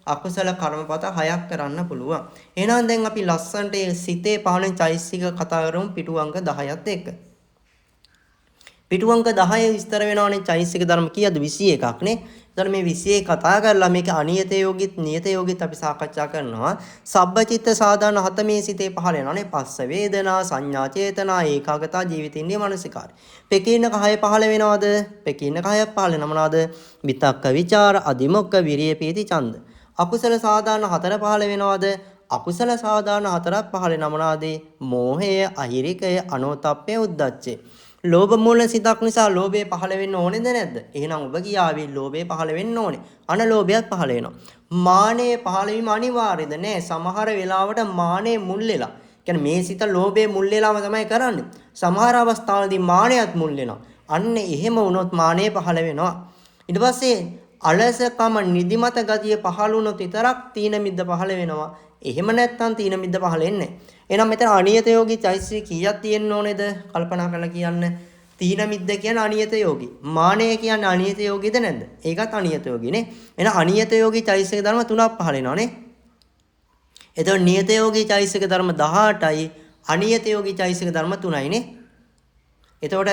අකුසල කර්මපත 6ක් කරන්න පුළුවන්. එහෙනම් දැන් අපි ලස්සන්ට සිතේ පහළෙන් චෛසික කතා කරමු පිටු අංක 10ත් එක්ක. පිටු අංක 10 විස්තර වෙනවනේ චෛසික ධර්ම කීයද 21ක් නේ. එතන මේ 21 කතා කරලා මේක අනියත යෝගිත් නියත යෝගිත් අපි සාකච්ඡා කරනවා. සබ්බචිත්ත සාධාන හත මේ සිතේ පහළ වෙනවනේ. පස්ස වේදනා සංඥා චේතනා ඒකාගතා ජීවිතින්ගේ මානසිකාරය. පෙකිනක 6 පහළ වෙනවද? පෙකිනක 6ක් පහළ වෙන මොනවාද? විතක්ක විචාර අදිමොක්ක විරිය පීති ඡන්ද. අකුසල සාධාන 4 පහළ වෙනවද? අකුසල සාධාන 4ක් පහළ වෙන මොනවාද? මෝහය අහිරිකය අනෝතප්පය උද්දච්චය. ලෝභ මූල සිතක් නිසා ලෝභය පහළ වෙන්න ඕනේද නැද්ද? එහෙනම් ඔබ කියාවේ ලෝභය පහළ වෙන්න ඕනේ. අනලෝභයත් පහළ වෙනවා. මානය පහළ වීම අනිවාර්යද? නෑ. සමහර වෙලාවට මානය මුල් වෙලා. කියන්නේ මේ සිත ලෝභයේ මුල් වෙලාම තමයි කරන්නේ. සමහර අවස්ථාවලදී මානයත් මුල් වෙනවා. අන්න එහෙම වුණොත් මානය පහළ වෙනවා. ඊට පස්සේ අලසකම නිදිමත ගතිය පහළ වුණොත් විතරක් තීන මිද්ද පහළ වෙනවා. එහෙම නැත්නම් තීන මිද්ද පහළ වෙන්නේ නැහැ. එහෙනම් මෙතන අනියත යෝගී චෛසික කීයක් තියෙන්න ඕනේද? කල්පනා කරලා කියන්න. තීන මිද්ද කියන්නේ අනියත යෝගී. මානය කියන්නේ අනියත යෝගීද නැද්ද? ඒකත් අනියත යෝගී නේ. එහෙනම් අනියත යෝගී චෛසික ධර්ම 3ක් පහළ වෙනවා නේ. එතකොට නියත යෝගී චෛසික ධර්ම 18යි අනියත යෝගී චෛසික ධර්ම 3යි නේ. එතකොට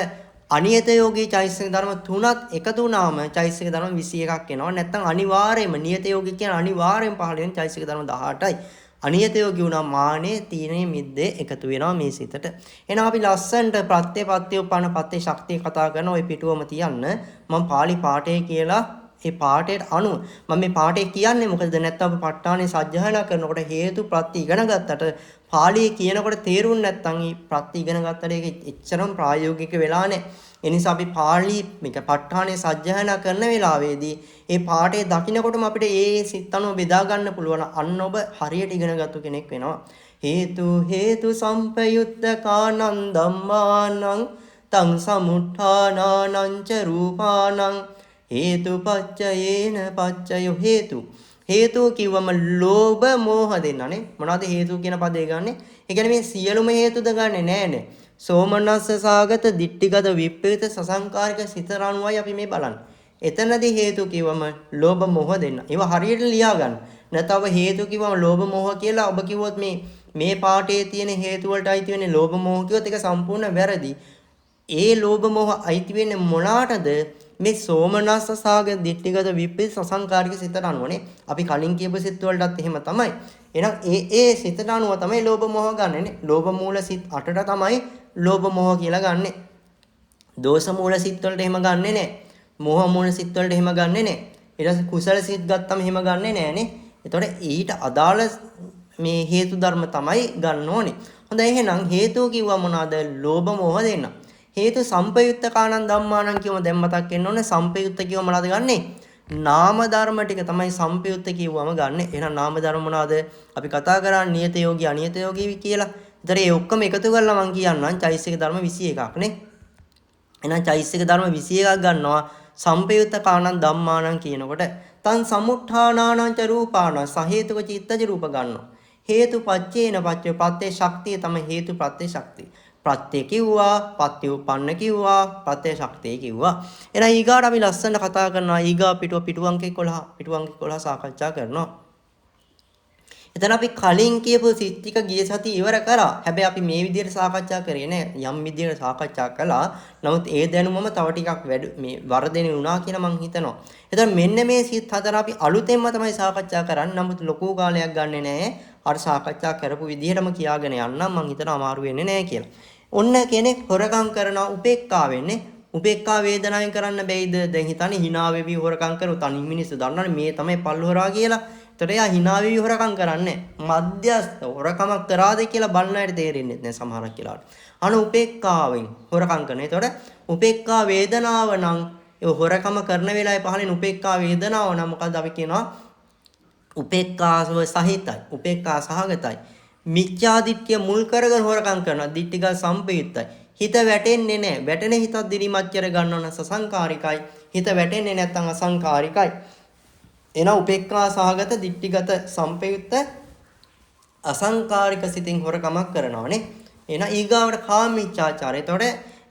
අනියත යෝගී චෛසික ධර්ම 3ත් එකතු වුණාම චෛසික ධර්ම 21ක් එනවා. නැත්නම් අනිවාර්යයෙන්ම නියත යෝගී කියන්නේ අනිවාර්යෙන් පහළ වෙන චෛසික ධර්ම 18යි. අනියත යෝගී වුණා මානේ තීනේ මිද්දේ එකතු වෙනවා මේ සිතට. එහෙනම් අපි ලස්සන්ට ප්‍රත්‍යපත්‍ය උපන්න පත්‍ය ශක්තිය කතා කරන ওই පිටුවම තියන්න. මම පාලි පාඨය කියලා ඒ පාඨයට අනුව මම මේ පාඨය කියන්නේ මොකද නැත්නම් අපි ප ဋ ාණේ සජ්ජායනා කරනකොට හේතු ප්‍රත්‍ය ඉගෙන ගත්තට පාළියේ කියනකොට තේරුන්නේ නැත්නම් මේ ප්‍රත්‍ය ඉගෙන ගත්තට ඒක එච්චරම ප්‍රායෝගික වෙලා නැහැ. ඒ නිසා අපි පාළි මේක ප ဋ ාණේ සජ්ජායනා කරන වෙලාවේදී ඒ පාඩේ දකින්නකොටම අපිට ඒ සිත් අනුව බෙදා ගන්න පුළුවන්. අන්න ඔබ හරියට ඉගෙනගත්තු කෙනෙක් වෙනවා. හේතු සම්පයුත්ත කානං ධම්මානං තං සමුත්ථානානං ච රූපානං හේතුපච්චයේන පච්චයෝ හේතු කිව්වම ලෝභ මෝහ දෙන්නනේ. මොනවද හේතු කියන පදේ ගන්නෙ? ඒ කියන්නේ මේ සියලුම හේතුද ගන්නෙ නෑනේ. සෝමනස්ස සාගත දිට්ඨිගත විප්පේත සසංකාරික සිතරණුවයි අපි මේ බලන්නේ. එතනදී හේතු කිව්වම ලෝභ මෝහ දෙන්න. ඒවා හරියට ලියා ගන්න. නැත්නම් හේතු කිව්වම ලෝභ මෝහ කියලා ඔබ කිව්වොත් මේ පාඩේ තියෙන හේතු වලට අයිති වෙන්නේ ලෝභ මෝහ කිව්වොත් ඒක සම්පූර්ණ වැරදි. ඒ ලෝභ මෝහ අයිති වෙන්නේ මොනකටද? මේ සෝමනස්ස සාගත දිට්ඨිගත විප්පේත සසංකාරික සිතට අනුවනේ. අපි කලින් කියපු සිත් වලටත් එහෙම තමයි. එහෙනම් ඒ සිතට අනුව තමයි ලෝභ මෝහ ගන්නෙ. ලෝභ මූල සිත් 8ට තමයි ලෝභ මෝහ කියලා ගන්නෙ. දෝෂ මූල සිත් වලට එහෙම ගන්නෙ නෑ. මෝහ මූල සිත් වලට එහෙම ගන්නෙ නෑ. ඊට පස්සේ කුසල සිත් ගත්තම එහෙම ගන්නෙ නෑනේ. එතකොට ඊට අදාළ මේ හේතු ධර්ම තමයි ගන්න ඕනේ. හොඳයි එහෙනම් හේතු කිව්වා මොනවාද? ලෝභ මෝහ දෙන්න. හේතු සම්පයුත්ත කාණං ධම්මානං කියවම දැන් මතක් වෙන්න ඕනේ. සම්පයුත්ත කියව මොනවද ගන්නෙ? නාම ධර්ම ටික තමයි සම්පයුත්ත කියවම ගන්නෙ. එහෙනම් නාම ධර්ම මොනවද? අපි කතා කරන්නේ නියත යෝගී අනියත යෝගී කියලා. ඒතර ඒ ඔක්කොම එකතු කරලා මම කියන්නම් චෛසික ධර්ම 21ක් නේ. එහෙනම් චෛසික ධර්ම 21ක් ගන්නවා සම්පයුත්ත කාණං ධම්මානං කියනකොට තන් සමුත්ථානානං ච රූපානං සහේතුක චිත්තජ රූප ගන්නවා. හේතු පච්චේන පච්චය ප්‍රත්‍ය ශක්තිය තමයි හේතු ප්‍රත්‍ය ශක්තිය. ප්‍රත්‍ය කිව්වා, පත්‍ය උපන්න කිව්වා, ප්‍රත්‍ය ශක්තිය කිව්වා. එහෙනම් ඊගාට අපි ලස්සනට කතා කරනවා ඊගා පිටු අංක 11 සාකච්ඡා කරනවා. එතන අපි කලින් කියපු සිත් ටික ගිය සතිය ඉවර කරා. හැබැයි අපි මේ විදිහට සාකච්ඡා කරේ නෑ. යම් විදිහකට සාකච්ඡා කළා. නමුත් ඒ දැනුමම තව ටිකක් මේ වර්ධනය වුණා කියලා මම හිතනවා. එතන මෙන්න මේ සිත් හතර අපි අලුතෙන්ම තමයි සාකච්ඡා කරන්නේ. නමුත් ලොකු කාලයක් ගන්නෙ නෑ. අර සාකච්ඡා කරපු විදිහටම කියාගෙන යන්නම් මම හිතනවා අමාරු වෙන්නේ නෑ කියලා. ඔන්න කෙනෙක් හොරකම් කරනවා උපේක්ඛා වෙන්නේ. උපේක්ඛා වේදනාවෙන් කරන්න බැයිද? දැන් හිතන්නේ hina වෙවි හොරකම් කරුවොත් අනිත් මිනිස්සු දන්නවනේ මේ තමයි පල්ලු හොරා කියලා. ඒතර එයා hina වෙවි හොරකම් කරන්නේ. මධ්‍යස්ථ හොරකමක් කරාද කියලා බලන අයට තේරෙන්නේ නැහැ සමහරක් වෙලාවට. උපේක්ඛාවෙන් හොරකම් කරන. ඒතකොට උපේක්ඛා වේදනාව නම් ඒ හොරකම කරන වෙලාවේ පහලින් උපේක්ඛා වේදනාව නම් මොකද්ද අපි කියනවා? උපේක්ඛාව සහිතයි. උපේක්ඛා සහගතයි. මිච්ඡාදිට්ඨිය මුල් කරගෙන හොරකම් කරනවා. දිට්ඨික සම්පයුත්තයි. හිත වැටෙන්නේ නැහැ. වැටෙන හිතක් දිරිමත් කර ගන්නවන සසංකාරිකයි. හිත වැටෙන්නේ නැත්නම් අසංකාරිකයි. එන උපේක්ඛා සහගත දිට්ඨිගත සම්පයුත්ත අසංකාරික සිතින් හොරකමක් කරනවානේ. එන ඊගාවට කාමීච්ඡාචාරය. එතකොට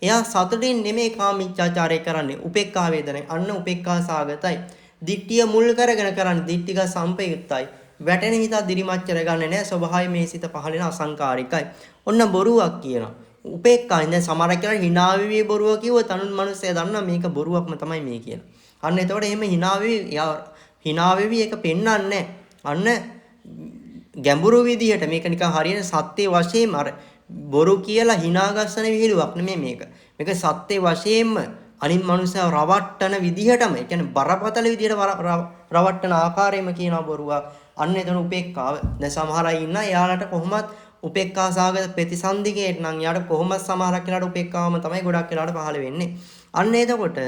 එයා සතුටින් නෙමෙයි කාමීච්ඡාචාරය කරන්නේ. උපේක්ඛා වේදනයි. අන්න උපේක්ඛා සහගතයි. දිට්ඨිය මුල් කරගෙන කරන්නේ දිට්ඨික සම්පයුත්තයි. වැටෙන හිත දිරිමත් කරගන්නේ නැහැ. ස්වභාවය මේ සිත පහළෙන අසංකාරිකයි. ඔන්න බොරුවක් කියනවා. උපේක්ඛාෙන් දැන් සමහර කෙනා hina වෙවි බොරුව කිව්වොත් අනුන් මිනිස්සයා දන්නා මේක බොරුවක්ම තමයි මේ කියලා. අන්න එතකොට එහෙම hina වෙවි ඒක පෙන්වන්නේ අන්න ගැඹුරු විදිහට මේක නිකන් හරියට සත්‍ය වශයෙන්ම අර බොරු කියලා hina ගස්සන විහිළුවක් නෙමෙයි මේක. මේක සත්‍ය වශයෙන්ම අනිත් මනුස්සයව රවට්ටන විදිහටම ඒ කියන්නේ බරපතල විදිහට රවට්ටන ආකාරයෙන්ම කියනවා බොරුවක්. අන්න එතන උපේක්ඛාව. දැන් සමහර අය ඉන්නා එයාලට කොහොමත් උපේක්ඛා සාගත ප්‍රතිසන්දිකේට නම් යාට කොහොමද සමහරක් වෙලාවට උපේක්ඛාවම තමයි ගොඩක් වෙලාවට පහළ වෙන්නේ. අන්න එතකොට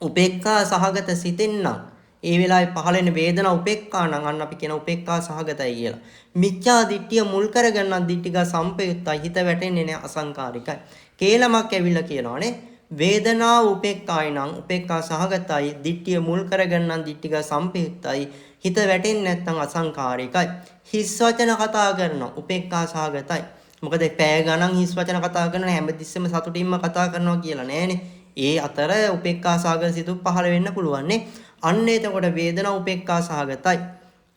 උපේක්ඛා සහගත සිතෙන් නම් ඒ වෙලාවේ පහළ වෙන වේදනා උපේක්ඛා නම් අන්න අපි කියන උපේක්ඛා සහගතයි කියලා. මිච්ඡා දිට්ඨිය මුල් කරගෙන නම් දිට්ඨික සම්පයුත්තයි හිත වැටෙන්නේ නැහැ අසංකාරිකයි. කේලමක් ඇවිල්ලා කියනවානේ වේදනා උපේක්ඛායි නම් උපේක්ඛා සහගතයි දිට්ඨිය මුල් කරගෙන නම් දිට්ඨික සම්පයුත්තයි හිත වැටෙන්නේ නැත්නම් අසංකාරිකයි. හිස් වචන කතා කරනවා උපේක්ඛා සහගතයි. මොකද පැය ගණන් හිස් වචන කතා කරන හැමතිස්සෙම සතුටින්ම කතා කරනවා කියලා නෑනේ. ඒ අතර උපේක්ඛා සහගත සිතු පහළ වෙන්න පුළුවන් නේ. අන්න එතකොට වේදනා උපේක්ඛා සහගතයි.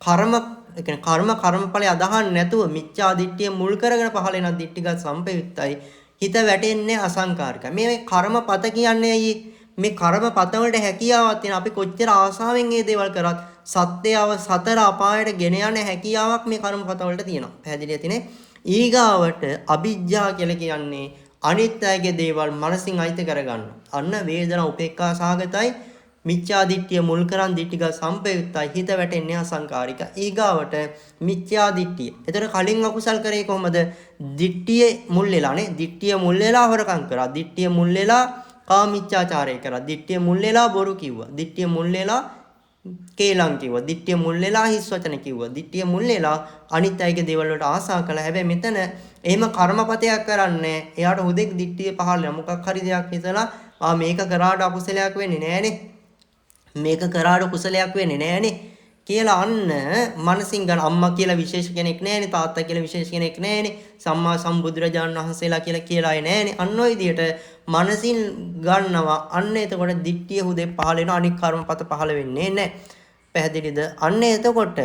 කර්ම ඒ කියන්නේ කර්මඵලය අදහන් නැතුව මිච්ඡා දිට්ඨිය මුල් කරගෙන පහළ වෙන දිට්ඨිගත සම්පයුත්තයි. හිත වැටෙන්නේ අසංකාරිකයි. මේ කර්මපත කියන්නේ ඇයි? මේ කර්මපත වලට හැකියාවක් තියෙන අපි කොච්චර ආසාවෙන් මේ දේවල් කරත් සත්‍යව සතර අපායට ගෙන යන හැකියාවක් මේ කර්මපත වලට තියෙනවා. පැහැදිලි ඇතිනේ? ඊගාවට අවිජ්ජා කියලා කියන්නේ අනිත් අයගේ දේවල් මනසින් අයිති කරගන්න. අන්න වේදනා උපේක්ඛා සහගතයි. මිච්ඡා දිට්ඨිය මුල් කරන් දිට්ඨික සම්පයුත්තයි හිත වැටෙන්නේ අසංකාරික. ඊගාවට මිච්ඡා දිට්ඨිය. ඒතර කලින් අකුසල් කරේ කොහමද? දිට්ඨියේ මුල් වෙලානේ. දිට්ඨිය මුල් වෙලා හොරකම් කරා. දිට්ඨිය මුල් වෙලා කාමීච්ඡාචාරය කරා. දිට්ඨිය මුල් වෙලා බොරු කිව්වා. දිට්ඨිය මුල් වෙලා කේලම් කිව්වා. දිට්ඨිය මුල් වෙලා හිස් වචන කිව්වා. දිට්ඨිය මුල් වෙලා අනිත් අයගේ දේවල් වලට ආසා කළා. හැබැයි මෙතන එහෙම කර්මපතයක් කරන්නේ. එයාට හුදෙක් දිට්ඨිය පහළ මොකක් හරි දෙයක් හිතලා මේක කරාට අකුසලයක් වෙන්නේ නෑනේ. මේක කරාට කුසලයක් වෙන්නේ නෑනේ කියලා අන්න මනසින් ගන්න. අම්මා කියලා විශේෂ කෙනෙක් නෑනේ, තාත්තා කියලා විශේෂ කෙනෙක් නෑනේ, සම්මා සම්බුදුරජාණන් වහන්සේලා කියලා නෑනේ. අන්න ඔය විදිහට මනසින් ගන්නවා. අන්න එතකොට දිට්ඨිය හුදේ පහළ වෙන, අනික් කර්මපත පහළ වෙන්නේ නෑ. පැහැදිලිද? අන්න එතකොට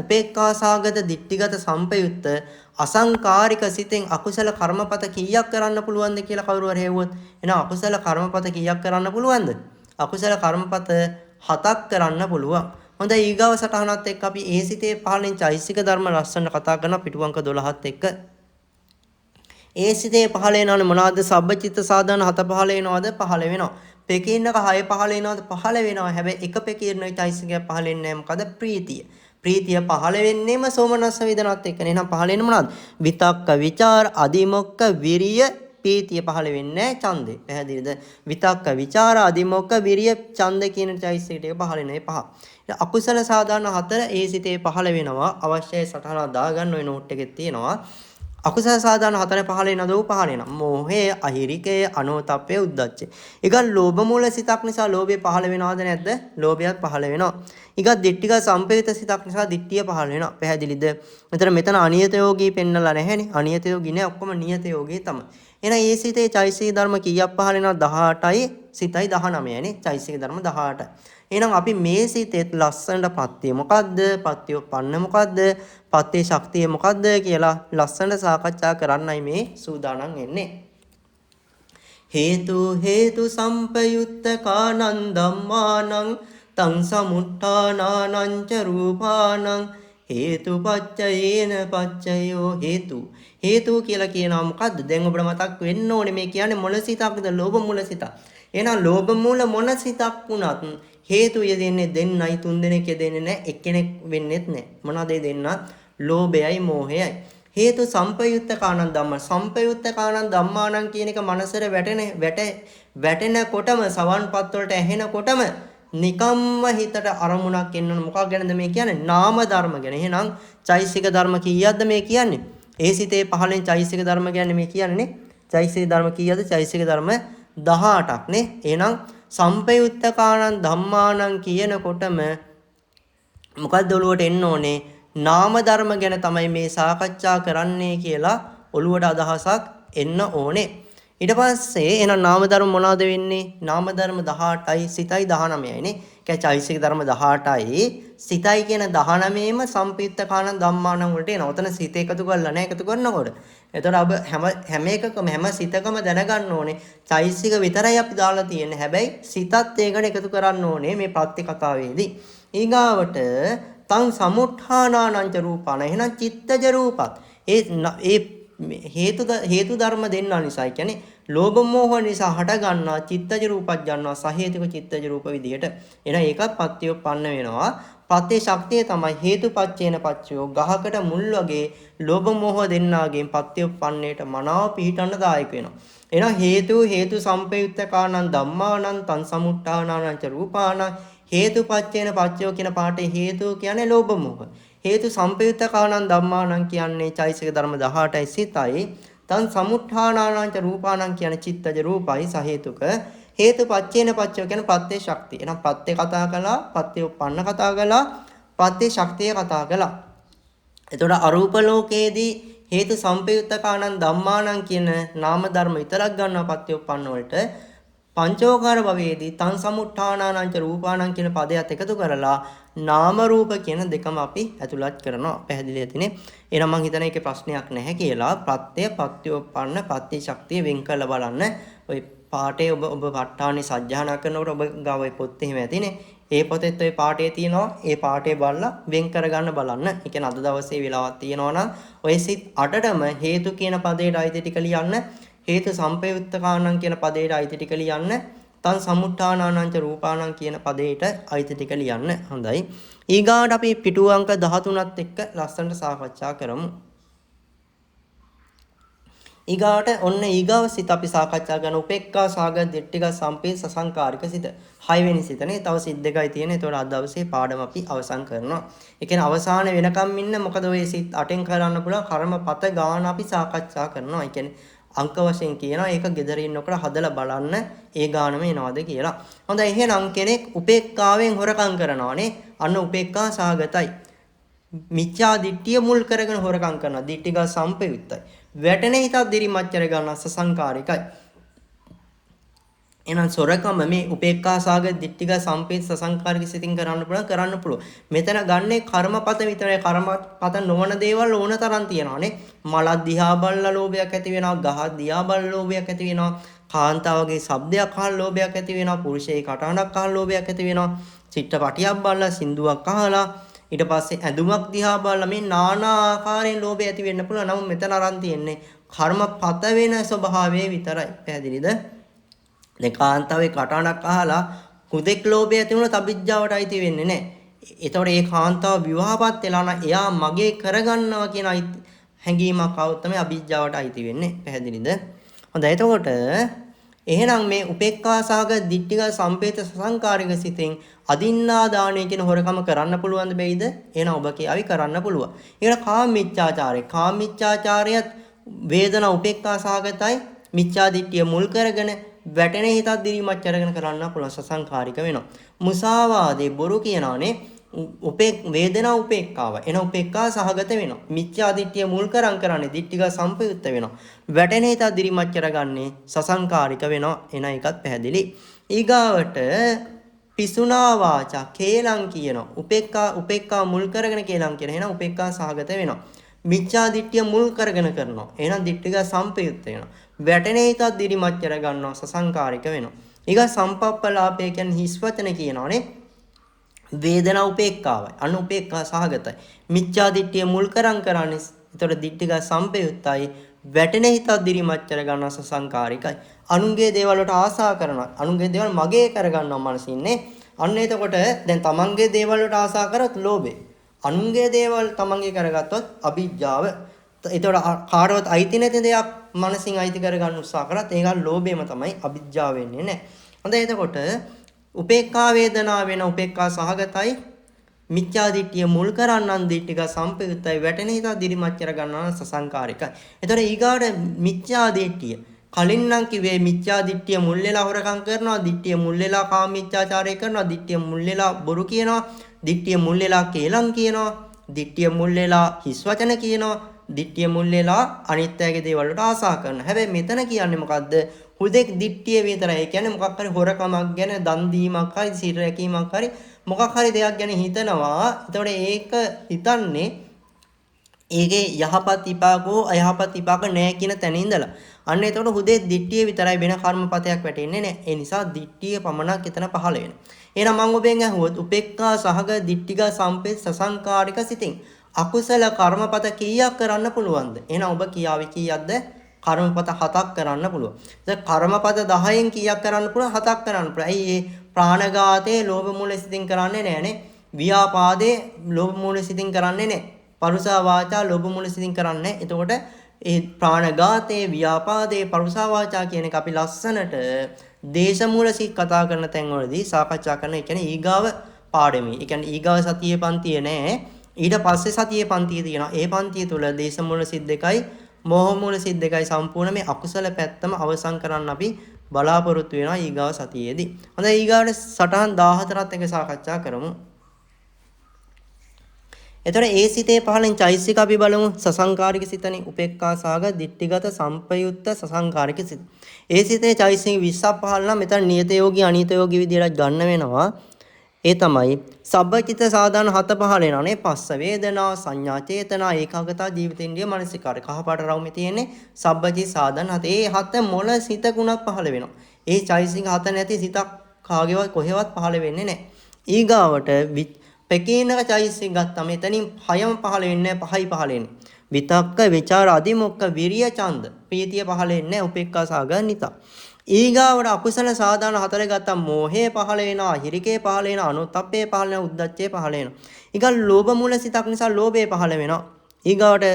උපේක්ඛාසගත දිට්ඨිගත සම්පයුත්ත අසංකාරික සිතෙන් අකුසල කර්මපත කීයක් කරන්න පුළුවන්ද කියලා කවුරු හරි හෙව්වොත්, එහෙනම් අකුසල කර්මපත කීයක් කරන්න පුළුවන්ද? අකුසල කර්මපත 7ක් කරන්න පුළුවන්. හොඳයි, ඊගාව සටහනත් එක්ක අපි ඒ සිතේ පහළෙන් චෛසික ධර්ම ලස්සන කතා කරන පිටුවංක 12ත් එක්ක. ඒ සිතේ පහළ වෙනවනේ මොනවද? සබ්බචිත්ත සාධන 7 පහළ වෙනවද? පහළ වෙනවා. පෙකීන්නක 6 පහළ වෙනවද? පහළ වෙනවා. හැබැයි එක පෙකීන්නක චෛසිකයක් පහළ වෙන්නේ නැහැ. මොකද? ප්‍රීතිය. ප්‍රීතිය පහළ වෙන්නේම සෝමනස්ස වේදනත් එක්කනේ. එහෙනම් පහළ වෙන්නේ මොනවද? විතක්ක, විචාර, අදිමොක්ක, විරිය, ප්‍රීතිය පහළ වෙන්නේ ඡන්දේ. පැහැදිලිද? විතක්ක, විචාර, අදිමොක්ක, විරිය, ඡන්ද කියන චෛසික ටික පහළ වෙන පහ. අකුසල සාධාරණ 4 ඒ සිතේ පහළ වෙනවා. අවශ්‍යයි සටහන දාගන්න ඔය නෝට් එකේ තියෙනවා. අකුසල සාධාරණ 4 පහළ වෙනද? පහළ වෙනවා. මෝහය, අහිරිකය, අනෝතප්පය, උද්දච්චය. ඊගල් ලෝභ මූල සිතක් නිසා ලෝභය පහළ වෙනවද නැද්ද? ලෝභයත් පහළ වෙනවා. ඊගත් දිට්ඨික සම්පේත සිතක් නිසා දිට්ඨිය පහළ වෙනවා. පැහැදිලිද? මෙතන අනියත යෝගී පෙන්නලා නැහැනේ. අනියත යෝගී නෑ, ඔක්කොම නියත යෝගී තමයි. එහෙනම් මේ සිතේ චෛසික ධර්ම කීයක් පහළ වෙනවද? 18යි, සිතයි 19යි නේ. චෛසික ධර්ම 18යි. එහෙනම් අපි මේ සිතේ ලස්සනට පත්‍ය මොකද්ද? පත්‍යෝපන්න මොකද්ද? පත්‍ය ශක්තිය මොකද්ද කියලා ලස්සනට සාකච්ඡා කරන්නයි මේ සූදානම් වෙන්නේ. හේතු සම්පයුත්ත කානං ධම්මානං තං සමුට්ඨානානං ච රූපානං හේතුපච්චයේන පච්චයෝ හේතු කියලා කියනවා මොකද්ද? දැන් ඔබට මතක් වෙන්න ඕනේ මේ කියන්නේ මොන සිතක්ද? ලෝභ මූල සිතක්. එහෙනම් ලෝභ මූල මොන සිතක් වුණත් හේතු යෙදෙන්නේ දෙන්නයි, තුන් දෙනෙක් යෙදෙන්නේ නැහැ, එක්කෙනෙක් වෙන්නේත් නැහැ. මොනවාද දෙන්න? ලෝභයයි මෝහයයි. හේතු සම්පයුත්ත කාණං ධම්ම. සම්පයුත්ත කාණං ධම්මාණං කියන එක මනසට වැටෙනකොටම, සවන්පත් වලට ඇහෙනකොටම නිකම්ම හිතට අරමුණක් එන්න මොකක් ගැනද මේ කියන්නේ? නාම ධර්ම ගැන. එහෙනම් චෛසික ධර්ම කීයක්ද මේ කියන්නේ? ඒ සිතේ පහළෙන් චෛසික ධර්ම කියන්නේ මේ කියන්නේ. චෛසික ධර්ම කීයද? චෛසික ධර්ම 18ක් නේ. එහෙනම් සම්පයුත්ත කාණං ධම්මාණං කියනකොටම මොකක්ද ඔළුවට එන්න ඕනේ? නාම ධර්ම ගැන තමයි මේ සාකච්ඡා කරන්නේ කියලා ඔළුවට අදහසක් එන්න ඕනේ. ඊට පස්සේ එහෙනම් නාම ධර්ම මොනවද වෙන්නේ? නාම ධර්ම 18යි, සිතයි 19යි නේ. ඒ චෛසික ධර්ම 18යි, සිතයි කියන 19ෙම සම්පයුත්ත කාණං ධම්මාණං වලට එනවා. ඔතන සිත එකතු කරලා නැහැ, එකතු කරනකොට. එතකොට අප හැම එකකම හැම සිතකම දැනගන්න ඕනේ චෛසික විතරයි අපි දාලා තියෙන්නේ. හැබැයි සිතත් ඒකට එකතු කරන්න ඕනේ මේ ප්‍රත්‍ය කතාවේදී. ඊගාවට තං සමුට්ඨානානං රූපාන. එහෙනම් චිත්තජ රූපත්. ඒ හේතු ධර්ම දෙන්නා නිසා කියන්නේ ලෝභ මෝහ නිසා හට ගන්නා චිත්තජ රූපත් ගන්නවා සහේතුක චිත්තජ රූප විදිහට. එහෙනම් ඒකත් පත්‍යෝපන්න වෙනවා. පත්‍ය ශක්තිය තමයි හේතුපච්චේන පච්චයෝ. ගහකට මුල් වගේ ලෝභ මෝහ දෙන්නාගෙන් පත්‍යෝපන්නේට මනාව පිහිටන්න දායක වෙනවා. එහෙනම් හේතු සම්පයුත්ත කාණං ධම්මානං තං සමුට්ඨානානං ච රූපානං හේතුපච්චේන පච්චයෝ කියන පාඩේ හේතු කියන්නේ ලෝභ මෝහ. හේතු සම්පයුත්ත කාණං ධම්මානං කියන්නේ චෛසික ධර්ම 18යි, සිතයි. තං සමුට්ඨානානං ච රූපානං කියන්නේ චිත්තජ රූපයි සහේතුක. හේතුපච්චේන පච්චයෝ කියන්නේ පත්‍ය ශක්තිය. එහෙනම් පත්‍ය කතා කළා, පත්‍යෝපන්න කතා කළා, පත්‍ය ශක්තිය කතා කළා. එතකොට අරූප ලෝකයේදී හේතු සම්පයුත්ත කාණං ධම්මානං කියන නාම ධර්ම විතරක් ගන්නවා පත්‍යෝපන්න වලට. පංචෝකාර භවයේදී තං සමුට්ඨානානං ච රූපානං කියන පදයට එකතු කරලා නාම රූප කියන දෙකම අපි ඇතුළත් කරනවා. පැහැදිලි ඇතිනේ. එහෙනම් මම හිතන එකේ ප්‍රශ්නයක් නැහැ කියලා ප්‍රත්‍ය පත්‍යෝපන්න පත්‍ය ශක්තිය වෙන් කරලා බලන්න. ඔය පාඩේ ඔබ ප ဋ ාණේ සජ්ජායනා කරනකොට ඔබ ගාව ඔය පොත් එහෙම ඇතිනේ. ඒ පොතේත් ඔය පාඩේ තියෙනවා. ඒ පාඩේ බලලා වෙන් කරගන්න බලන්න. ඒ කියන්නේ අද දවසේ වෙලාවක් තියෙනවා නම් ඔය සිත් 8ටම හේතු කියන පදයට අයිති ටික ලියන්න. හේතු සම්පයුත්ත කාණං කියන පදයට අයිති ටික ලියන්න. තන් සමුට්ඨානානංච රූපානං කියන පදේට අයිති ටික ලියන්න. හොඳයි. ඊගාට අපි පිටුව අංක 13ත් එක්ක ලස්සනට සාකච්ඡා කරමු. ඊගාට ඔන්න ඊගාව සිත අපි සාකච්ඡා කරන උපේක්ඛා සාගත දිට්ඨික සම්පේ සසංකාරික සිත. 6 වෙනි සිතනේ. තව සිත් දෙකයි තියෙන්නේ. ඒතකොට අද දවසේ පාඩම අපි අවසන් කරනවා. ඒ කියන්නේ අවසාන වෙනකම් ඉන්න මොකද ඔය සිත් 8න් කරන්න පුළුවන් කර්මපත ගාන අපි සාකච්ඡා කරනවා. ඒ කියන්නේ අංක වශයෙන් කියනවා ඒක gedara ඉන්නකොට හදලා බලන්න ඒ ගානම එනවද කියලා. හොඳයි එහෙනම් කෙනෙක් උපේක්ඛාවෙන් හොරකම් කරනවානේ. අන්න උපේක්ඛා සාගතයි. මිච්ඡා දිට්ඨිය මුල් කරගෙන හොරකම් කරනවා. දිට්ඨික සම්පයුත්තයි. වැටෙන හිතක් දිරිමච්චර ගන්න සසංකාරිකයි. එහෙනම් සොරකම මේ උපේක්ඛා සාගත දිට්ඨික සම්පේත සසංකාරික සිතින් කරන්න පුළුවන්. මෙතන ගන්නේ කර්මපත විතරයි. කර්මපත නොවන දේවල් ඕන තරම් තියෙනවානේ. මලක් දිහා බලලා ලෝභයක් ඇති වෙනවා. ගහක් දිහා බලලා ලෝභයක් ඇති වෙනවා. කාන්තාවගේ ශබ්දයක් අහලා ලෝභයක් ඇති වෙනවා. පුරුෂයෙක් කටහඬක් අහලා ලෝභයක් ඇති වෙනවා. චිත්‍රපටියක් බලලා සින්දුවක් අහලා ඊට පස්සේ ඇඳුමක් දිහා බලලා මේ নানা ආකාරයෙන් ලෝභය ඇති වෙන්න පුළුවන්. නමුත් මෙතන අරන් තියෙන්නේ කර්මපත වෙන ස්වභාවය විතරයි. පැහැදිලිද? දැන් කාන්තාවේ කටහඬක් අහලා කුදෙක් ලෝභය ඇති වුණොත් අවිජ්ජාවට අයිති වෙන්නේ නැහැ. ඒතකොට ඒ කාන්තාව විවාහපත් වෙලා නම් එයා මගේ කරගන්නවා කියන හැඟීමක් આવුත් තමයි අවිජ්ජාවට අයිති වෙන්නේ. පැහැදිලිද? හොඳයි. එතකොට එහෙනම් මේ උපේක්ඛා සාගත දිට්ඨික සම්පේත සසංකාරික සිතෙන් අදින්නා දාණය කියන හොරකම කරන්න පුළුවන්ද බැයිද? එහෙනම් ඔබ කියාවි කරන්න පුළුවන්. ඒකට කාමීච්ඡාචාරය. කාමීච්ඡාචාරයත් වේදනා උපේක්ඛා සාගතයි. මිච්ඡා දිට්ඨිය මුල් කරගෙන වැටෙන හිතක් දිරිමත් අරගෙන කරන්න පුළුවන් සසංකාරික වෙනවා. මුසාවාදේ බොරු කියනවානේ වේදනා උපේක්ඛාව. එන උපේක්ඛා සහගත වෙනවා. මිච්ඡා දිට්ඨිය මුල් කරන්නේ දිට්ඨික සම්පයුත්ත වෙනවා. වැටෙන හිතක් දිරිමත් අරගන්නේ සසංකාරික වෙනවා. එන එකත් පැහැදිලි. ඊගාවට පිසුනා වාචා කේලම් කියනවා. උපේක්ඛා මුල් කරගෙන කේලම් කියන. එහෙනම් උපේක්ඛා සහගත වෙනවා. මිච්ඡා දිට්ඨිය මුල් කරගෙන කරනවා. එහෙනම් දිට්ඨික සම්පයුත්ත වෙනවා. වැටෙන හිතක් දිරිමත් අර ගන්නවා සසංකාරික වෙනවා. ඊග සම්පප්පලාපය කියන්නේ හිස් වචන කියනවානේ. වේදනා උපේක්ඛාවයි. අනු උපේක්ඛා සහගතයි. මිච්ඡා දිට්ඨිය මුල් කරන්නේ. ඒතකොට දිට්ඨික සම්පයුත්තයි. වැටෙන හිතක් දිරිමත් අර ගන්නවා සසංකාරිකයි. අනුන්ගේ දේවල් වලට ආසා කරනවා. අනුන්ගේ දේවල් මගේ කර ගන්නවා මනසින්නේ. අන්න එතකොට දැන් තමන්ගේ දේවල් වලට ආසා කරොත් ලෝභය. අනුන්ගේ දේවල් තමන්ගේ කරගත්තොත් අවිජ්ජාව. ඒතකොට කාටවත් අයිති නැති දෙයක් මනසින් අයිති කරගන්න උත්සාහ කරත් ඒක ලෝභයම තමයි අවිජ්ජාව වෙන්නේ නැහැ. හොඳයි එතකොට උපේක්ඛා වේදනා වෙන උපේක්ඛා සහගතයි. මිච්ඡා දිට්ඨිය මුල් කරන්නන් දිට්ඨික සම්පයුත්තයි. වැටෙන හිත දිරිමත් කර ගන්නවා සසංකාරිකයි. එතකොට ඊගාට මිච්ඡා දිට්ඨිය කලින් නම් කිව්වේ මිච්ඡා දිට්ඨිය මුල් වෙලා හොරකම් කරනවා. දිට්ඨිය මුල් වෙලා කාම මිච්ඡාචාරය කරනවා. දිට්ඨිය මුල් වෙලා බොරු කියනවා. දිට්ඨිය මුල් වෙලා කේලම් කියනවා. දිට්ඨිය මුල් වෙලා හිස් වචන කියනවා. දිට්ඨිය මුල් වෙලා අනිත්‍යයේ දේවල් වලට ආසා කරනවා. හැබැයි මෙතන කියන්නේ මොකද්ද? හුදෙක් දිට්ඨිය විතරයි. ඒ කියන්නේ මොකක් හරි හොරකමක් ගැන දන් දීමක් හරි සිල් රැකීමක් හරි මොකක් හරි දෙයක් ගැන හිතනවා. එතකොට ඒක හිතන්නේ ඒකේ යහපත් විපාකෝ අයහපත් විපාක නැහැ කියන තැන ඉඳලා. අන්න එතකොට හුදේ දිට්ඨිය විතරයි වෙන කර්මපතයක් වැටෙන්නේ නැහැ. ඒ නිසා දිට්ඨිය පමණක් එතන පහළ වෙනවා. එහෙනම් මම ඔබෙන් අහුවොත් උපේක්ඛා සහග දිට්ඨික සම්පේ සසංකාරික සිතින් අකුසල කර්මපත කීයක් කරන්න පුළුවන්ද? එහෙනම් ඔබ කියාවි කීයක්ද? කර්මපත 7ක් කරන්න පුළුවන්. දැන් කර්මපත 10න් කීයක් කරන්න පුළුවන්? 7ක් කරන්න පුළුවන්. ඇයි ඒ ප්‍රාණඝාතයේ ලෝභ මූල සිතින් කරන්නේ නැහනේ. ව්‍යාපාදේ ලෝභ මූල සිතින් කරන්නේ නැහැ. පරුසා වාචා ලෝභ මූල සිතින් කරන්නේ. එතකොට ඒ ප්‍රාණඝාතයේ ව්‍යාපාදේ පරුසා වාචා කියන එක අපි ලස්සනට දේශ මූල සිත් කතා කරන තැන්වලදී සාකච්ඡා කරන. ඒ කියන්නේ ඊගාව පාඩමේ. ඒ කියන්නේ ඊගාව සතියේ පන්තිය නෑ. ඊට පස්සේ සතියේ පන්තිය තියෙනවා. ඒ පන්තිය තුල දේශ මූල සිත් දෙකයි මෝහ මූල සිත් දෙකයි සම්පූර්ණ මේ අකුසල පැත්තම අවසන් කරන්න අපි බලාපොරොත්තු වෙනවා ඊගාව සතියේදී. හොඳයි ඊගාවට සටහන් 14ත් එක සාකච්ඡා කරමු. එතකොට ඒ සිතේ පහළෙන් චෛසික අපි බලමු. සසංකාරික සිතනේ උපේක්ඛා සාගත දිට්ඨිගත සම්පයුත්ත සසංකාරික සිත. ඒ සිතේ චෛසික 20ක් පහළ නම් මෙතන නියත යෝගී අනියත යෝගී විදියට ගන්න වෙනවා. ඒ තමයි සබ්බචිත්ත සාධන 7 පහළ වෙනානේ. පස්ස වේදනා සංඥා චේතනා ඒකාගතා ජීවිතේන්ද්‍රිය මානසිකාරය. කහපාට රවුමේ තියෙන්නේ සබ්බචිත්ත සාධන 7. ඒ 7 මොළ සිත ගුණක් පහළ වෙනවා. ඒ චෛසික 7 නැති සිතක් කාගේවත් කොහෙවත් පහළ වෙන්නේ නැහැ. ඊගාවට පකේනක චෛසික ගත්තම එතනින් 6ම පහළ වෙන්නේ නැහැ. 5යි පහළ වෙන්නේ. විතක්ක විචාර අධිමොක්ක විරිය ඡන්ද ප්‍රීතිය පහළ වෙන්නේ නැහැ. උපේක්ඛා සාගත නිතා. ඊගාවට අකුසල සාධාන හතර ගත්තා මෝහය පහළ වෙනවා, හිරිකේ පහළ වෙනවා, අනුත්ප්පේ පහළ වෙනවා, උද්ධච්චේ පහළ වෙනවා. ඊගා ලෝභ මූල සිතක් නිසා ලෝභය පහළ වෙනවා. ඊගාවට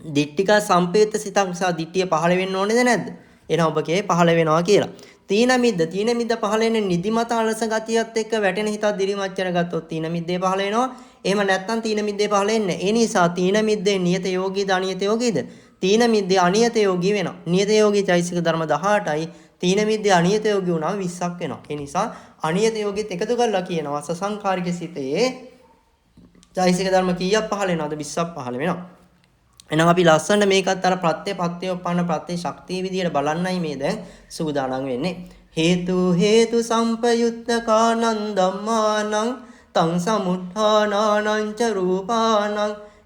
දිට්ඨික සම්පේත සිතක් නිසා දිට්ඨිය පහළ වෙන්න ඕනේද නැද්ද? එහෙනම් ඔබ කියේ පහළ වෙනවා කියලා. තීන මිද්ද පහළ වෙන්නේ නිදිමත අලස ගතියත් එක්ක වැටෙන හිතක් දිරිමච්චර ගත්තොත් තීන මිද්දේ පහළ වෙනවා. එහෙම නැත්නම් තීන මිද්දේ පහළ වෙන්නේ. ඒ නිසා තීන මිද්දේ නියත යෝගීද අනියත යෝගීද? තීන මිද්දේ අනියත යෝගී වෙනවා. නියත යෝගී චෛසික ධර්ම 18යි. තීන මිද්දේ අනියත යෝගී වුණාම 20ක් වෙනවා. ඒ නිසා අනියත යෝගීත් එකතු කරලා කියනවා සසංකාරික සිතේ චෛසික ධර්ම කීයක් පහළ වෙනවද? 20ක් පහළ වෙනවා. එහෙනම් අපි ලස්සනට මේකත් අර ප්‍රත්‍යපත්‍යෝපන්න ප්‍රත්‍ය ශක්තිය විදියට බලන්නයි මේ දැන් සූදානම් වෙන්නේ. හේතු සම්පයුත්තකානං ධම්මානං තං සමුත්ථානානං ච රූපානං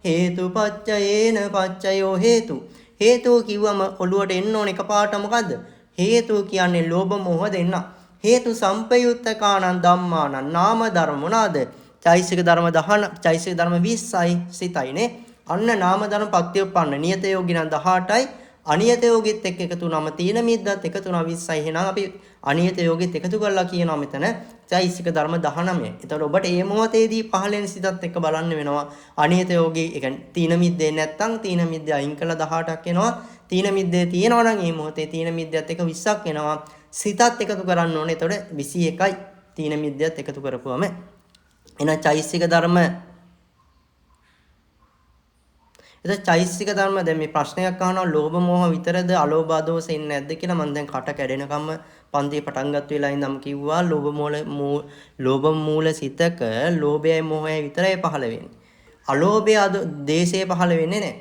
හේතුපච්චයේන පච්චයෝ හේතු. හේතු කිව්වම ඔළුවට එන්න ඕන එකපාරට මොකද්ද? හේතු කියන්නේ ලෝභ මොහ දෙන්න. හේතු සම්පයුත්තකානං ධම්මානං නාම ධර්ම මොනවාද? චෛසික ධර්ම 10 චෛසික ධර්ම 20යි සිතයිනේ. අන්න නාම ධර්ම පත්‍යෝපන්න නියත යෝගී නම් 18යි අනියත යෝගීත් එක්ක එකතු වුනම තීන මිද්දත් එකතු වුණා 20යි. එහෙනම් අපි අනියත යෝගීත් එකතු කරලා කියනවා මෙතන චෛසික ධර්ම 19. එතකොට ඔබට මේ මොහොතේදී පහළ වෙන සිතත් එක්ක බලන්න වෙනවා. අනියත යෝගී ඒ කියන්නේ තීන මිද්දේ නැත්තම් තීන මිද්දේ අයින් කළා 18ක් එනවා. තීන මිද්දේ තියෙනවා නම් මේ මොහොතේ තීන මිද්දයත් එක්ක 20ක් එනවා. සිතත් එකතු කරන්න ඕනේ. එතකොට 21යි තීන මිද්දයත් එකතු කරපුවම. එහෙනම් චෛසික ධර්ම එතකොට චෛසික ධර්ම දැන් මේ ප්‍රශ්නයක් අහනවා ලෝභ මෝහ විතරද අලෝභ අදෝස ඉන්නේ නැද්ද කියලා මම දැන් කට කැඩෙනකම්ම පන්තියේ පටන් ගත්ත වෙලාවෙ ඉඳන් කිව්වා ලෝභ මූල සිතක ලෝභයයි මෝහයයි විතරයි පහළ වෙන්නේ. අලෝභය දේශය පහළ වෙන්නේ නැහැ.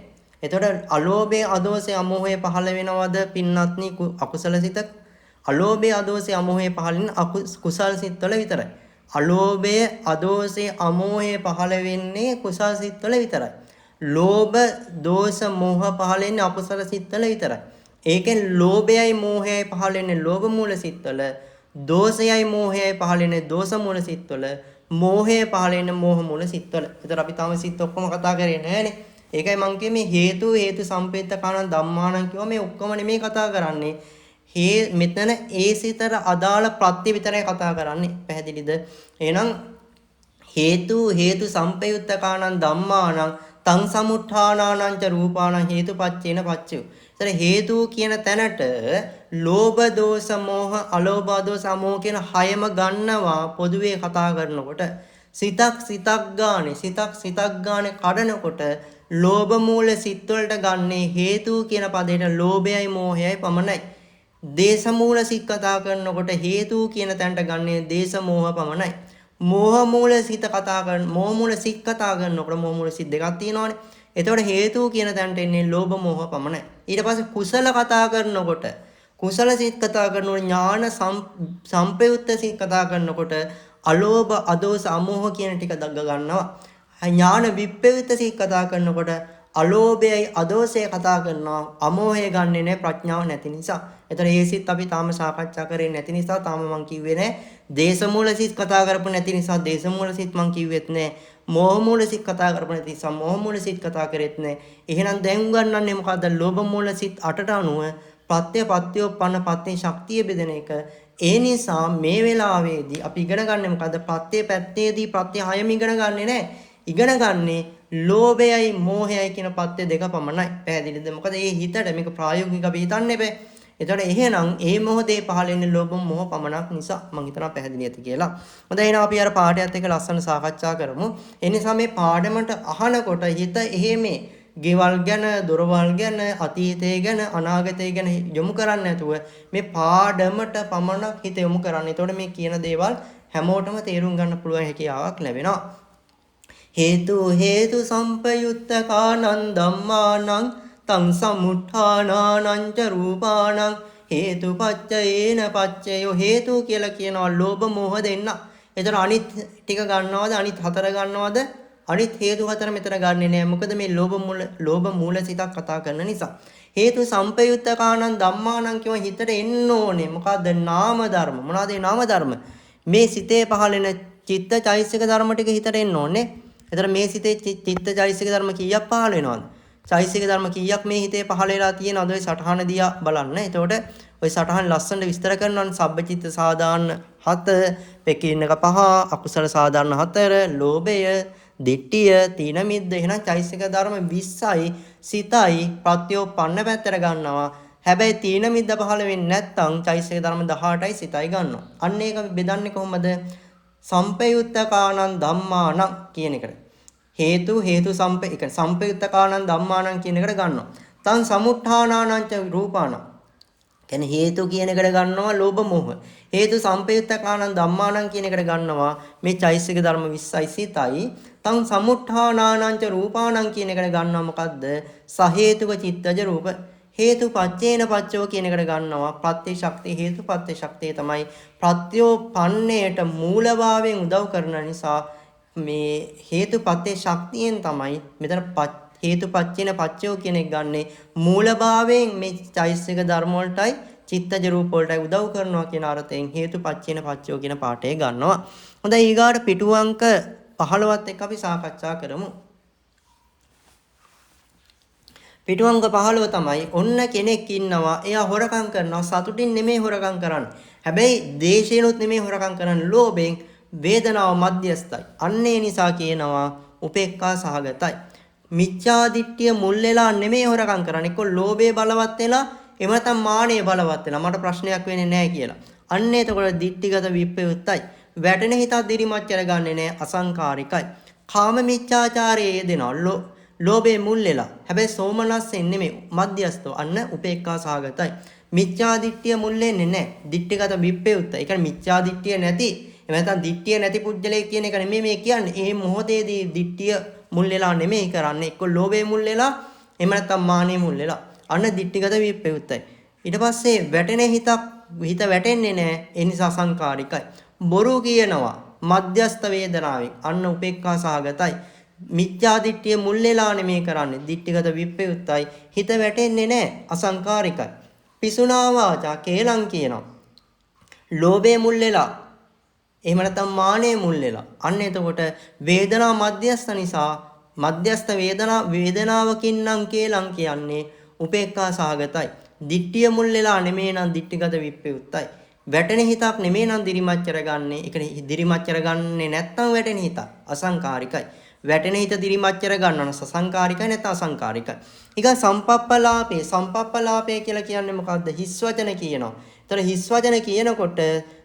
එතකොට අලෝභය අදෝසය අමෝහය පහළ වෙනවද පින්නත්නි අකුසල සිතක? අලෝභය අදෝසය අමෝහය පහළ වෙන කුසල සිත්වල විතරයි. අලෝභය අදෝසය අමෝහය පහළ වෙන්නේ කුසල සිත්වල විතරයි. ලෝභ දෝෂ මෝහ පහළ වෙන්නේ අකුසල සිත්වල විතරයි. ඒකෙන් ලෝභයයි මෝහයයි පහළ වෙන්නේ ලෝභ මූල සිත්වල, දෝෂයයි මෝහයයි පහළ වෙන්නේ දෝෂ මූල සිත්වල, මෝහය පහළ වෙන්නේ මෝහ මූල සිත්වල. ඒතර අපි තාම සිත් ඔක්කොම කතා කරේ නෑනේ. ඒකයි මං කියේ මේ හේතු සම්පේත කාණං ධම්මාණං කියවා මේ ඔක්කොම නෙමෙයි කතා කරන්නේ. මෙතන ඒ සිතට අදාළ ප්‍රත්‍ය විතරයි කතා කරන්නේ. පැහැදිලිද? එහෙනම් හේතු සම්පයුත්ත කාණං ධම්මාණං තං සමුත්ථානානං ච රූපාණං හේතුපච්චේන පච්චයෝ. ඒතර හේතු කියන තැනට ලෝභ දෝෂ මෝහ අලෝභ දෝෂ මෝහ කියන හයම ගන්නවා පොදුවේ කතා කරනකොට. සිතක් ගානේ කඩනකොට ලෝභ මූල සිත් වලට ගන්නේ හේතු කියන පදයට ලෝභයයි මෝහයයි පමණයි. දේශ මූල සිත් කතා කරනකොට හේතු කියන තැනට ගන්නේ දේශ මෝහ පමණයි. මෝහ මූල සිත කතා කරන මෝහ මූල සිත් කතා කරනකොට මෝහ මූල සිත් දෙකක් තියෙනවානේ. එතකොට හේතු කියන තැනට එන්නේ ලෝභ මෝහ පමණයි. ඊට පස්සේ කුසල කතා කරනකොට කුසල සිත් කතා කරනකොට ඥාන සම්පයුත්ත සිත් කතා කරනකොට අලෝභ අදෝස අමෝහ කියන ටික දග ගන්නවා. ඥාන විප්පයුත්ත සිත් කතා කරනකොට අලෝභයයි අදෝසය කතා කරනවා. අමෝහය ගන්නෙ නෑ ප්‍රඥාව නැති නිසා. එතන ඒ සිත් අපි තාම සාකච්ඡා කරේ නැති නිසා තාම මම කිව්වේ නෑ. දේශ මූල සිත් කතා කරපු නැති නිසා දේශ මූල සිත් මම කිව්වෙත් නෑ. මෝහ මූල සිත් කතා කරපු නැති නිසා මෝහ මූල සිත් කතා කරෙත් නෑ. එහෙනම් දැන් උගන්වන්නේ මොකද්ද? ලෝභ මූල සිත් 8ට අනුව පත්‍යෝපන්න පත්‍ය ශක්තිය බෙදෙන එක. ඒ නිසා මේ වෙලාවේදී අපි ඉගෙන ගන්න මොකද්ද? පත්‍ය පැත්තේදී පත්‍ය 6ම ඉගෙන ගන්නෙ නෑ. ඉගෙන ගන්නේ ලෝභයයි මෝහයයි කියන පත්‍ය දෙක පමණයි. පැහැදිලිද? මොකද මේ හිතට මේක ප්‍රායෝගිකව අපි හිතන්න එපා. එතකොට එහෙනම් ඒ මොහොතේ පහළ වෙන්නේ ලෝභ මෝහ පමණක් නිසා මම හිතනවා පැහැදිලි ඇති කියලා. හොඳයි එහෙනම් අපි අර පාඩයත් එක්ක ලස්සන සාකච්ඡා කරමු. ඒ නිසා මේ පාඩමට අහනකොට හිත එහෙමේ ගෙවල් ගැන, දොරවල් ගැන, අතීතය ගැන, අනාගතය ගැන යොමු කරන්නේ නැතුව මේ පාඩමට පමණක් හිත යොමු කරන්න. එතකොට මේ කියන දේවල් හැමෝටම තේරුම් ගන්න පුළුවන් හැකියාවක් ලැබෙනවා. හේතු සම්පයුත්ත කානං ධම්මානං තං සමුත්ථානානං ච රූපාණං හේතුපච්චයේන පච්චයෝ. හේතු කියලා කියනවා ලෝභ මෝහ දෙන්න. එතන අනිත් ටික ගන්නවද? අනිත් හතර ගන්නවද? අනිත් හේතු හතර මෙතන ගන්නෙ නෑ. මොකද මේ ලෝභ මූල සිතක් කතා කරන නිසා. හේතු සම්පයුත්ත කානං ධම්මානං කියව හිතට එන්න ඕනේ. මොකද්ද? නාම ධර්ම. මොනවාද මේ නාම ධර්ම? මේ සිතේ පහළ වෙන චිත්ත චෛතසික ධර්ම ටික හිතට එන්න ඕනේ. එතන මේ සිතේ චිත්ත චෛතසික ධර්ම කීයක් පහළ වෙනවද? චෛසික ධර්ම කීයක් මේ හිතේ පහළ වෙලා තියෙනවද ඔය සටහන දිහා බලන්න. එතකොට ඔය සටහන් ලස්සනට විස්තර කරනවානේ සබ්බචිත්ත සාධාරණ 7, පෙකින්නක 5, අකුසල සාධාරණ 4, ලෝභය, දිට්ඨිය, තීන මිද්ද. එහෙනම් චෛසික ධර්ම 20යි සිතයි ප්‍රත්‍යෝපන්න පැත්තට ගන්නවා. හැබැයි තීන මිද්ද පහළ වෙන්නේ නැත්නම් චෛසික ධර්ම 18යි සිතයි ගන්නවා. අන්න ඒක අපි බෙදන්නේ කොහොමද? සම්පයුත්තකානං ධම්මානං කියන එකට. හේතු සම්පයුත්තකානං ධම්මානං කියන එකට ගන්නවා. තං සමුත්ථානානං ච රූපානං. කියන්නේ හේතු කියන එකට ගන්නවා ලෝභ මෝහ. හේතු සම්පයුත්තකානං ධම්මානං කියන එකට ගන්නවා මේ චෛසික ධර්ම 20යි සිතයි. තං සමුත්ථානානං ච රූපානං කියන එකට ගන්නවා මොකද්ද? සහේතුක චිත්තජ රූප. හේතු පච්චේන පච්චෝ කියන එකට ගන්නවා ප්‍රත්‍ය ශක්තිය. හේතු පත්‍ය ශක්තිය තමයි ප්‍රත්‍යෝපන්නයට මූලභාවයෙන් උදව් කරන නිසා මේ හේතු පත්‍ය ශක්තියෙන් තමයි මෙතන හේතු පච්චේන පච්චෝ කියන එක ගන්නෙ මූලභාවයෙන් මේ චෛසික ධර්ම වලටයි චිත්තජ රූප වලටයි උදව් කරනවා කියන අර්ථයෙන් හේතු පච්චේන පච්චෝ කියන පාඩේ ගන්නවා. හොඳයි ඊගාට පිටු අංක 15ත් එක්ක අපි සාකච්ඡා කරමු. පිටු අංක 15 තමයි ඔන්න කෙනෙක් ඉන්නවා එයා හොරකම් කරනවා සතුටින් නෙමෙයි හොරකම් කරන්නේ. හැබැයි දේශේනොත් නෙමෙයි හොරකම් කරන්නේ ලෝභයෙන් වේදනාව මධ්‍යස්ථයි. අන්නේ නිසා කියනවා උපේක්ඛා සහගතයි. මිච්ඡා දිට්ඨිය මුල් වෙලා නෙමෙයි හොරකම් කරන්නේ. එක්ක ලෝභය බලවත් වෙලා එහෙම නැත්නම් මානය බලවත් වෙලා මට ප්‍රශ්නයක් වෙන්නේ නැහැ කියලා. අන්න එතකොට දිට්ඨිගත විප්‍රයුක්තයි. වැටෙන හිතක් දිරිමත් කරගන්නේ නැහැ අසංකාරිකයි. කාම මිච්ඡාචාරයේ යෙදෙනවා. ලෝභයේ මුල් වෙලා. හැබැයි සෝමනස්යෙන් නෙමෙයි මධ්‍යස්තව. අන්න උපේක්ඛා සහගතයි. මිච්ඡා දිට්ඨිය මුල් වෙන්නේ නැහැ. දිට්ඨිගත විප්‍රයුක්තයි. ඒ කියන්නේ මිච්ඡා දිට්ඨිය නැති එහෙම නැත්නම් දිට්ඨිය නැති පුජ්‍යලේ කියන එක නෙමෙයි මේ කියන්නේ. මේ මොහොතේදී දිට්ඨිය මුල් වෙලා නෙමෙයි කරන්නේ. එක්ක ලෝභයේ මුල් වෙලා එහෙම නැත්නම් මානෙ මුල් වෙලා. අන්න දිට්ඨිගත විප්‍රයුක්තයි. ඊට පස්සේ වැටෙන හිත වැටෙන්නේ නැහැ. ඒ නිසා සංකාරිකයි. බොරු කියනවා මධ්‍යස්ත වේදනාවෙන්. අන්න උපේක්ඛා සහගතයි. මිච්ඡා දිට්ඨිය මුල් වෙලා නෙමෙයි කරන්නේ. දිට්ඨිගත විප්‍රයුක්තයි. හිත වැටෙන්නේ නැහැ. අසංකාරිකයි. පිසුනා වාචා කේලම් කියනවා. ලෝභයේ මුල් වෙලා එහෙම නැත්නම් මානෙ මුල් වෙලා. අන්න එතකොට වේදනා මධ්‍යස්ත නිසා මධ්‍යස්ත වේදනාවකින් නම් කේලම් කියන්නේ උපේක්ඛා සහගතයි. දිට්ඨිය මුල් වෙලා නෙමෙයි නම් දිට්ඨිගත විප්‍රයුක්තයි. වැටෙන හිතක් නෙමෙයි නම් දිරිමත් කරගන්නේ. ඒ කියන්නේ දිරිමත් කරගන්නේ නැත්නම් වැටෙන හිතක් අසංකාරිකයි. වැටෙන හිත දිරිමත් කරගන්නවා සසංකාරිකයි නැත්නම් අසංකාරිකයි. ඊගා සම්පප්පලාපේ කියලා කියන්නේ මොකද්ද? හිස් වචන කියනවා. ඒතර හිස් වචන කියනකොට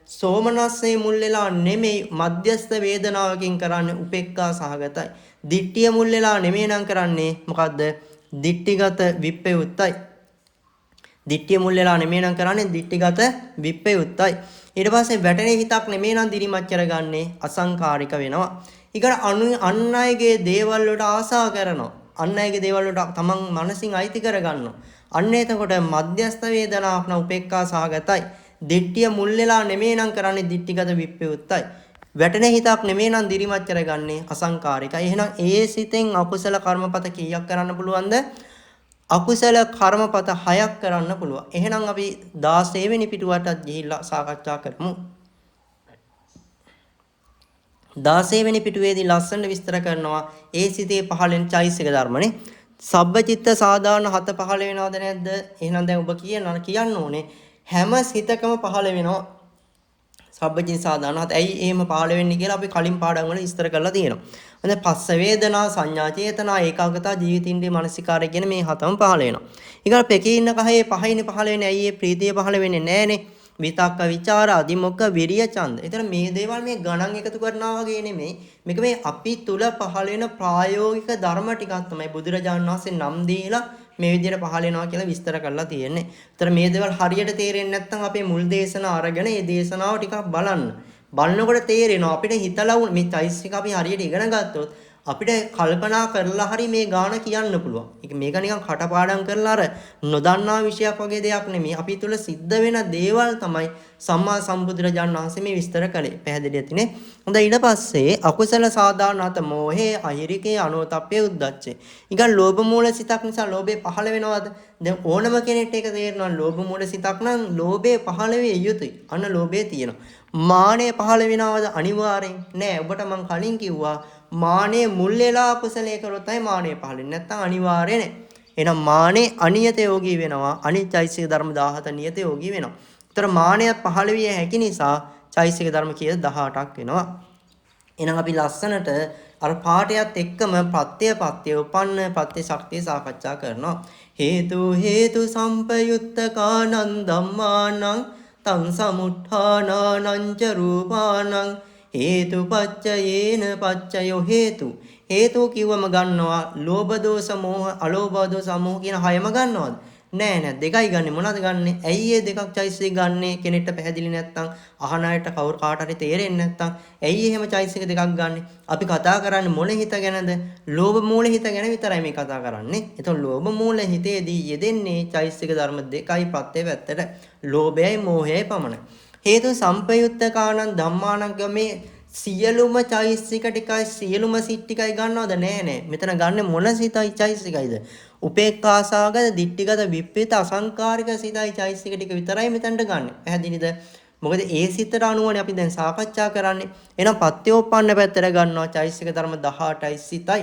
සෝමනස්සේ මුල් වෙලා නෙමෙයි මධ්‍යස්ත වේදනාවකින් කරන්නේ උපේක්ඛා සහගතයි. දිට්ඨිය මුල් වෙලා නෙමෙයි නම් කරන්නේ මොකද්ද? දිට්ඨිගත විප්‍රයුක්තයි. දිට්ඨිය මුල් වෙලා නෙමෙයි නම් කරන්නේ දිට්ඨිගත විප්‍රයුක්තයි. ඊට පස්සේ වැටෙන හිතක් නෙමෙයි නම් දිරිමත් කරගන්නේ අසංකාරික වෙනවා. ඊකට අන් අයගේ දේවල් වලට ආසා කරනවා. අන් අයගේ දේවල් වලට තමන් මනසින් අයිති කරගන්නවා. අන්න එතකොට මධ්‍යස්ත වේදනාවක් නම් උපේක්ඛා සහගතයි. දිට්ඨිය මුල් වෙලා නෙමෙයි නම් කරන්නේ දිට්ඨිගත විප්‍රයුක්තයි. වැටෙන හිතක් නෙමෙයි නම් දිරිමත් කරගන්නේ අසංකාරිකයි. එහෙනම් ඒ සිතෙන් අකුසල කර්මපත කීයක් කරන්න පුළුවන්ද? අකුසල කර්මපත 6ක් කරන්න පුළුවන්. එහෙනම් අපි 16 වෙනි පිටුවටත් ගිහිල්ලා සාකච්ඡා කරමු. 16 වෙනි පිටුවේදී ලස්සනට විස්තර කරනවා ඒ සිතේ පහළෙන් චෛසික ධර්මනේ. සබ්බචිත්ත සාධාරණ 7 පහළ වෙනවද නැද්ද? එහෙනම් දැන් ඔබ කියන්න ඕනේ හැම සිතකම පහළ වෙනවා සබ්බචිත්ත සාධාරණ 7. ඇයි එහෙම පහළ වෙන්නේ කියලා අපි කලින් පාඩම් වල විස්තර කරලා තියෙනවා. හොඳයි පස්ස වේදනා සංඥා චේතනා ඒකාග්‍රතා ජීවිතින්ගේ මානසිකාරය කියන මේ හතම පහළ වෙනවා. ඊගොල්ලෝ පෙකේ ඉන්න කහේ පහිනේ පහළ වෙන්නේ ඇයි ඒ ප්‍රීතිය පහළ වෙන්නේ නැහනේ. විතක්ක ਵਿਚාර අදිමොක්ක විරිය ඡන්ද. ඒතර මේ දේවල් මේ ගණන් එකතු කරනවා වගේ නෙමෙයි. මේක මේ අපි තුල පහළ වෙන ප්‍රායෝගික ධර්ම ටිකක් තමයි බුදුරජාණන් වහන්සේ නම් දීලා මේ විදිහට පහළ වෙනවා කියලා විස්තර කරලා තියෙන්නේ. ඒතර මේ දේවල් හරියට තේරෙන්නේ නැත්නම් අපේ මුල් දේශනාව අරගෙන මේ දේශනාව ටිකක් බලන්න. බලනකොට තේරෙනවා අපිට හිතලා මේ චෛසික අපි හරියට ඉගෙන ගත්තොත් අපිට කල්පනා කරලා හරි මේ ගාන කියන්න පුළුවන්. මේක නිකන් කටපාඩම් කරලා අර නොදන්නා විෂයක් වගේ දෙයක් නෙමෙයි. අපි තුල සිද්ධ වෙන දේවල් තමයි සම්මා සම්බුදුරජාණන් වහන්සේ මේ විස්තර කළේ. පැහැදිලි ඇතිනේ. හොඳයි ඊට පස්සේ අකුසල සාධාරණත මෝහේ අහිරිකේ අනෝතප්පේ උද්දච්චේ. ඊගන් ලෝභ මූල සිතක් නිසා ලෝභය පහළ වෙනවද? දැන් ඕනම කෙනෙක්ට ඒක තේරෙනවා ලෝභ මූල සිතක් නම් ලෝභය පහළ වෙ යුතුයි. අන්න ලෝභය තියෙනවා. මානය පහළ වෙනවද? අනිවාර්යෙන් නෑ. ඔබට මම කලින් කිව්වා මානෙ මුල් වෙලා කුසලයේ කරොත් තමයි මානෙ පහළ වෙන්නේ. නැත්නම් අනිවාර්ය නෑ. එහෙනම් මානේ අනියත යෝගී වෙනවා. අනිත් චෛතසික ධර්ම 17 නියත යෝගී වෙනවා. ඒතර මානයත් පහළ විය හැකි නිසා චෛතසික ධර්ම කීයද 18ක් වෙනවා. එහෙනම් අපි ලස්සනට අර පාඩයත් එක්කම පත්‍ය උපන්න පත්‍ය ශක්තිය සාකච්ඡා කරනවා. හේතු සම්පයුත්තකානං ධම්මානං තං සමුත්ථානානං ච රූපානං හේතුපච්චයේන පච්චයෝ හේතු කිව්වම ගන්නවා ලෝභ දෝෂ මෝහ අලෝභ දෝෂ මෝහ කියන හයම ගන්නවද? නෑ දෙකයි ගන්නෙ. මොනවද ගන්නෙ? ඇයි මේ දෙකක් චෛතසික ගන්නෙ? කෙනෙක්ට පැහැදිලි නැත්නම් අහන අයට කවුරු කාට හරි තේරෙන්නේ නැත්නම් ඇයි එහෙම චෛතසික දෙකක් ගන්නෙ? අපි කතා කරන්නේ මොන හිත ගැනද? ලෝභ මූල හිත ගැන විතරයි මේ කතා කරන්නේ. එතකොට ලෝභ මූල හිතේදී යෙදෙන්නේ චෛතසික ධර්ම දෙකයි පත්තේ පැත්තට. ලෝභයයි මෝහයයි පමණයි. හේතු සම්පයුත්තකානං ධම්මානං මේ සියලුම චෛතසික ටිකයි සියලුම සිත් ටිකයි ගන්නවද? නෑ. මෙතන ගන්නෙ මොන සිතයි චෛතසිකයිද? උපේක්ඛාසාගත දිට්ඨිගත විප්පිත අසංකාරික සිතයි චෛතසික ටික විතරයි මෙතනට ගන්නෙ. පැහැදිලිද? මොකද ඒ සිතට අනුවනේ අපි දැන් සාකච්ඡා කරන්නේ. එහෙනම් පත්‍යෝපන්න පැත්තට ගන්නවා චෛතසික ධර්ම 18යි සිතයි.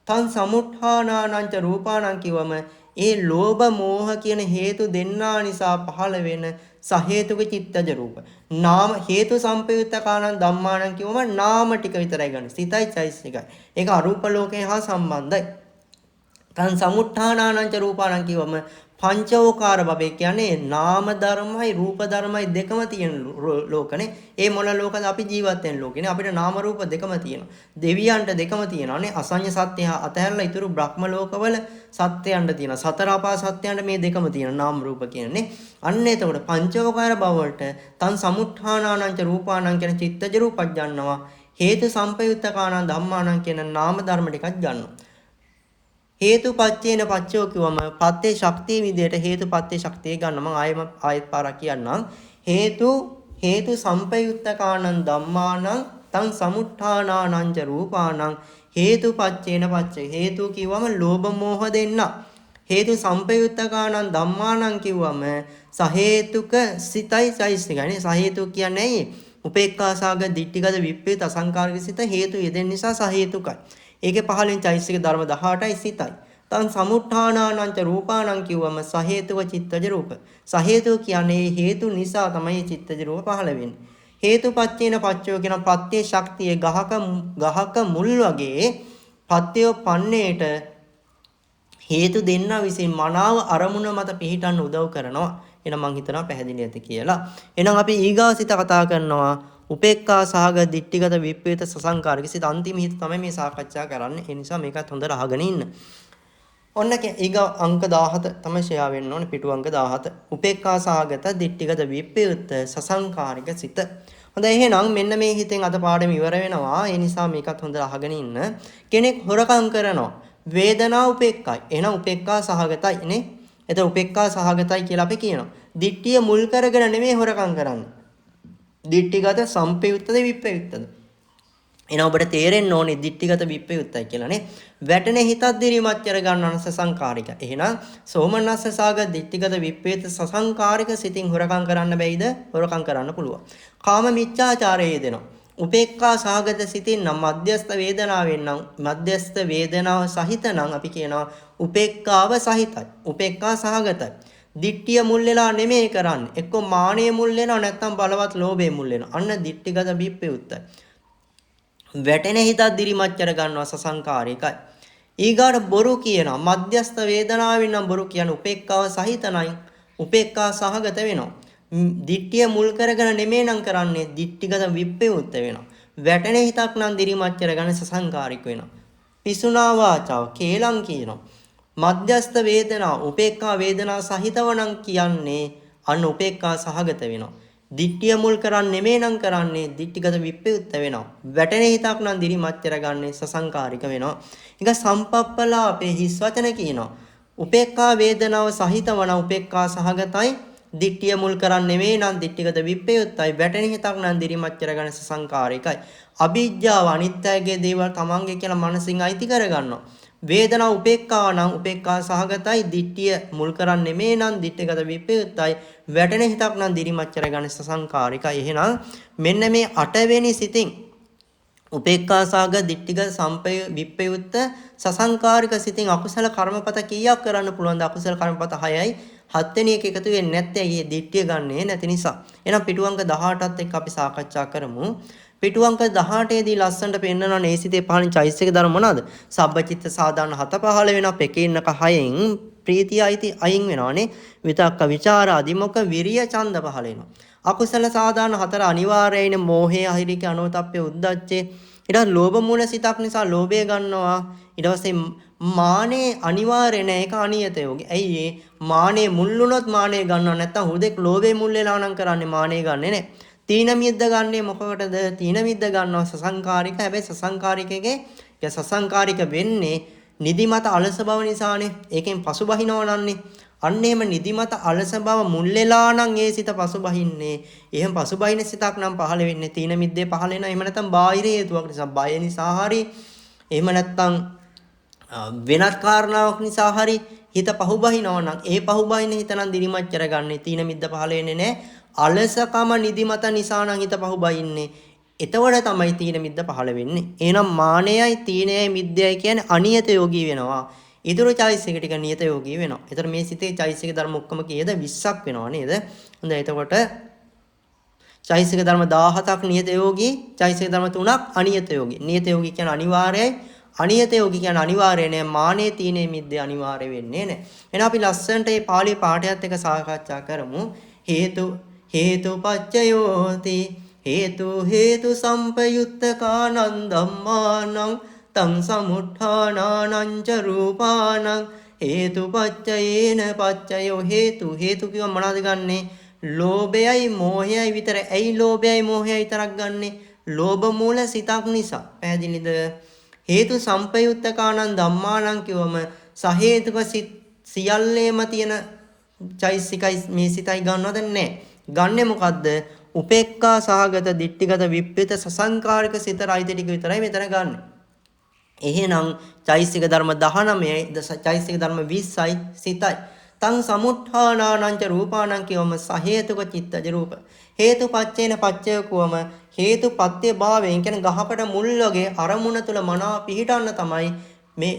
තන් සමුත්ථානානං ච රූපානං කිවම ඒ ලෝභ මෝහ කියන හේතු දෙන්නා නිසා පහළ වෙන සහේතුක චිත්තජ රූප. නාම හේතු සම්පයුත්තකානං ධම්මානං කිවම නාම ටික විතරයි ගන්න. සිතයි චෛතසිකයි. ඒක අරූප ලෝකේ හා සම්බන්ධයි. තන් සමුත්ථානානං ච රූපානං කිවම පංචෝකාර භවය කියන්නේ නාම ධර්මයි රූප ධර්මයි දෙකම තියෙන ලෝකනේ. ඒ මොන ලෝකද අපි ජීවත් වෙන ලෝකනේ. අපිට නාම රූප දෙකම තියෙනවා. දෙවියන්ට දෙකම තියෙනවානේ. අසඤ්ඤ සත්‍ය අතහැරලා ඊතුරු බ්‍රහ්ම ලෝකවල සත්‍යයන්ට තියෙනවා. සතර අපා සත්‍යයන්ට මේ දෙකම තියෙනවා. නාම රූප කියන්නේ. අන්න එතකොට පංචෝකාර භව වලට තන් සමුත්ථානානං ච රූපානං කියන චිත්තජ රූපක් ගන්නවා. හේතු සම්පයුත්තකානං ධම්මානං කියන නාම ධර්ම ටිකක් ගන්නවා. හේතුපච්චේන පච්චෝ කිවම පත්තේ ශක්තිය විදියට හේතුපත්තේ ශක්තිය ගන්න මම ආයෙත් පාරක් කියන්නම්. හේතු සම්පයුත්තකානං ධම්මානං තං සමුත්ථානානං ච රූපානං හේතුපච්චේන පච්චේ හේතු කිවම ලෝභ මෝහ දෙන්න. හේතු සම්පයුත්තකානං ධම්මානං කිවම සහේතුක සිතයි චෛතසිකයි. සහේතුක කියන්නේ ඇයි? උපේක්ඛාසාග දිට්ඨිගත විප්පේත අසංකාරික සිත හේතු යෙදෙන නිසා සහේතුකයි. ඒකේ පහලින් චෛතසික ධර්ම 18යි සිතයි. තන් සමුත්ථානානං ච රූපානං කිව්වම සහේතුක චිත්තජ රූප. සහේතුක කියන්නේ හේතු නිසා තමයි චිත්තජ රූප පහළ වෙන්නේ. හේතුපච්චේන පච්චයෝ කියන පත්‍ය ශක්තිය ගහක මුල් වගේ පත්‍යෝ පන්නේට හේතු දෙන්න විසින් මනාව අරමුණ මත පිහිටන්න උදව් කරනවා. එහෙනම් මං හිතනවා පැහැදිලි ඇති කියලා. එහෙනම් අපි ඊගාසිත කතා කරනවා උපේක්ඛා සහගත දිට්ඨිගත විප්පේත සසංකාරික සිත අන්තිම හිත තමයි මේ සාකච්ඡා කරන්නේ. ඒ නිසා මේකත් හොඳට අහගෙන ඉන්න. ඔන්න ඊගා අංක 17 තමයි ෂෙයා වෙන්න ඕනේ පිටු අංක 17. උපේක්ඛා සහගත දිට්ඨිගත විප්පේත සසංකාරික සිත. හොඳයි එහෙනම් මෙන්න මේ හිතෙන් අද පාඩම ඉවර වෙනවා. ඒ නිසා මේකත් හොඳට අහගෙන ඉන්න. කෙනෙක් හොරකම් කරනවා. වේදනාව උපේක්ඛයි. එහෙනම් උපේක්ඛා සහගතයි නේ. එතකොට උපේක්ඛා සහගතයි කියලා අපි කියනවා. දිට්ඨිය මුල් කරගෙන නෙමෙයි හොරකම් කරන්නේ. දිට්ඨිගත සම්පයුත්තද විප්පයුත්තද? එහෙනම් ඔබට තේරෙන්න ඕනේ දිට්ඨිගත විප්පයුත්තයි කියලා නේ. වැටෙන හිතක් දිරිමත් කර ගන්නවන සසංකාරික. එහෙනම් සෝමනස්ස සාගත දිට්ඨිගත විප්පේත සසංකාරික සිතින් හොරකම් කරන්න බැයිද? හොරකම් කරන්න පුළුවන්. කාම මිච්ඡාචාරයේ දෙනවා. උපේක්ඛා සාගත සිතින් නම් මධ්‍යස්ථ වේදනාවෙන් නම් මධ්‍යස්ථ වේදනාව සහිත නම් අපි කියනවා උපේක්ඛාව සහිතයි. උපේක්ඛා සහගතයි. දිට්ඨිය මුල් වෙලා නෙමෙයි කරන්නේ. එක්ක මානෙය මුල් වෙනවා නැත්නම් බලවත් ලෝභය මුල් වෙනවා. අන්න දිට්ඨිගත විප්පයුත්තයි. වැටෙන හිතක් දිරිමත් කර ගන්නවා සසංකාරිකයි. ඊගාට බොරු කියනවා. මධ්‍යස්ථ වේදනාවෙන් නම් බොරු කියන උපේක්ඛාව සහිතනයි. උපේක්ඛා සහගත වෙනවා. දිට්ඨිය මුල් කරගෙන නෙමෙයි නම් කරන්නේ දිට්ඨිගත විප්පයුත්ත වෙනවා. වැටෙන හිතක් නම් දිරිමත් කරගෙන සසංකාරික වෙනවා. පිසුනා වාචාව කේලම් කියනවා. මධ්‍යස්ථ වේදනා උපේක්ඛා වේදනා සහිතව නම් කියන්නේ අන්න උපේක්ඛා සහගත වෙනවා. දිට්ඨිය මුල් කරන්නේ නෙමෙයි නම් කරන්නේ දිට්ඨිගත විප්පයුත්ත වෙනවා. වැටෙන හිතක් නම් දිරිමත් කරගන්නේ සසංකාරික වෙනවා. ඒක සම්පප්පලාපේ හිස් වචන කියනවා. උපේක්ඛා වේදනාව සහිතව නම් උපේක්ඛා සහගතයි. දිට්ඨිය මුල් කරන්නේ නෙමෙයි නම් දිට්ඨිගත විප්පයුත්තයි. වැටෙන හිතක් නම් දිරිමත් කරගන්නේ සසංකාරිකයි. අභිජ්ජාව අනිත්‍යයේ දේවල් තමන්ගේ කියලා මනසින් අයිති කරගන්නවා. වේදනා උපේක්ඛාව නම් උපේක්ඛා සහගතයි. දිට්ඨිය මුල් කරන්නේ නෙමෙයි නම් දිට්ඨිගත විප්පයුත්තයි. වැටෙන හිතක් නම් දිරිමත් කරගන්නේ සසංකාරිකයි. එහෙනම් මෙන්න මේ 8 වෙනි සිතින් උපේක්ඛා සාගත දිට්ඨිගත සම්පය විප්පයුත්ත සසංකාරික සිතින් අකුසල කර්මපත කීයක් කරන්න පුළුවන්ද? අකුසල කර්මපත 6යි. 7 වෙනි එක එකතු වෙන්නේ නැත්තේ ඇයි? ඒ දිට්ඨිය ගන්නේ නැති නිසා. එහෙනම් පිටු අංක 18ත් එක්ක අපි සාකච්ඡා කරමු. පිටු අංක 18 දී ලස්සනට පෙන්නනවා මේ සිතේ පහළින් චෛසික ධර්ම මොනවාද? සබ්බචිත්ත සාධාරණ 7 පහළ වෙනවා. පෙකින්නක 6න් ප්‍රීතිය අයින් වෙනවානේ. විතක්ක ਵਿਚාර අදිමොක විරිය ඡන්ද පහළ වෙනවා. අකුසල සාධාරණ 4 අනිවාර්යයිනේ. මෝහය අහිරික අනෝතප්පේ උද්දච්චේ. ඊට පස්සේ ලෝභ මූල සිතක් නිසා ලෝභය ගන්නවා. ඊට පස්සේ මානේ අනිවාර්ය නෑ. ඒක අනියත යෝගී. ඇයි ඒ මානේ මුල් වුණොත් මානේ ගන්නව නැත්තම් හුදෙක් ලෝභේ මුල් වෙලා නම් කරන්නේ මානේ ගන්නෙ නෑ. තීන මිද්ද ගන්නේ මොකකටද? තීන මිද්ද ගන්නවා සසංකාරික. හැබැයි සසංකාරිකයේ සසංකාරික වෙන්නේ නිදිමත අලස බව නිසානේ. ඒකෙන් පසුබහිනව නන්නේ. අන්න එහෙම නිදිමත අලස බව මුල් වෙලා නම් ඒ සිත පසුබහින්නේ. එහෙම පසුබහින සිතක් නම් පහළ වෙන්නේ තීන මිද්දේ පහළ වෙනවා. එහෙම නැත්නම් බාහිර හේතුවක් නිසා, බය නිසා හරි එහෙම නැත්නම් වෙනත් කාරණාවක් නිසා හරි හිත පහුබහිනවා නම් ඒ පහුබහින හිත නම් දිරිමත් කරගන්නේ තීන මිද්ද පහළ වෙන්නේ නැහැ. අලසකම නිදිමත නිසා නම් හිත පහුබහින්නේ. එතකොට තමයි තීන මිද්ද පහළ වෙන්නේ. එහෙනම් මානයයි තීනයයි මිද්දයයි කියන්නේ අනියත යෝගී වෙනවා. ඊතර චෛසික ටික නියත යෝගී වෙනවා. ඒතර මේ සිතේ චෛසික ධර්ම ඔක්කොම කීයද? 20ක් වෙනවා නේද? හොඳයි එතකොට චෛසික ධර්ම 17ක් නියත යෝගී, චෛසික ධර්ම 3ක් අනියත යෝගී. නියත යෝගී කියන්නේ අනිවාර්යයි. අනියත යෝගී කියන්නේ අනිවාර්ය නෑ. මානේ තීනේ මිද්දේ අනිවාර්ය වෙන්නේ නෑ. එහෙනම් අපි ලස්සනට මේ පාළි පාඨයත් එක්ක සාකච්ඡා කරමු. හේතුපච්චයෝති හේතු සම්පයුත්තකානං ධම්මානං තං සමුත්ථානානං ච රූපානං හේතුපච්චයේන පච්චයෝ හේතු කිව්ව මොනවද ගන්නෙ? ලෝභයයි මෝහයයි විතර. ඇයි ලෝභයයි මෝහයයි විතරක් ගන්නෙ? ලෝභ මූල සිතක් නිසා. පැහැදිලිද? හේතු සම්පයුත්තකානං ධම්මානං කිව්වම සහේතුක සිත් සියල්ලේම තියෙන චෛසිකයි මේ සිතයි ගන්නවද? නැහැ. ගන්නෙ මොකද්ද? උපේක්ඛා සහගත දිට්ඨිගත විප්පිත සසංකාරික සිතයි අයිති ටික විතරයි මෙතන ගන්නෙ. එහෙනම් චෛසික ධර්ම 19යි චෛසික ධර්ම 20යි සිතයි. තං සමුත්ථානානං ච රූපානං කියවම සහේතුක චිත්තජ රූප. හේතුපච්චේන පච්චය කියවම හේතුපත්‍ය භාවයෙන් කියන ගහකට මුල් වගේ අරමුණ තුල මනාව පිහිටන්න තමයි මේ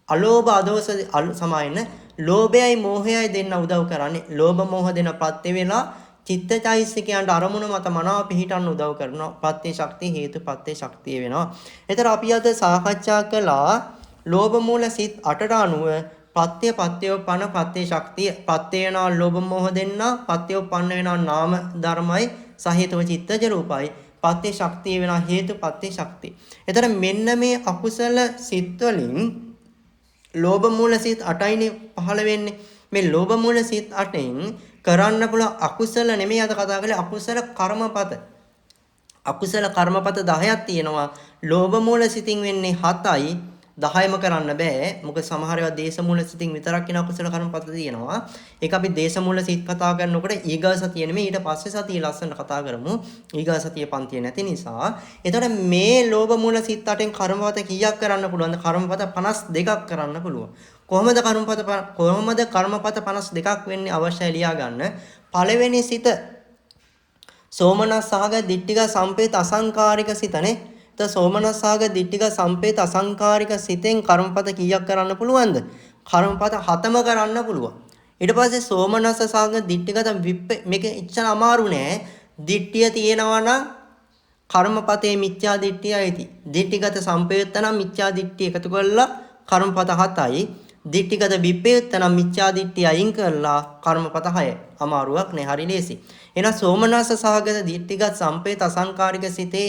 අලෝභ අදෝස සමායන ලෝභයයි මෝහයයි දෙන්න උදව් කරන්නේ. ලෝභ මෝහ දෙන ප්‍රත්‍ය වේලා චිත්තචෛසිකයන්ට අරමුණ මත මනාව පිහිටන්න උදව් කරනවා. පත්‍ය ශක්තිය හේතුපත්‍ය ශක්තිය වෙනවා. එතන අපි අද සාකච්ඡා කළා ලෝභ මූල සිත් 8ට අනුව පත්‍යෝපන පත්‍ය ශක්තිය. පත්‍ය වෙනා ලෝභ මෝහ දෙන්න, පත්‍යෝපන්න වෙනා නාම ධර්මයි සහේතුව චිත්තජ රූපයි. පත්‍ය ශක්තිය වෙනා හේතුපත්‍ය ශක්තිය. එතන මෙන්න මේ අකුසල සිත් වලින් ලෝභ මූල සිත් 8යිනේ පහළ වෙන්නේ. මේ ලෝභ මූල සිත් 8න් කරන්න පුළුවන් අකුසල නෙමෙයි අද කතා කරන්නේ අකුසල කර්මපත. අකුසල කර්මපත 10ක් තියෙනවා. ලෝභ මූල සිතින් වෙන්නේ 7යි. 10ම කරන්න බෑ. මොකද සමහර ඒවා දේශ මූල සිතින් විතරක් වෙන අකුසල කර්මපත තියෙනවා. ඒක අපි දේශ මූල සිත් කතා කරනකොට ඊගා සතිය නෙමෙයි ඊට පස්සේ සතිය ලස්සන කතා කරමු. ඊගා සතිය පන්තිය නැති නිසා. එතකොට මේ ලෝභ මූල සිත් 8න් කර්මපත කීයක් කරන්න පුළුවන්ද? කර්මපත 52ක් කරන්න පුළුවන්. කොහොමද කර්මපත 52ක් වෙන්නේ? අවශ්‍යයි ලියා ගන්න. පළවෙනි සිත සෝමනස්සාග දිට්ඨික සම්පේත අසංකාරික සිතනේ. සෝමනස්සාග දිට්ඨික සම්පේත අසංකාරික සිතෙන් කර්මපත කීයක් කරන්න පුළුවන්ද? කර්මපත 7ම කරන්න පුළුවන්. ඊට පස්සේ සෝමනස්සාග දිට්ඨිගත මේක ඉච්ඡන අමාරු නෑ. දිට්ඨිය තියෙනවා නම් කර්මපතේ මිච්ඡා දිට්ඨිය ඇති. දිට්ඨිගත සම්පේත නම් මිච්ඡා දිට්ඨිය එකතු කරලා කර්මපත 7යි. දිට්ඨිගත විපේත නම් මිච්ඡා දිට්ඨිය අයින් කරලා කර්මපත 6යි. අමාරුවක් නෑ. හරි ලේසි. එහෙනම් සෝමනස්සාග දිට්ඨිගත සම්පේත අසංකාරික සිතේ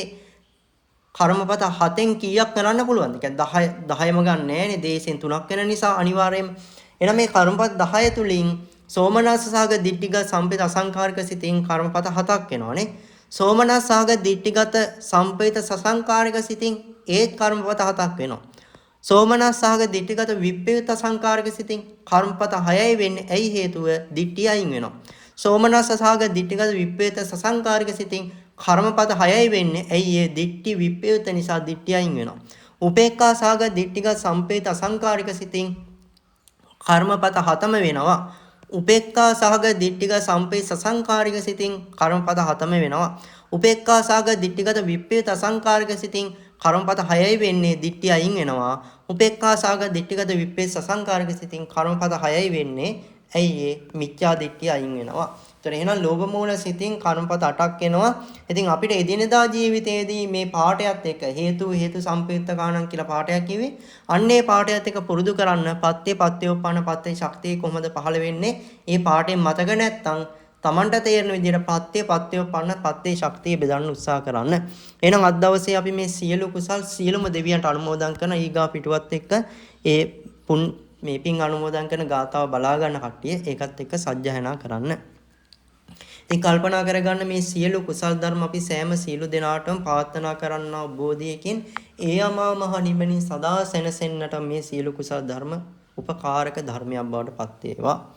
කර්මපත 7න් කීයක් කරන්න පුළුවන්ද? කියන්නේ 10ම ගන්න නෑනේ. දේශෙන් 3ක් වෙන නිසා අනිවාර්යයෙන්ම. එහෙනම් මේ කර්මපත 10 තුලින් සෝමනස්සාග දිට්ඨිගත සම්පේත අසංකාරික සිතෙන් කර්මපත 7ක් වෙනවානේ. සෝමනස්සාග දිට්ඨිගත සම්පේත සසංකාරික සිතින් ඒත් කර්මපත 7ක් වෙනවා. සෝමනස්සාග දිට්ඨිගත විප්පේත අසංකාරික සිතින් කර්මපත 6යි වෙන්නේ. ඇයි හේතුව? දිට්ඨිය අයින් වෙනවා. සෝමනස්සාග දිට්ඨිගත විප්පේත සසංකාරික සිතින් කර්මපත 6යි වෙන්නේ. ඇයි ඒ දිට්ඨි විප්පේත නිසා දිට්ඨිය අයින් වෙනවා. උපේක්ඛා සාග දිට්ඨිගත සම්පේත අසංකාරික සිතින් කර්මපත 7ම වෙනවා. උපේක්ඛා සාග දිට්ඨිගත සම්පේත සසංකාරික සිතින් කර්මපත 7ම වෙනවා. උපේක්ඛා සාග දිට්ඨිගත විප්පේත අසංකාරික සිතින් කර්මපත 6යි වෙන්නේ දිට්ඨිය අයින් වෙනවා. උපේක්ඛා සාගත දිට්ඨිගත විප්පේස අසංකාරික සිතින් කර්මපත 6යි වෙන්නේ. ඇයි ඒ මිච්ඡා දිට්ඨිය අයින් වෙනවා. ඒතර එහෙනම් ලෝභ මූල සිතින් කර්මපත 8ක් එනවා. ඉතින් අපිට එදිනෙදා ජීවිතයේදී මේ පාඩයත් එක්ක හේතු සම්පයුක්ත කාණන් කියලා පාඩයක් කිව්වේ. අන්නේ පාඩයත් එක්ක පුරුදු කරන්න පත්‍යෝපන්න පත්‍ය ශක්තිය කොහොමද පහළ වෙන්නේ? මේ පාඩයෙන් මතක නැත්නම් Tamanට තේරෙන විදිහට පත්‍යෝපන්න පත්‍ය ශක්තිය බෙදන්න උත්සාහ කරන්න. එහෙනම් අද දවසේ අපි මේ සියලු කුසල් සියලුම දෙවියන්ට අනුමෝදන් කරන ඊගා පිටුවත් එක්ක ඒ මේ පින් අනුමෝදන් කරන ගාතාව බලා ගන්න කට්ටිය ඒකත් එක්ක සජ්ජායනා කරන්න. ඉතින් කල්පනා කරගන්න මේ සියලු කුසල් ධර්ම අපි සෑම සියලු දෙනාටම ප්‍රාර්ථනා කරන්නා බෝධියකින් ඒ අමා මහ නිවනින් සදා සැනසෙන්නට මේ සියලු කුසල් ධර්ම උපකාරක ධර්මයක් බවට පත් වේවා.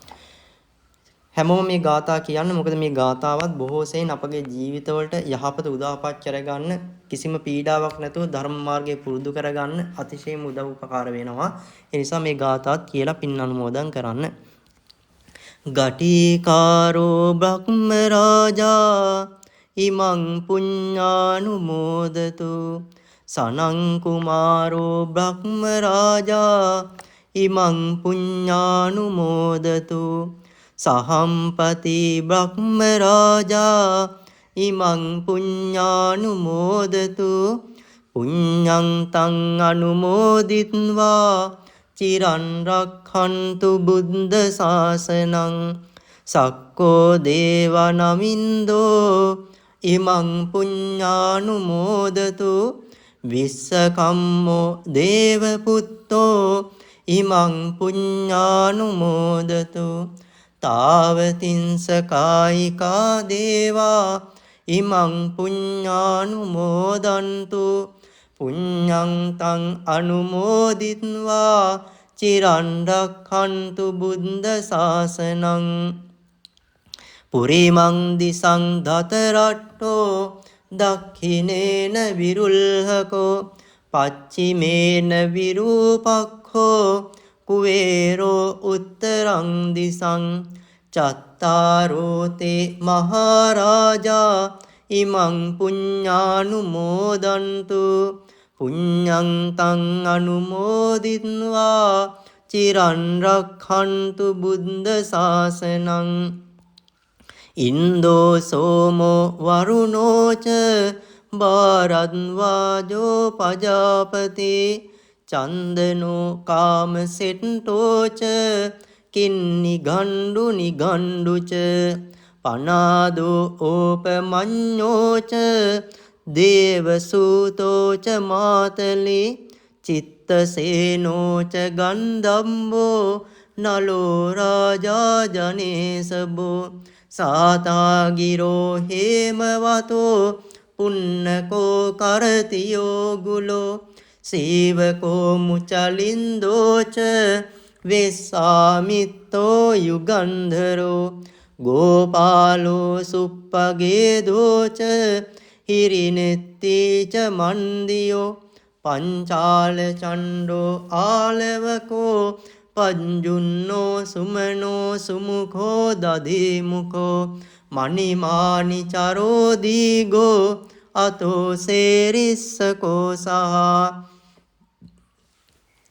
හැමෝම මේ ගාථා කියන්න මොකද මේ ගාථාවත් බොහෝ සෙයින් අපගේ ජීවිතවලට යහපත උදාපත් කරගන්න කිසිම පීඩාවක් නැතුව ධර්ම මාර්ගයේ පුරුදු කරගන්න අතිශයම උදව් උපකාර වෙනවා. ඒ නිසා මේ ගාථාත් කියලා පින් අනුමෝදන් කරන්න. ගටිකාරෝ බ්‍රහ්ම රාජා ඉමං පුඤ්ඤානුමෝදතු සනං කුමාරෝ බ්‍රහ්ම රාජා ඉමං පුඤ්ඤානුමෝදතු සහම්පති බ්‍රහ්ම රාජා ඉමං පුඤ්ඤානුමෝදතු පුඤ්ඤං තං අනුමෝදිත්වා චිරන් රක්ඛන්තු බුද්ධ ශාසනං සක්කෝ දේවනමින්දෝ ඉමං පුඤ්ඤානුමෝදතු විස්සකම්මෝ දේව පුත්තෝ ඉමං පුඤ්ඤානුමෝදතු තාවතින්ස කායිකා දේවා ඉමං පුඤ්ඤානුමෝදන්තු පුඤ්ඤං තං අනුමෝදිත්වා චිරන් රක්ඛන්තු බුද්ධ ශාසනං පුරිමං දිසං දතරට්ඨෝ දක්ඛිනේන විරුල්හකෝ පච්චිමේන විරූපක්ඛෝ කුවේරෝ උත්තරං දිසං චත්තාරෝ තේ මහරජා ඉමං පුඤ්ඤානුමෝදන්තු පුඤ්ඤං තං අනුමෝදිත්වා චිරන් රක්ඛන්තු බුද්ධ ශාසනං ඉන්දෝ සෝමෝ වරුණෝච භාරද්වාජෝ පජාපති චන්දනෝ කාමසෙට්ටෝච කින්නි ගණ්ඩු නිගණ්ඩුච පනාදෝ ඕපමඤ්ඤෝච දේවසූතෝච මාතලි චිත්තසේනෝච ගන්ධම්බෝ නලෝ රාජා ජනේසබෝ සාතාගිරෝ හේමවතෝ පුන්නකෝ කරතියෝ ගුලෝ සීවකෝ මුචලින්දෝච වෙස්සාමිත්තෝ යුගන්ධරෝ ගෝපාලෝ සුප්පගේදෝච හිරිනෙත්තිච මන්දියෝ පංචාල චණ්ඩෝ ආලවකෝ පංජුන්නෝ සුමනෝ සුමුඛෝ දදිමුඛෝ මණිමානි චරෝ දීගෝ අතෝ සේරිස්සකෝ සහ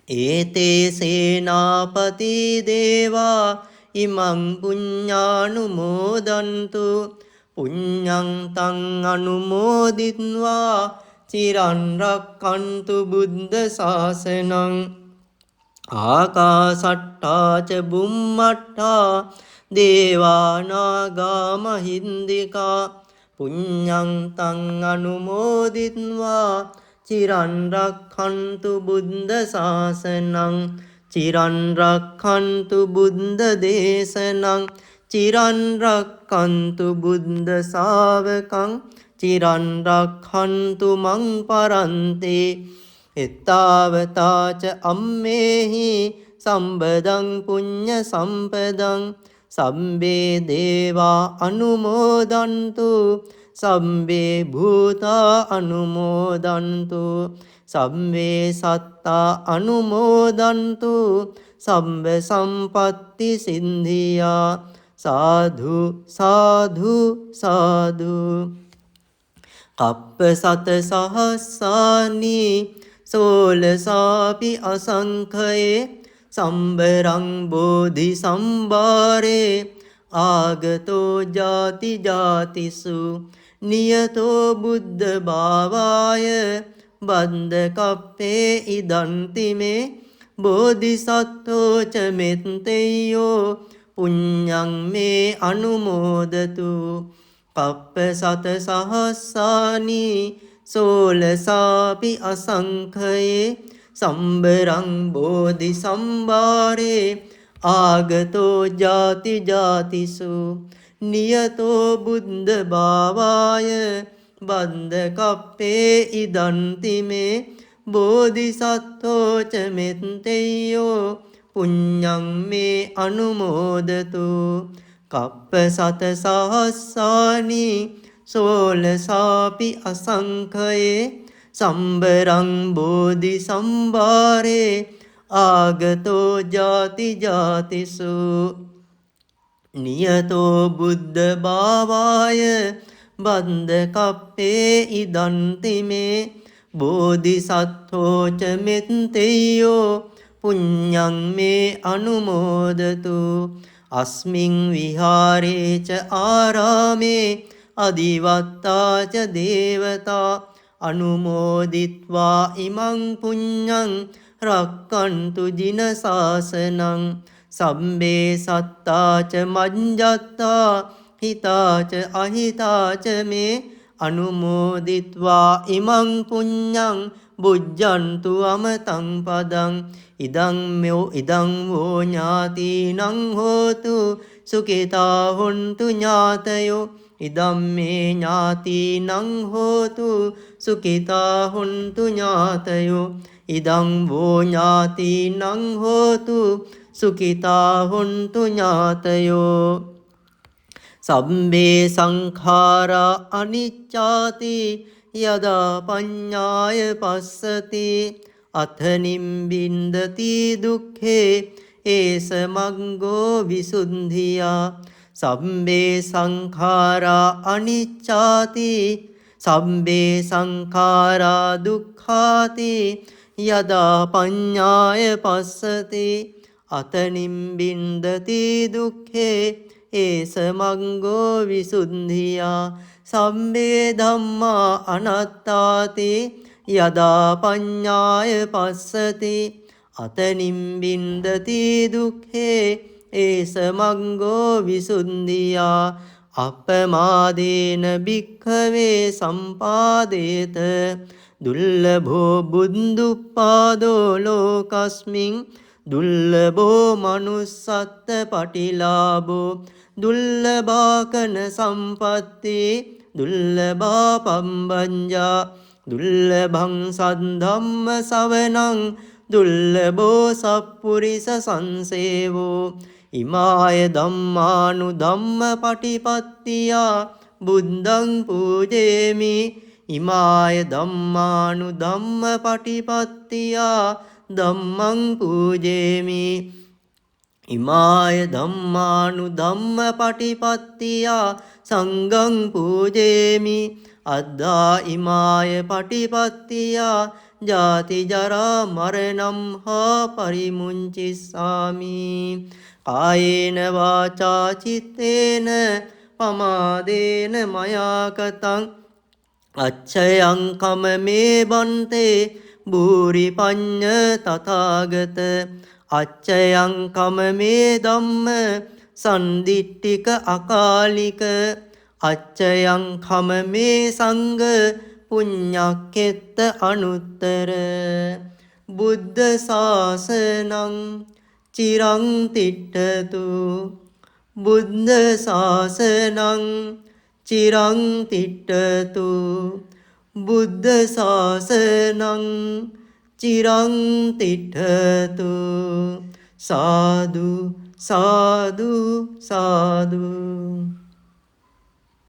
ඒතේ සේනාපති දේවා ඉමං පුඤ්ඤානුමෝදන්තු පුඤ්ඤං තං අනුමෝදිත්වා චිරන් රක්ඛන්තු බුද්ධ ශාසනං ආකාසට්ටා ච බුම්මට්ටා දේවානාගා මහින්దికා පුඤ්ඤං තං අනුමෝදිත්වා චිරන් රක්ඛන්තු බුද්ධ ශාසනං චිරන් රක්ඛන්තු බුද්ධ දේශනං චිරන් රක්ඛන්තු බුද්ධ ශාවකං චිරන් රක්ඛන්තු මං පරන්තේ එත්තාවතාච අම්මේහි සම්බදං පුඤ්ඤ සම්පදං සම්බේ දේවා අනුමෝදන්තු සම්බේ භූතා අනුමෝදන්තු සම්බේ සත්තා අනුමෝදන්තු සම්බ සම්පත්ති සින්ධියා සාධු සාධු සාධු කප්ප සත සහස්සානි සෝලසාපි අසංඛයේ සම්බරං බෝධි සම්භාරේ ආගතෝ ජාති ජාතිසු නියතෝ බුද්ධ භාවාය බන්ධ කප්පේ ඉදන්තිමේ බෝධිසත්වෝ ච මෙත්තේයෝ පුඤ්ඤං මේ අනුමෝදතු කප්ප සත සහස්සානි සෝලසාපි අසංඛයේ සම්බරං බෝධි සම්භාරේ ආගතෝ ජාති ජාතිසු නියතෝ බුද්ධ භාවාය බන්ධ කප්පේ ඉදන්තිමේ බෝධිසත්වෝ ච මෙත්තේයෝ පුඤ්ඤං මේ අනුමෝදතු කප්ප සත සහස්සානි සෝලසාපි අසංඛයේ සම්බරං බෝධි සම්භාරේ ආගතෝ ජාති ජාතිසු නියතෝ බුද්ධ භාවාය බන්ධ කප්පේ ඉදන්තිමේ බෝධිසත්වෝ ච මෙත්තේයෝ පුඤ්ඤං මේ අනුමෝදතු අස්මින් විහාරේ ච ආරාමේ අදිවත්තා ච දේවතා අනුමෝදිත්වා ඉමං පුඤ්ඤං රක්칸තු ජින සාසනං සම්බේ සත්තා ච මඤ්ඤත්තා හිතා ච අහිතා ච මේ අනුමෝදිත්වා ඉමං පුඤ්ඤං බුද්ධන්තු අමතං පදං ඉදං වෝ ඥාතිනං හෝතු සුඛිතා හොන්තු ඥාතයෝ ඉදම් මේ ඥාතිනං හෝතු සුඛිතා හොන්තු ඥාතයෝ ඉදං වෝ ඥාතිනං හෝතු සුඛිතා හොන්තු ඥාතයෝ සම්බේ සංඛාරා අනිච්චාති යදා පඤ්ඤාය පස්සති අත නිම්බින්දති දුක්ඛේ ඒස මග්ගෝ විසුද්ධියා සම්බේ සංඛාරා අනිච්චාති සම්බේ සංඛාරා දුක්ඛාති යදා පඤ්ඤාය පස්සති අත නිම්බින්දති දුක්ඛේ ඒස මග්ගෝ විසුද්ධියා සම්බේ ධම්මා අනාත්තාති යදා පඤ්ඤාය පස්සති අත නිම්බින්දති දුක්ඛේ ඒස මග්ගෝ විසුද්ධියා අපමාදේන භික්ඛවේ සම්පාදේත දුල්ලභෝ බුද්ධුප්පාදෝ ලෝකස්මින් දුල්ලභෝ manussත්ත පටිලාභෝ දුල්ලභාකන සම්පත්ති දුල්ලභා පම්බංජා දුල්ලභං සද්ධම්ම සවනං දුල්ලභෝ සප්පුරිස සංසේවෝ ඉමාය ධම්මානු ධම්ම පටිපත්තියා බුද්ධං පූජේමි ඉමාය ධම්මානු ධම්ම පටිපත්තියා ධම්මං පූජේමි ඉමාය ධම්මානු ධම්ම පටිපත්තියා සංඝං පූජේමි අද්දා ඉමාය පටිපත්තියා ජාති ජරා මරණම් හා පරිමුංචිස්සාමි කායේන වාචා චිත්තේන පමාදේන මයා කතං අච්ඡයං කම මේ බන්තේ භූරි පඤ්ඤ තථාගත අච්ඡයං කම මේ ධම්ම සන්දිට්ඨික අකාලික අච්ඡයං කම මේ සංඝ පුඤ්ඤක්කෙත්ත අනුත්තර බුද්ධ ශාසනං චිරං තිට්ඨතු බුද්ධ ශාසනං චිරං තිට්ඨතු බුද්ධ ශාසනං චිරං තිට්ඨතු සාදු සාදු සාදු